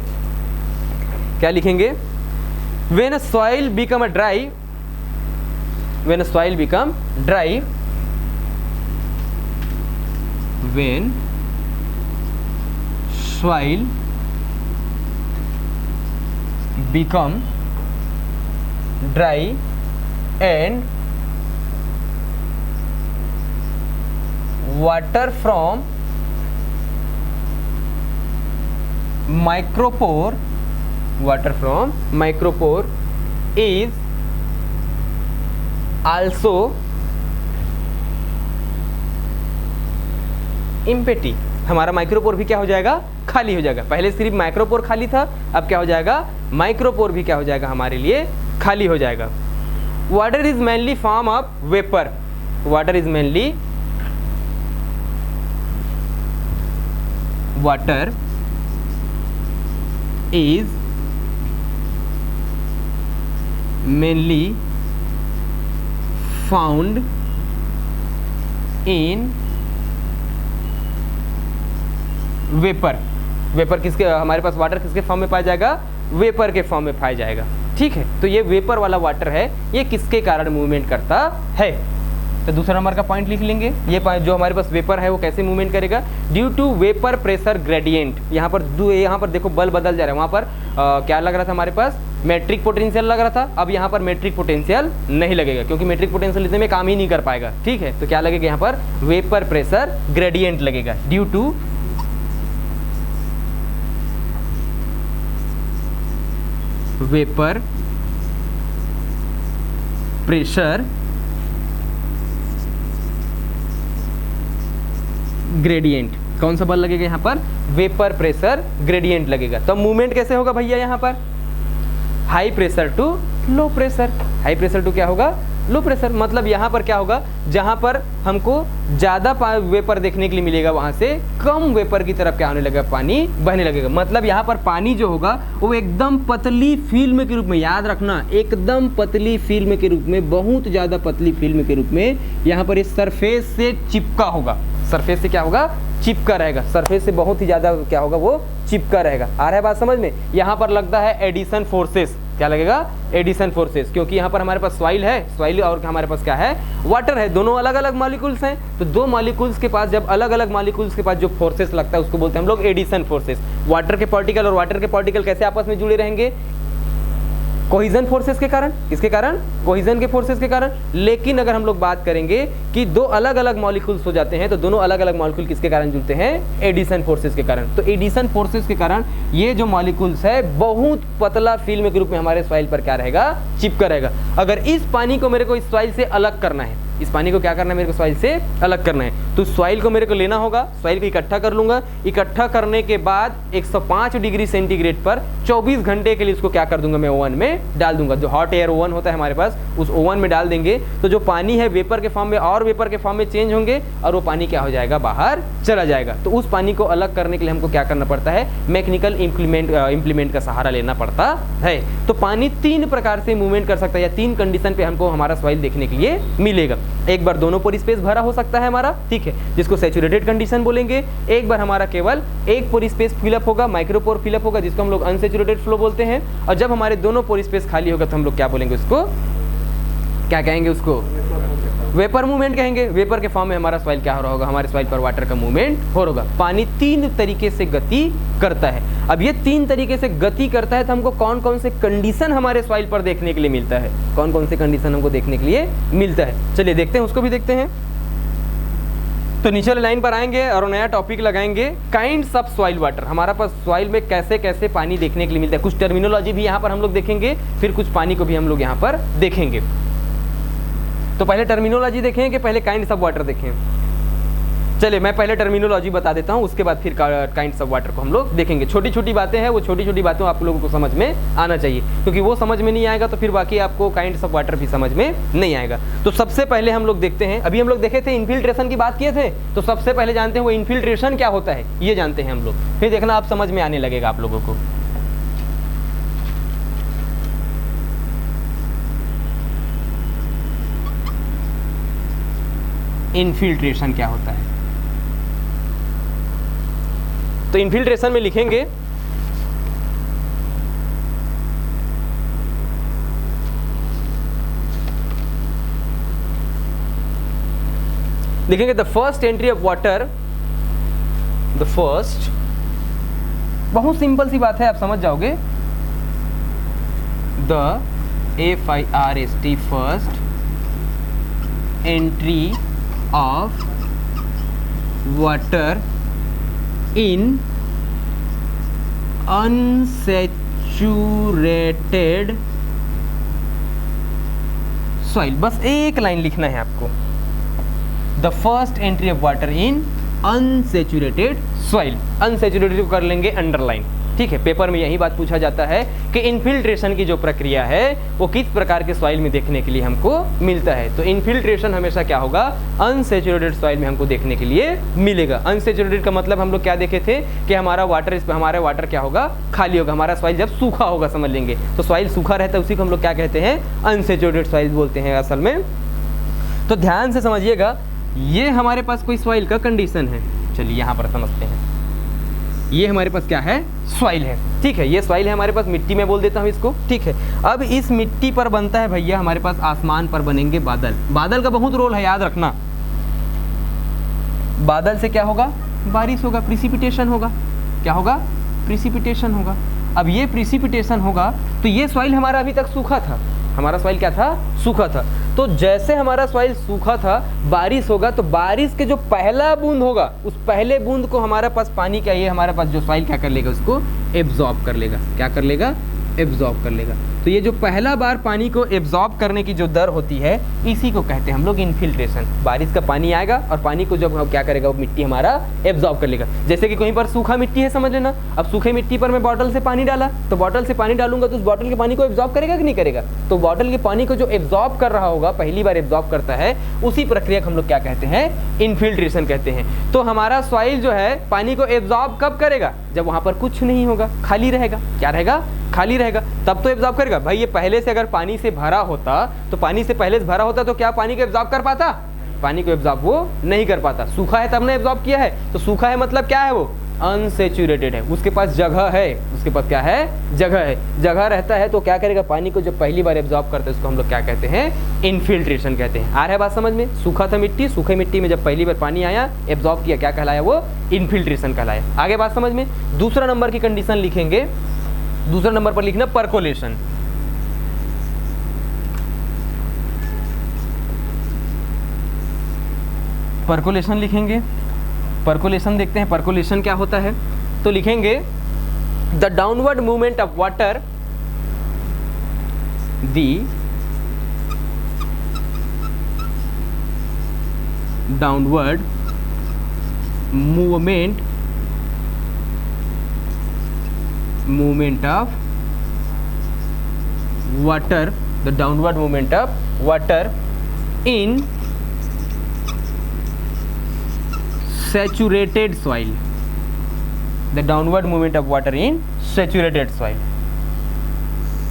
क्या लिखेंगे? When a soil become dry, when soil become dry and water from micropore is also empty। हमारा माइक्रोपोर भी क्या हो जाएगा, खाली हो जाएगा। पहले सिर्फ माइक्रोपोर खाली था, अब क्या हो जाएगा, माइक्रोपोर भी क्या हो जाएगा, हमारे लिए खाली हो जाएगा। Water is mainly form of vapour, water is mainly found in vapour. Vapour किसके, हमारे पास वाटर किसके फॉर्म में पाया जाएगा, वेपर के फॉर्म में पाया जाएगा। ठीक है, तो ये वेपर वाला वाटर है, ये किसके कारण मूवमेंट करता है? तो दूसरा नंबर का पॉइंट लिख लेंगे। ये जो हमारे पास वेपर है वो कैसे मूवमेंट करेगा, due to vapour pressure gradient. यहाँ पर देखो बल बदल जा रहा है। वहाँ पर क्या लग रहा था हमारे पास, मेट्रिक पोटेंशियल लग रहा था, अब यहाँ पर मेट्रिक पोटेंशियल नहीं लगेगा, क्योंकि मेट्रिक पोटेंशियल इतने में काम ही नहीं कर पाएगा। ठीक है, तो क्या लगेगा यहाँ पर, वेपर प्रेशर ग्रेडियंट लगेगा, due to vapour pressure gradient. कौन सा बल लगेगा यहाँ पर, वेपर प्रेशर ग्रेडियंट लगेगा। तो मूवमेंट कैसे होगा भैया, यहाँ पर high pressure to low pressure, high pressure to क्या होगा, लो प्रेशर। मतलब यहाँ पर क्या होगा, जहाँ पर हमको ज़्यादा वेपर देखने के लिए मिलेगा, वहाँ से कम वेपर की तरफ क्या होने लगेगा, पानी बहने लगेगा। मतलब यहाँ पर पानी जो होगा वो एकदम पतली फिल्म के रूप में, याद रखना, एकदम पतली फिल्म के रूप में, बहुत ज़्यादा पतली फिल्म के रूप में यहाँ पर इस सरफेस से चिपका होगा। सरफेस से क्या होगा, चिपका रहेगा, सरफेस से बहुत ही ज़्यादा क्या होगा, वो चिपका रहेगा। आ रहा है बात समझ में? यहाँ पर लगता है एडिशन फोर्सेस, क्या लगेगा, एडिशन फोर्सेस, क्योंकि यहाँ पर हमारे पास सॉइल है, सॉइल और हमारे पास क्या है, वाटर है, दोनों अलग अलग मॉलिक्यूल्स हैं। तो दो मॉलिक्यूल्स के पास जब अलग अलग मॉलिक्यूल्स के पास जो फोर्सेस लगता है उसको बोलते हैं हम लोग एडिशन फोर्सेस। वाटर के पार्टिकल और वाटर के पार्टिकल कैसे आपस में जुड़े रहेंगे, कोहिजन फोर्सेस के कारण, किसके कारण, कोहिजन के फोर्सेस के कारण। लेकिन अगर हम लोग बात करेंगे कि दो अलग अलग मॉलिक्यूल्स हो जाते हैं तो दोनों अलग अलग मॉलिक्यूल किसके कारण जुड़ते हैं, एडिशन फोर्सेस के कारण। तो एडिशन फोर्सेस के कारण ये जो मॉलिक्यूल्स है बहुत पतला फिल्म के रूप में हमारे सॉइल पर क्या रहेगा, चिपका रहेगा। अगर इस पानी को मेरे को इस सॉइल से अलग करना है, इस पानी को क्या करना है, मेरे को सॉइल से अलग करना है, तो सॉइल को मेरे को लेना होगा, सॉइल को इकट्ठा कर लूंगा। इकट्ठा करने के बाद 105 डिग्री सेंटीग्रेड पर 24 घंटे के लिए इसको क्या कर दूंगा, मैं ओवन में डाल दूंगा। जो हॉट एयर ओवन होता है हमारे पास, उस ओवन में डाल देंगे तो जो पानी है वेपर के फॉर्म में और वेपर के फॉर्म में चेंज होंगे और वो पानी क्या हो जाएगा, बाहर चला जाएगा। तो उस पानी को अलग करने के लिए हमको क्या करना पड़ता है, मैकेनिकल इम्प्लीमेंट का सहारा लेना पड़ता है। तो पानी 3 प्रकार से मूवमेंट कर सकता है या 3 कंडीशन पे हमको हमारा सॉइल देखने के लिए मिलेगा। एक बार दोनों पोर स्पेस भरा हो सकता है हमारा, ठीक है, जिसको सैचुरेटेड कंडीशन बोलेंगे। एक बार हमारा केवल एक पोर स्पेस फिलअप होगा, माइक्रोपोर फिलअप होगा, जिसको हम लोग अनसैचुरेटेड फ्लो बोलते हैं। और जब हमारे दोनों पोर स्पेस खाली होगा तो हम लोग क्या बोलेंगे, उसको क्या कहेंगे, उसको वेपर मूवमेंट कहेंगे। वेपर के फॉर्म में हमारा सॉइल क्या हो रहा होगा, हमारे सॉइल पर वाटर का मूवमेंट हो रहा होगा। पानी 3 तरीके से गति करता है। अब ये 3 तरीके से गति करता है तो हमको कौन कौन से कंडीशन हमारे सॉइल पर देखने के लिए मिलता है, कौन कौन से कंडीशन हमको देखने के लिए मिलता है, चलिए देखते हैं, उसको भी देखते हैं। तो नीचे वाले लाइन पर आएंगे और नया टॉपिक लगाएंगे, काइंड्स ऑफ सॉइल वाटर। हमारा पास सॉइल में कैसे कैसे पानी देखने के लिए मिलता है, कुछ टर्मिनोलॉजी भी यहाँ पर हम लोग देखेंगे, फिर कुछ पानी को भी हम लोग यहाँ पर देखेंगे। तो पहले टर्मिनोलॉजी देखें कि पहले काइंड्स ऑफ वाटर देखें। चलिए मैं पहले टर्मिनोलॉजी बता देता हूँ, उसके बाद फिर काइंड्स ऑफ वाटर को हम लोग देखेंगे। छोटी छोटी बातें हैं, वो छोटी छोटी बातें आप लोगों को समझ में आना चाहिए, क्योंकि वो समझ में नहीं आएगा तो फिर बाकी आपको काइंड्स ऑफ वाटर भी समझ में नहीं आएगा। तो सबसे पहले हम लोग देखते हैं, अभी हम लोग देखे थे इन्फिल्ट्रेशन की बात किए थे, तो सबसे पहले जानते हैं वो इन्फिल्ट्रेशन क्या होता है, ये जानते हैं हम लोग, फिर देखना आप समझ में आने लगेगा आप लोगों को। इन्फिल्ट्रेशन क्या होता है, तो इन्फिल्ट्रेशन में लिखेंगे the first entry of water, the first, बहुत सिंपल सी बात है, आप समझ जाओगे। The FIRST first entry of water in unsaturated soil, बस एक लाइन लिखना है आपको, the first entry of water in unsaturated soil. Unsaturated को कर लेंगे अंडरलाइन, ठीक है। पेपर में यही बात पूछा जाता है कि इन्फिल्ट्रेशन की जो प्रक्रिया है वो किस प्रकार के सॉइल में देखने के लिए हमको मिलता है। तो इन्फिल्ट्रेशन हमेशा क्या होगा, अनसेचुरेटेड सॉइल में हमको देखने के लिए मिलेगा। अनसेचुरेटेड का मतलब हम लोग क्या देखे थे कि हमारा वाटर क्या होगा, खाली होगा, हमारा सॉइल जब सूखा होगा, समझ लेंगे। तो सॉइल सूखा रहता है उसी को हम लोग क्या कहते हैं, अनसेचुरेटेड सॉइल बोलते हैं असल में। तो ध्यान से समझिएगा, ये हमारे पास कोई सॉइल का कंडीशन है, चलिए यहाँ पर समझते हैं। ये हमारे पास क्या है, सॉइल है, ठीक है। ये सॉइल है हमारे पास, मिट्टी में बोल देता हूँ इसको, ठीक है। अब इस मिट्टी पर बनता है भैया हमारे पास, आसमान पर बनेंगे बादल। बादल का बहुत रोल है, याद रखना। बादल से क्या होगा, बारिश होगा, प्रिसिपिटेशन होगा। क्या होगा, प्रिसिपिटेशन होगा। अब ये प्रिसिपिटेशन होगा तो ये सॉइल हमारा अभी तक सूखा था, हमारा सॉइल क्या था, सूखा था। तो जैसे हमारा सॉइल सूखा था, बारिश होगा तो बारिश के जो पहला बूंद होगा, उस पहले बूंद को हमारे पास पानी क्या, ये हमारे पास जो सॉइल क्या कर लेगा, उसको एब्जॉर्ब कर लेगा। क्या कर लेगा, एब्जॉर्ब कर लेगा। तो ये जो पहला बार पानी को एब्जॉर्ब करने की जो दर होती है, इसी को कहते हैं हम लोग इन्फिल्ट्रेशन। बारिश का पानी आएगा और पानी को जब क्या करेगा, वो मिट्टी हमारा एब्जॉर्ब कर लेगा। जैसे कि कहीं पर सूखा मिट्टी है, समझ लेना। अब सूखे मिट्टी पर मैं बॉटल से पानी डाला, तो बॉटल से पानी डालूंगा तो उस बॉटल के पानी को एब्जॉर्ब करेगा कि नहीं करेगा। तो बॉटल के पानी को जो एब्जॉर्ब कर रहा होगा, पहली बार एब्जॉर्ब करता है, उसी प्रक्रिया को हम लोग क्या कहते हैं, इन्फिल्ट्रेशन कहते हैं। तो हमारा सॉइल जो है पानी को एब्जॉर्ब कब करेगा, जब वहां पर कुछ नहीं होगा, खाली रहेगा। क्या रहेगा, खाली रहेगा, तब तो एब्जॉर्ब करेगा। भाई ये पहले से अगर पानी से भरा होता, तो पानी से पहले से भरा होता तो क्या पानी को एब्जॉर्ब कर पाता, पानी को एब्जॉर्ब वो नहीं कर पाता। सूखा है तब ने एब्जॉर्ब किया है, तो सूखा है मतलब क्या है, वो अनसेचुरेटेड है, उसके पास जगह है, उसके पास क्या है, जगह है। जगह रहता है तो क्या करेगा, पानी को जब पहली बार एब्जॉर्ब करते हैं उसको हम लोग क्या कहते हैं, इनफिल्ट्रेशन कहते हैं। आ रहा है बात समझ में? सूखा था मिट्टी, सूखे मिट्टी में जब पहली बार पानी आया, एब्जॉर्ब किया, क्या कहलाया, वो इनफिल्ट्रेशन कहलाया। आगे बात समझ में? दूसरा नंबर की कंडीशन लिखेंगे, दूसरा नंबर पर लिखना परकोलेशन। परकोलेशन लिखेंगे, परकोलेशन देखते हैं परकोलेशन क्या होता है। तो लिखेंगे the downward movement of water, the downward movement of water, the downward movement of water in saturated soil, the downward movement of water in saturated soil।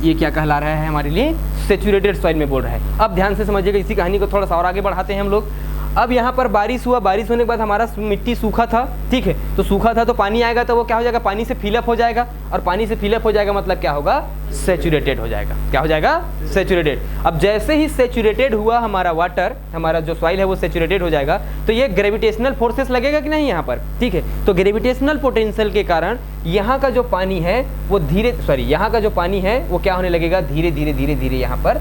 ये क्या कहला रहा है हमारे लिए, सेचुरेटेड सॉइल में बोल रहा है। अब ध्यान से समझिएगा, इसी कहानी को थोड़ा सा और आगे बढ़ाते हैं हम लोग। अब यहाँ पर बारिश हुआ, बारिश होने के बाद हमारा मिट्टी सूखा था, ठीक है, तो सूखा था तो पानी आएगा तो वो क्या हो जाएगा, पानी से फिलअप हो जाएगा, और पानी से फिलअप हो जाएगा मतलब क्या होगा, सेचुरेटेड हो जाएगा। क्या हो जाएगा, सेचुरेटेड। अब जैसे ही सेचुरेटेड हुआ हमारा वाटर, हमारा जो सॉइल है वो सेचुरेटेड हो जाएगा, तो ये ग्रेविटेशनल फोर्सेस लगेगा कि नहीं यहाँ पर, ठीक है। तो ग्रेविटेशनल पोटेंशियल के कारण यहाँ का जो पानी है वो यहाँ का जो पानी है वो क्या होने लगेगा, धीरे धीरे धीरे धीरे यहाँ पर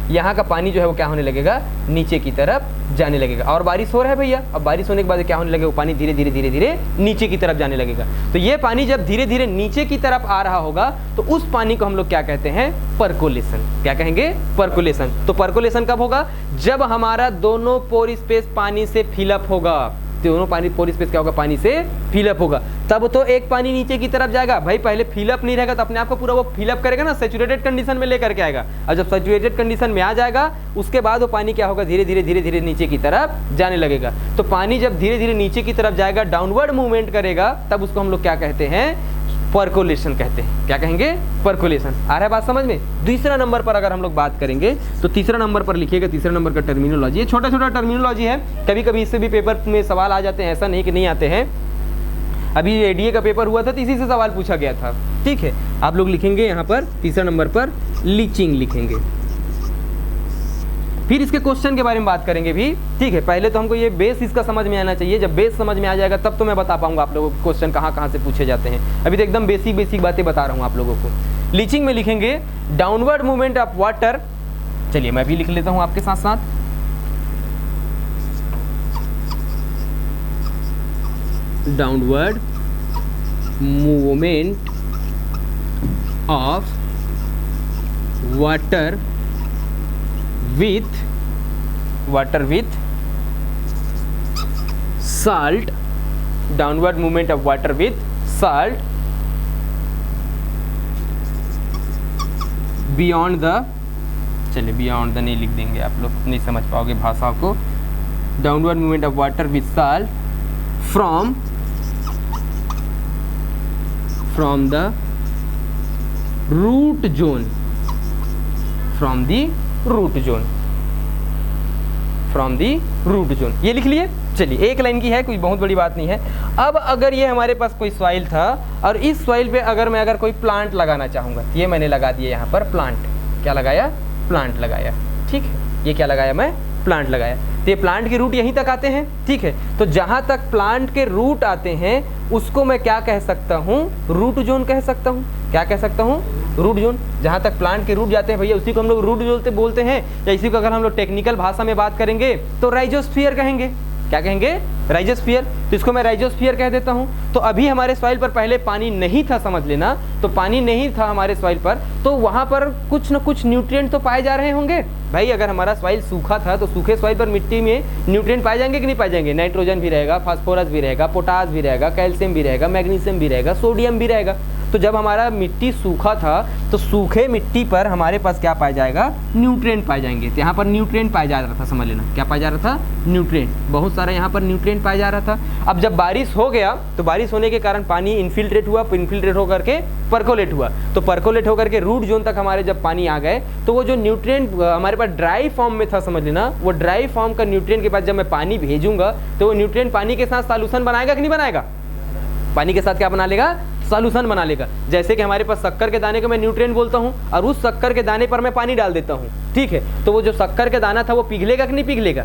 यहाँ का पानी जो है वो क्या होने लगेगा, नीचे की तरफ जाने लगेगा। और बारिश हो रहा है भैया, अब बारिश होने के बाद क्या होने लगेगा, वो पानी धीरे धीरे धीरे धीरे नीचे की तरफ जाने लगेगा। तो ये पानी जब धीरे धीरे नीचे की तरफ आ रहा होगा तो उस पानी को हम लोग क्या कहते हैं, परकोलेशन। क्या कहेंगे, परकोलेशन। तो परकोलेशन कब होगा, जब हमारा दोनों पोर स्पेस पानी से फिलअप होगा, दोनों पानी पोर स्पेस क्या होगा, पानी से फिलअप होगा। तब तो एक पानी नीचे की तरफ जाएगा, भाई पहले फिलअप नहीं रहेगा तो अपने आप को पूरा वो फिलअप करेगा ना, सेचुरेटेड कंडीशन में लेकर के आएगा। और जब सेचुरेटेड कंडीशन में आ जाएगा उसके बाद वो पानी क्या होगा, धीरे धीरे धीरे धीरे नीचे की तरफ जाने लगेगा। तो पानी जब धीरे धीरे नीचे की तरफ जाएगा, डाउनवर्ड मूवमेंट करेगा, तब उसको हम लोग क्या कहते हैं, परकोलेशन कहते हैं। क्या कहेंगे, परकोलेशन। आ रहा है बात समझ में? तीसरा नंबर पर अगर हम लोग बात करेंगे तो तीसरा नंबर पर लिखिएगा, तीसरा नंबर का टर्मिनोलॉजी, ये छोटा छोटा टर्मिनोलॉजी है, कभी कभी इससे भी पेपर में सवाल आ जाते हैं, ऐसा नहीं कि नहीं आते हैं। अभी एडीए का पेपर हुआ था तो इसी से सवाल पूछा गया था, ठीक है। आप लोग लिखेंगे यहाँ पर तीसरा नंबर पर लीचिंग लिखेंगे, फिर इसके क्वेश्चन के बारे में बात करेंगे भी, ठीक है। पहले तो हमको ये बेस इसका समझ में आना चाहिए, जब बेस समझ में आ जाएगा तब तो मैं बता पाऊंगा आप लोगों को क्वेश्चन कहाँ कहाँ से पूछे जाते हैं। अभी तो एकदम बेसिक बातें बता रहा हूँ आप लोगों को। लीचिंग में लिखेंगे डाउनवर्ड मूवमेंट ऑफ वाटर, चलिए मैं भी लिख लेता हूँ आपके साथ साथ, downward movement of water with salt, downward movement of water with salt beyond the, चलिए beyond the नहीं लिख देंगे, आप लोग नहीं समझ पाओगे भाषा को। downward movement of water with salt from the root zone, from the root zone, ये लिख लिए। चलिए एक लाइन की है, कोई बहुत बड़ी बात नहीं है। अब अगर ये हमारे पास कोई सॉइल था और इस सॉइल पे अगर कोई प्लांट लगाना चाहूँगा, ये मैंने लगा दिया यहाँ पर प्लांट, क्या लगाया, प्लांट लगाया, ठीक है। ये क्या लगाया, मैं प्लांट लगाया। तो ये प्लांट के रूट यहीं तक आते हैं, ठीक है। तो जहाँ तक प्लांट के रूट आते हैं उसको मैं क्या कह सकता हूँ, रूट जोन कह सकता हूँ। क्या कह सकता हूँ, रूट जोन। जहाँ तक प्लांट के रूट जाते हैं भैया उसी को हम लोग रूट जोन बोलते हैं, या इसी को अगर हम लोग टेक्निकल भाषा में बात करेंगे तो राइजोस्फीयर कहेंगे। क्या कहेंगे, राइजोस्फीयर। तो इसको मैं राइजोस्फीयर कह देता हूँ। तो अभी हमारे सॉइल पर पहले पानी नहीं था, समझ लेना, तो पानी नहीं था हमारे सॉइल पर, तो वहाँ पर कुछ न कुछ न्यूट्रिएंट तो पाए जा रहे होंगे भाई। अगर हमारा सॉइल सूखा था तो सूखे सॉइल पर मिट्टी में न्यूट्रिएंट पाए जाएंगे कि नहीं पाए जाएंगे, नाइट्रोजन भी रहेगा, फास्फोरस भी रहेगा, पोटास भी रहेगा, कैल्शियम भी रहेगा, मैग्नीशियम भी रहेगा, सोडियम भी रहेगा। तो जब हमारा मिट्टी सूखा था तो सूखे मिट्टी पर हमारे पास क्या पाया जाएगा, न्यूट्रिएंट पाए जाएंगे। तो यहाँ पर न्यूट्रिएंट पाया जा रहा था, समझ लेना क्या पाया जा रहा था, न्यूट्रिएंट, बहुत सारा यहाँ पर न्यूट्रिएंट पाया जा रहा था। अब जब बारिश हो गया तो बारिश होने के कारण पानी इन्फिल्ट्रेट हुआ, इन्फिल्ट्रेट होकर के परकोलेट हुआ, तो परकोलेट होकर के रूट जोन तक हमारे जब पानी आ गए तो वो जो न्यूट्रिएंट हमारे पास ड्राई फॉर्म में था, समझ लेना, वो ड्राई फॉर्म का न्यूट्रिएंट के बाद जब मैं पानी भेजूंगा तो वो न्यूट्रिएंट पानी के साथ सॉल्यूशन बनाएगा कि नहीं बनाएगा, पानी के साथ क्या बना लेगा, सॉल्यूशन बना लेगा। जैसे कि हमारे पास शक्कर के दाने को मैं न्यूट्रिएंट बोलता हूँ और उस शक्कर के दाने पर मैं पानी डाल देता हूँ, ठीक है, तो वो जो शक्कर का दाना था वो पिघलेगा कि नहीं पिघलेगा,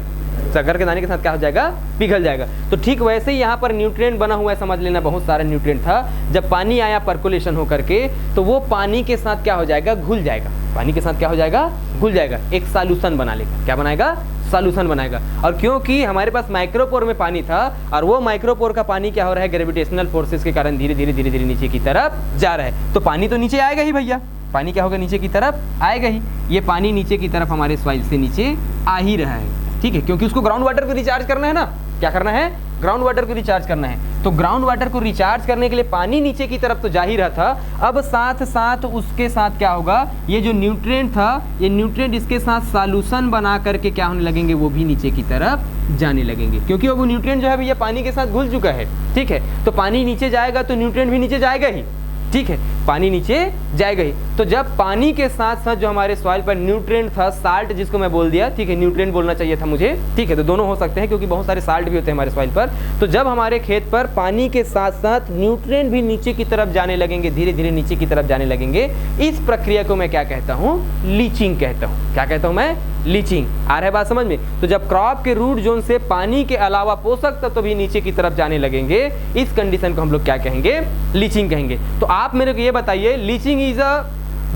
शक्कर के दाने के साथ क्या हो जाएगा, पिघल जाएगा। तो ठीक वैसे ही यहाँ पर न्यूट्रिएंट बना हुआ है, समझ लेना, बहुत सारा न्यूट्रिएंट था। जब पानी आया परकोलेशन होकर के तो वो पानी के साथ क्या हो जाएगा, घुल जाएगा, पानी के साथ क्या हो जाएगा, घुल जाएगा, एक सॉल्यूशन बना लेगा, क्या बनाएगा, सॉल्यूशन बनाएगा। और क्योंकि हमारे पास माइक्रोपोर में पानी था और वो माइक्रोपोर का पानी क्या हो रहा है, ग्रेविटेशनल फोर्सेस के कारण धीरे धीरे धीरे धीरे नीचे की तरफ जा रहा है, तो पानी तो नीचे आएगा ही भैया, पानी क्या होगा, नीचे की तरफ आएगा ही। ये पानी नीचे की तरफ हमारे सॉइल से नीचे आ ही रहा है, ठीक है, क्योंकि उसको ग्राउंड वाटर को रिचार्ज करना है ना, क्या करना है, ग्राउंड वाटर को रिचार्ज करना है। तो ग्राउंड वाटर को रिचार्ज करने के लिए पानी नीचे की तरफ तो जा ही रहा था, अब साथ साथ उसके साथ क्या होगा, ये जो न्यूट्रिएंट था, ये न्यूट्रिएंट इसके साथ सॉल्यूशन बना करके क्या होने लगेंगे, वो भी नीचे की तरफ जाने लगेंगे, क्योंकि वो न्यूट्रिएंट जो है भैया पानी के साथ घुल चुका है, ठीक है, तो पानी नीचे जाएगा तो न्यूट्रिएंट भी नीचे जाएगा ही, ठीक है, पानी नीचे जाएगा ही। तो जब पानी के साथ साथ जो हमारे सॉइल पर न्यूट्रिएंट था, साल्ट जिसको मैं बोल दिया, ठीक है, न्यूट्रिएंट बोलना चाहिए था मुझे, ठीक है, तो दोनों हो सकते हैं क्योंकि बहुत सारे साल्ट भी होते हैं हमारे सॉइल पर। तो जब हमारे खेत पर पानी के साथ साथ न्यूट्रिएंट भी नीचे की तरफ जाने लगेंगे, धीरे धीरे नीचे की तरफ जाने लगेंगे, इस प्रक्रिया को मैं क्या कहता हूँ, लीचिंग कहता हूँ। क्या कहता हूँ मैं, लीचिंग। आ रहा है बात समझ में। तो जब क्रॉप के रूट जोन से पानी के अलावा पोषक तत्व भी नीचे की तरफ जाने लगेंगे, इस कंडीशन को हम लोग क्या कहेंगे, लीचिंग कहेंगे। तो आप मेरे को ये बताइए, लीचिंग इज अ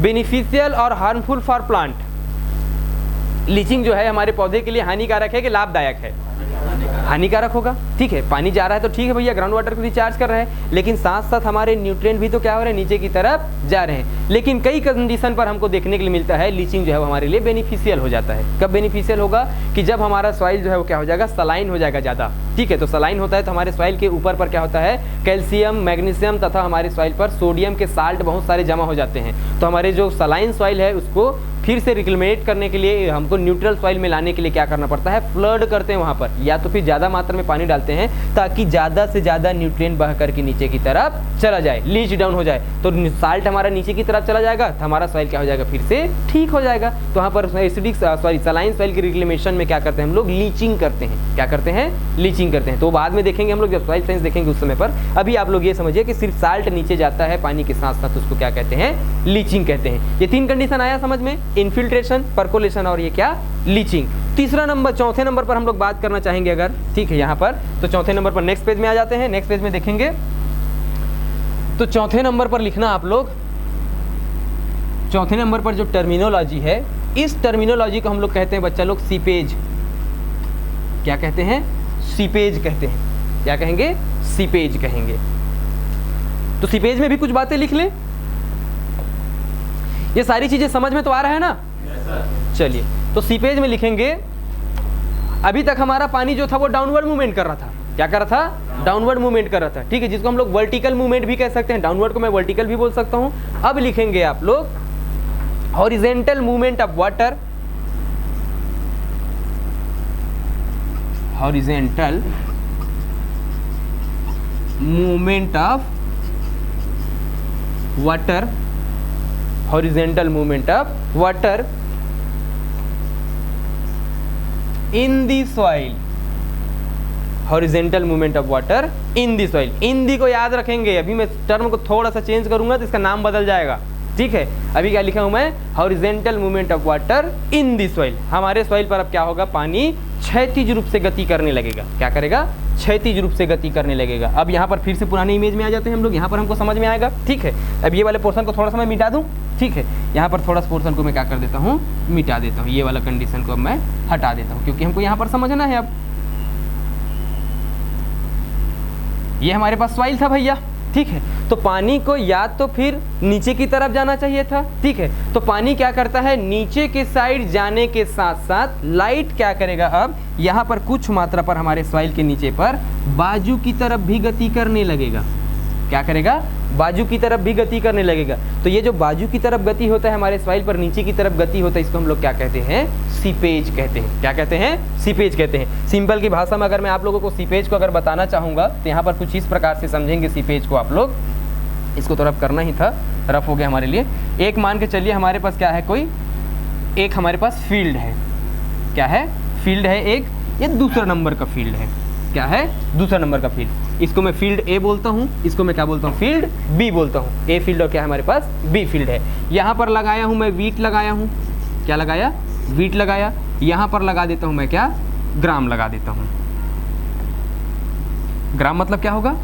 बेनिफिशियल और हार्मफुल फॉर प्लांट? लीचिंग जो है हमारे पौधे के लिए हानिकारक है कि लाभदायक है? हानिकारक होगा, ठीक है। पानी जा रहा है तो ठीक है भैया, ग्राउंड वाटर को रिचार्ज कर रहा है, लेकिन साथ साथ हमारे न्यूट्रिएंट भी तो क्या हो रहे हैं, नीचे की तरफ जा रहे हैं। लेकिन कई कंडीशन पर हमको देखने के लिए मिलता है लीचिंग जो है वो हमारे लिए बेनिफिशियल हो जाता है। कब बेनिफिशियल होगा, कि जब हमारा सॉइल जो है वो क्या हो जाएगा, सलाइन हो जाएगा ज़्यादा, ठीक है। तो सलाइन होता है तो हमारे सॉइल के ऊपर पर क्या होता है, कैल्शियम, मैग्नीशियम तथा हमारे सॉइल पर सोडियम के साल्ट बहुत सारे जमा हो जाते हैं। तो हमारे जो सलाइन सॉइल है उसको फिर से रिक्लेमेट करने के लिए, हमको न्यूट्रल सॉइल में लाने के लिए क्या करना पड़ता है, फ्लड करते हैं वहाँ पर, या तो फिर ज़्यादा मात्रा में पानी डालते हैं ताकि ज़्यादा से ज़्यादा न्यूट्रिएंट बह करके नीचे की तरफ चला जाए, लीच डाउन हो जाए। तो साल्ट हमारा नीचे की तरफ चला जाएगा तो हमारा सॉइल क्या हो जाएगा, फिर से ठीक हो जाएगा। तो वहाँ पर एसिडिक सलाइन सॉइल की रिक्लेमेशन में क्या करते हैं हम लोग, लीचिंग करते हैं। क्या करते हैं, लीचिंग करते हैं। तो बाद में देखेंगे हम लोग, जब सॉइल साइंस देखेंगे उस समय पर। अभी आप लोग ये समझिए कि सिर्फ साल्ट नीचे जाता है पानी के साथ साथ, उसको क्या कहते हैं, लीचिंग कहते हैं। ये तीन कंडीशन आया समझ में, इन्फिल्ट्रेशन, परकोलेशन और ये क्या, लीचिंग। तीसरा नंबर, चौथे नंबर पर हम लोग बात करना चाहेंगे अगर, ठीक है, यहाँ पर तो चौथे नंबर पर नेक्स्ट पेज में आ जाते हैं। नेक्स्ट पेज में देखेंगे तो चौथे नंबर पर लिखना आप लोग, चौथे नंबर पर जो टर्मिनोलॉजी है, इस टर्मिनोलॉजी को हम लोग कहते हैं बच्चा लोग सीपेज। क्या कहते हैं, सीपेज कहते हैं। क्या कहेंगे, सीपेज कहेंगे। तो सीपेज में भी कुछ बातें लिख लें। ये सारी चीजें समझ में तो आ रहा है ना? चलिए, तो सीपेज में लिखेंगे, अभी तक हमारा पानी जो था वो डाउनवर्ड मूवमेंट कर रहा था। क्या कर रहा था, डाउनवर्ड मूवमेंट कर रहा था, ठीक है, जिसको हम लोग वर्टिकल मूवमेंट भी कह सकते हैं। डाउनवर्ड को मैं वर्टिकल भी बोल सकता हूं। अब लिखेंगे आप लोग horizontal movement of water, horizontal movement of water, horizontal movement of water in the soil, horizontal movement of water in the soil. In the को याद रखेंगे, अभी मैं टर्म को थोड़ा सा चेंज करूंगा तो इसका नाम बदल जाएगा, ठीक है। अभी क्या लिखा हूं मैं, horizontal movement of water in the soil. हमारे सॉइल पर अब क्या होगा, पानी क्षैतिज रूप से गति करने लगेगा। क्या करेगा, क्षैतिज रूप से गति करने लगेगा। अब यहाँ पर फिर से पुराने इमेज में आ जाते हैं हम लोग, यहाँ पर हमको समझ में आएगा, ठीक है। अब ये वाले पोर्शन को थोड़ा सा मैं मिटा दूँ, ठीक है, यहाँ पर थोड़ा सा पोर्शन को मैं क्या कर देता हूँ, मिटा देता हूँ। ये वाला कंडीशन को अब मैं हटा देता हूँ, क्योंकि हमको यहाँ पर समझना है। अब ये हमारे पास सॉइल था भैया, ठीक है। तो पानी को या तो फिर नीचे की तरफ जाना चाहिए था, ठीक है। तो पानी क्या करता है, नीचे के साइड जाने के साथ साथ लाइट क्या करेगा, अब यहाँ पर कुछ मात्रा पर हमारे सॉइल के नीचे पर बाजू की तरफ भी गति करने लगेगा। क्या करेगा, बाजू की तरफ भी गति करने लगेगा। तो ये जो बाजू की तरफ गति होता है हमारे सॉइल पर, नीचे की तरफ गति होता है, इसको हम लोग क्या कहते हैं? सीपेज कहते हैं। क्या कहते हैं? सीपेज कहते हैं। सिंपल की भाषा में अगर मैं आप लोगों को सीपेज को अगर बताना चाहूँगा तो यहाँ पर कुछ इस प्रकार से समझेंगे सीपेज को आप लोग। इसको तो रफ करना ही था, रफ हो गया हमारे लिए। एक मान के चलिए हमारे पास क्या है, कोई एक हमारे पास फील्ड है। क्या है? फील्ड है एक, ये दूसरा नंबर का फील्ड है। क्या है? दूसरा नंबर का फील्ड। इसको मैं फील्ड ए बोलता हूँ, इसको मैं क्या बोलता हूँ? फील्ड बी बोलता हूँ। ए फील्ड और क्या है हमारे पास? बी फील्ड है। यहाँ पर लगाया हूँ मैं वीट लगाया हूँ। क्या लगाया? वीट लगाया। यहाँ पर लगा देता हूँ मैं क्या? ग्राम लगा देता हूँ। ग्राम मतलब क्या होगा?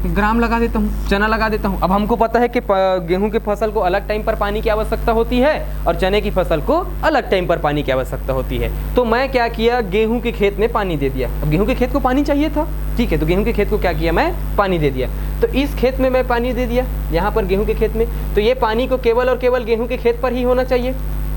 ग्राम लगा देता हूँ, चना लगा देता हूँ। अब हमको पता है कि गेहूं की फसल को अलग टाइम पर पानी की आवश्यकता होती है और चने की फसल को अलग टाइम पर पानी की आवश्यकता होती है। तो मैं क्या किया, गेहूं के खेत में पानी दे दिया। अब गेहूं के खेत को पानी चाहिए था, ठीक है, तो गेहूं के खेत को क्या किया, मैं पानी दे दिया। तो इस खेत में मैं पानी दे दिया, यहाँ पर गेहूं के खेत में। तो ये पानी को केवल और केवल गेहूं के खेत पर ही होना चाहिए।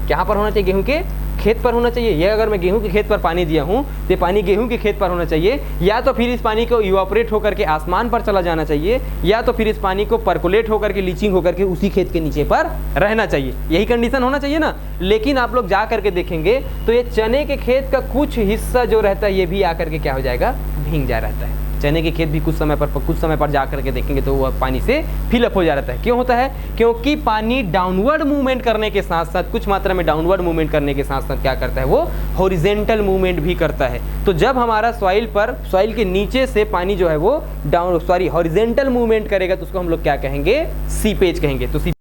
कहाँ पर होना चाहिए? गेहूं के खेत पर होना चाहिए। ये अगर मैं गेहूं के खेत पर पानी दिया हूँ तो पानी गेहूं के खेत पर होना चाहिए, या तो फिर इस पानी को इवापोरेट होकर के आसमान पर चला जाना चाहिए, या तो फिर इस पानी को परकोलेट होकर के, लीचिंग होकर के उसी खेत के नीचे पर रहना चाहिए। यही कंडीशन होना चाहिए ना। लेकिन आप लोग जा करके देखेंगे तो ये चने के खेत का कुछ हिस्सा जो रहता है ये भी आकर के क्या हो जाएगा, भीग जा रहता है। चने के खेत भी कुछ समय पर जा करके देखेंगे तो वह पानी से फिलअप हो जा रहता है। क्यों होता है? क्योंकि पानी डाउनवर्ड मूवमेंट करने के साथ साथ, कुछ मात्रा में डाउनवर्ड मूवमेंट करने के साथ साथ क्या करता है, वो हॉरिजेंटल मूवमेंट भी करता है। तो जब हमारा सॉइल के नीचे से पानी जो है वो हॉरिजेंटल मूवमेंट करेगा तो उसको हम लोग क्या कहेंगे? सीपेज कहेंगे। तो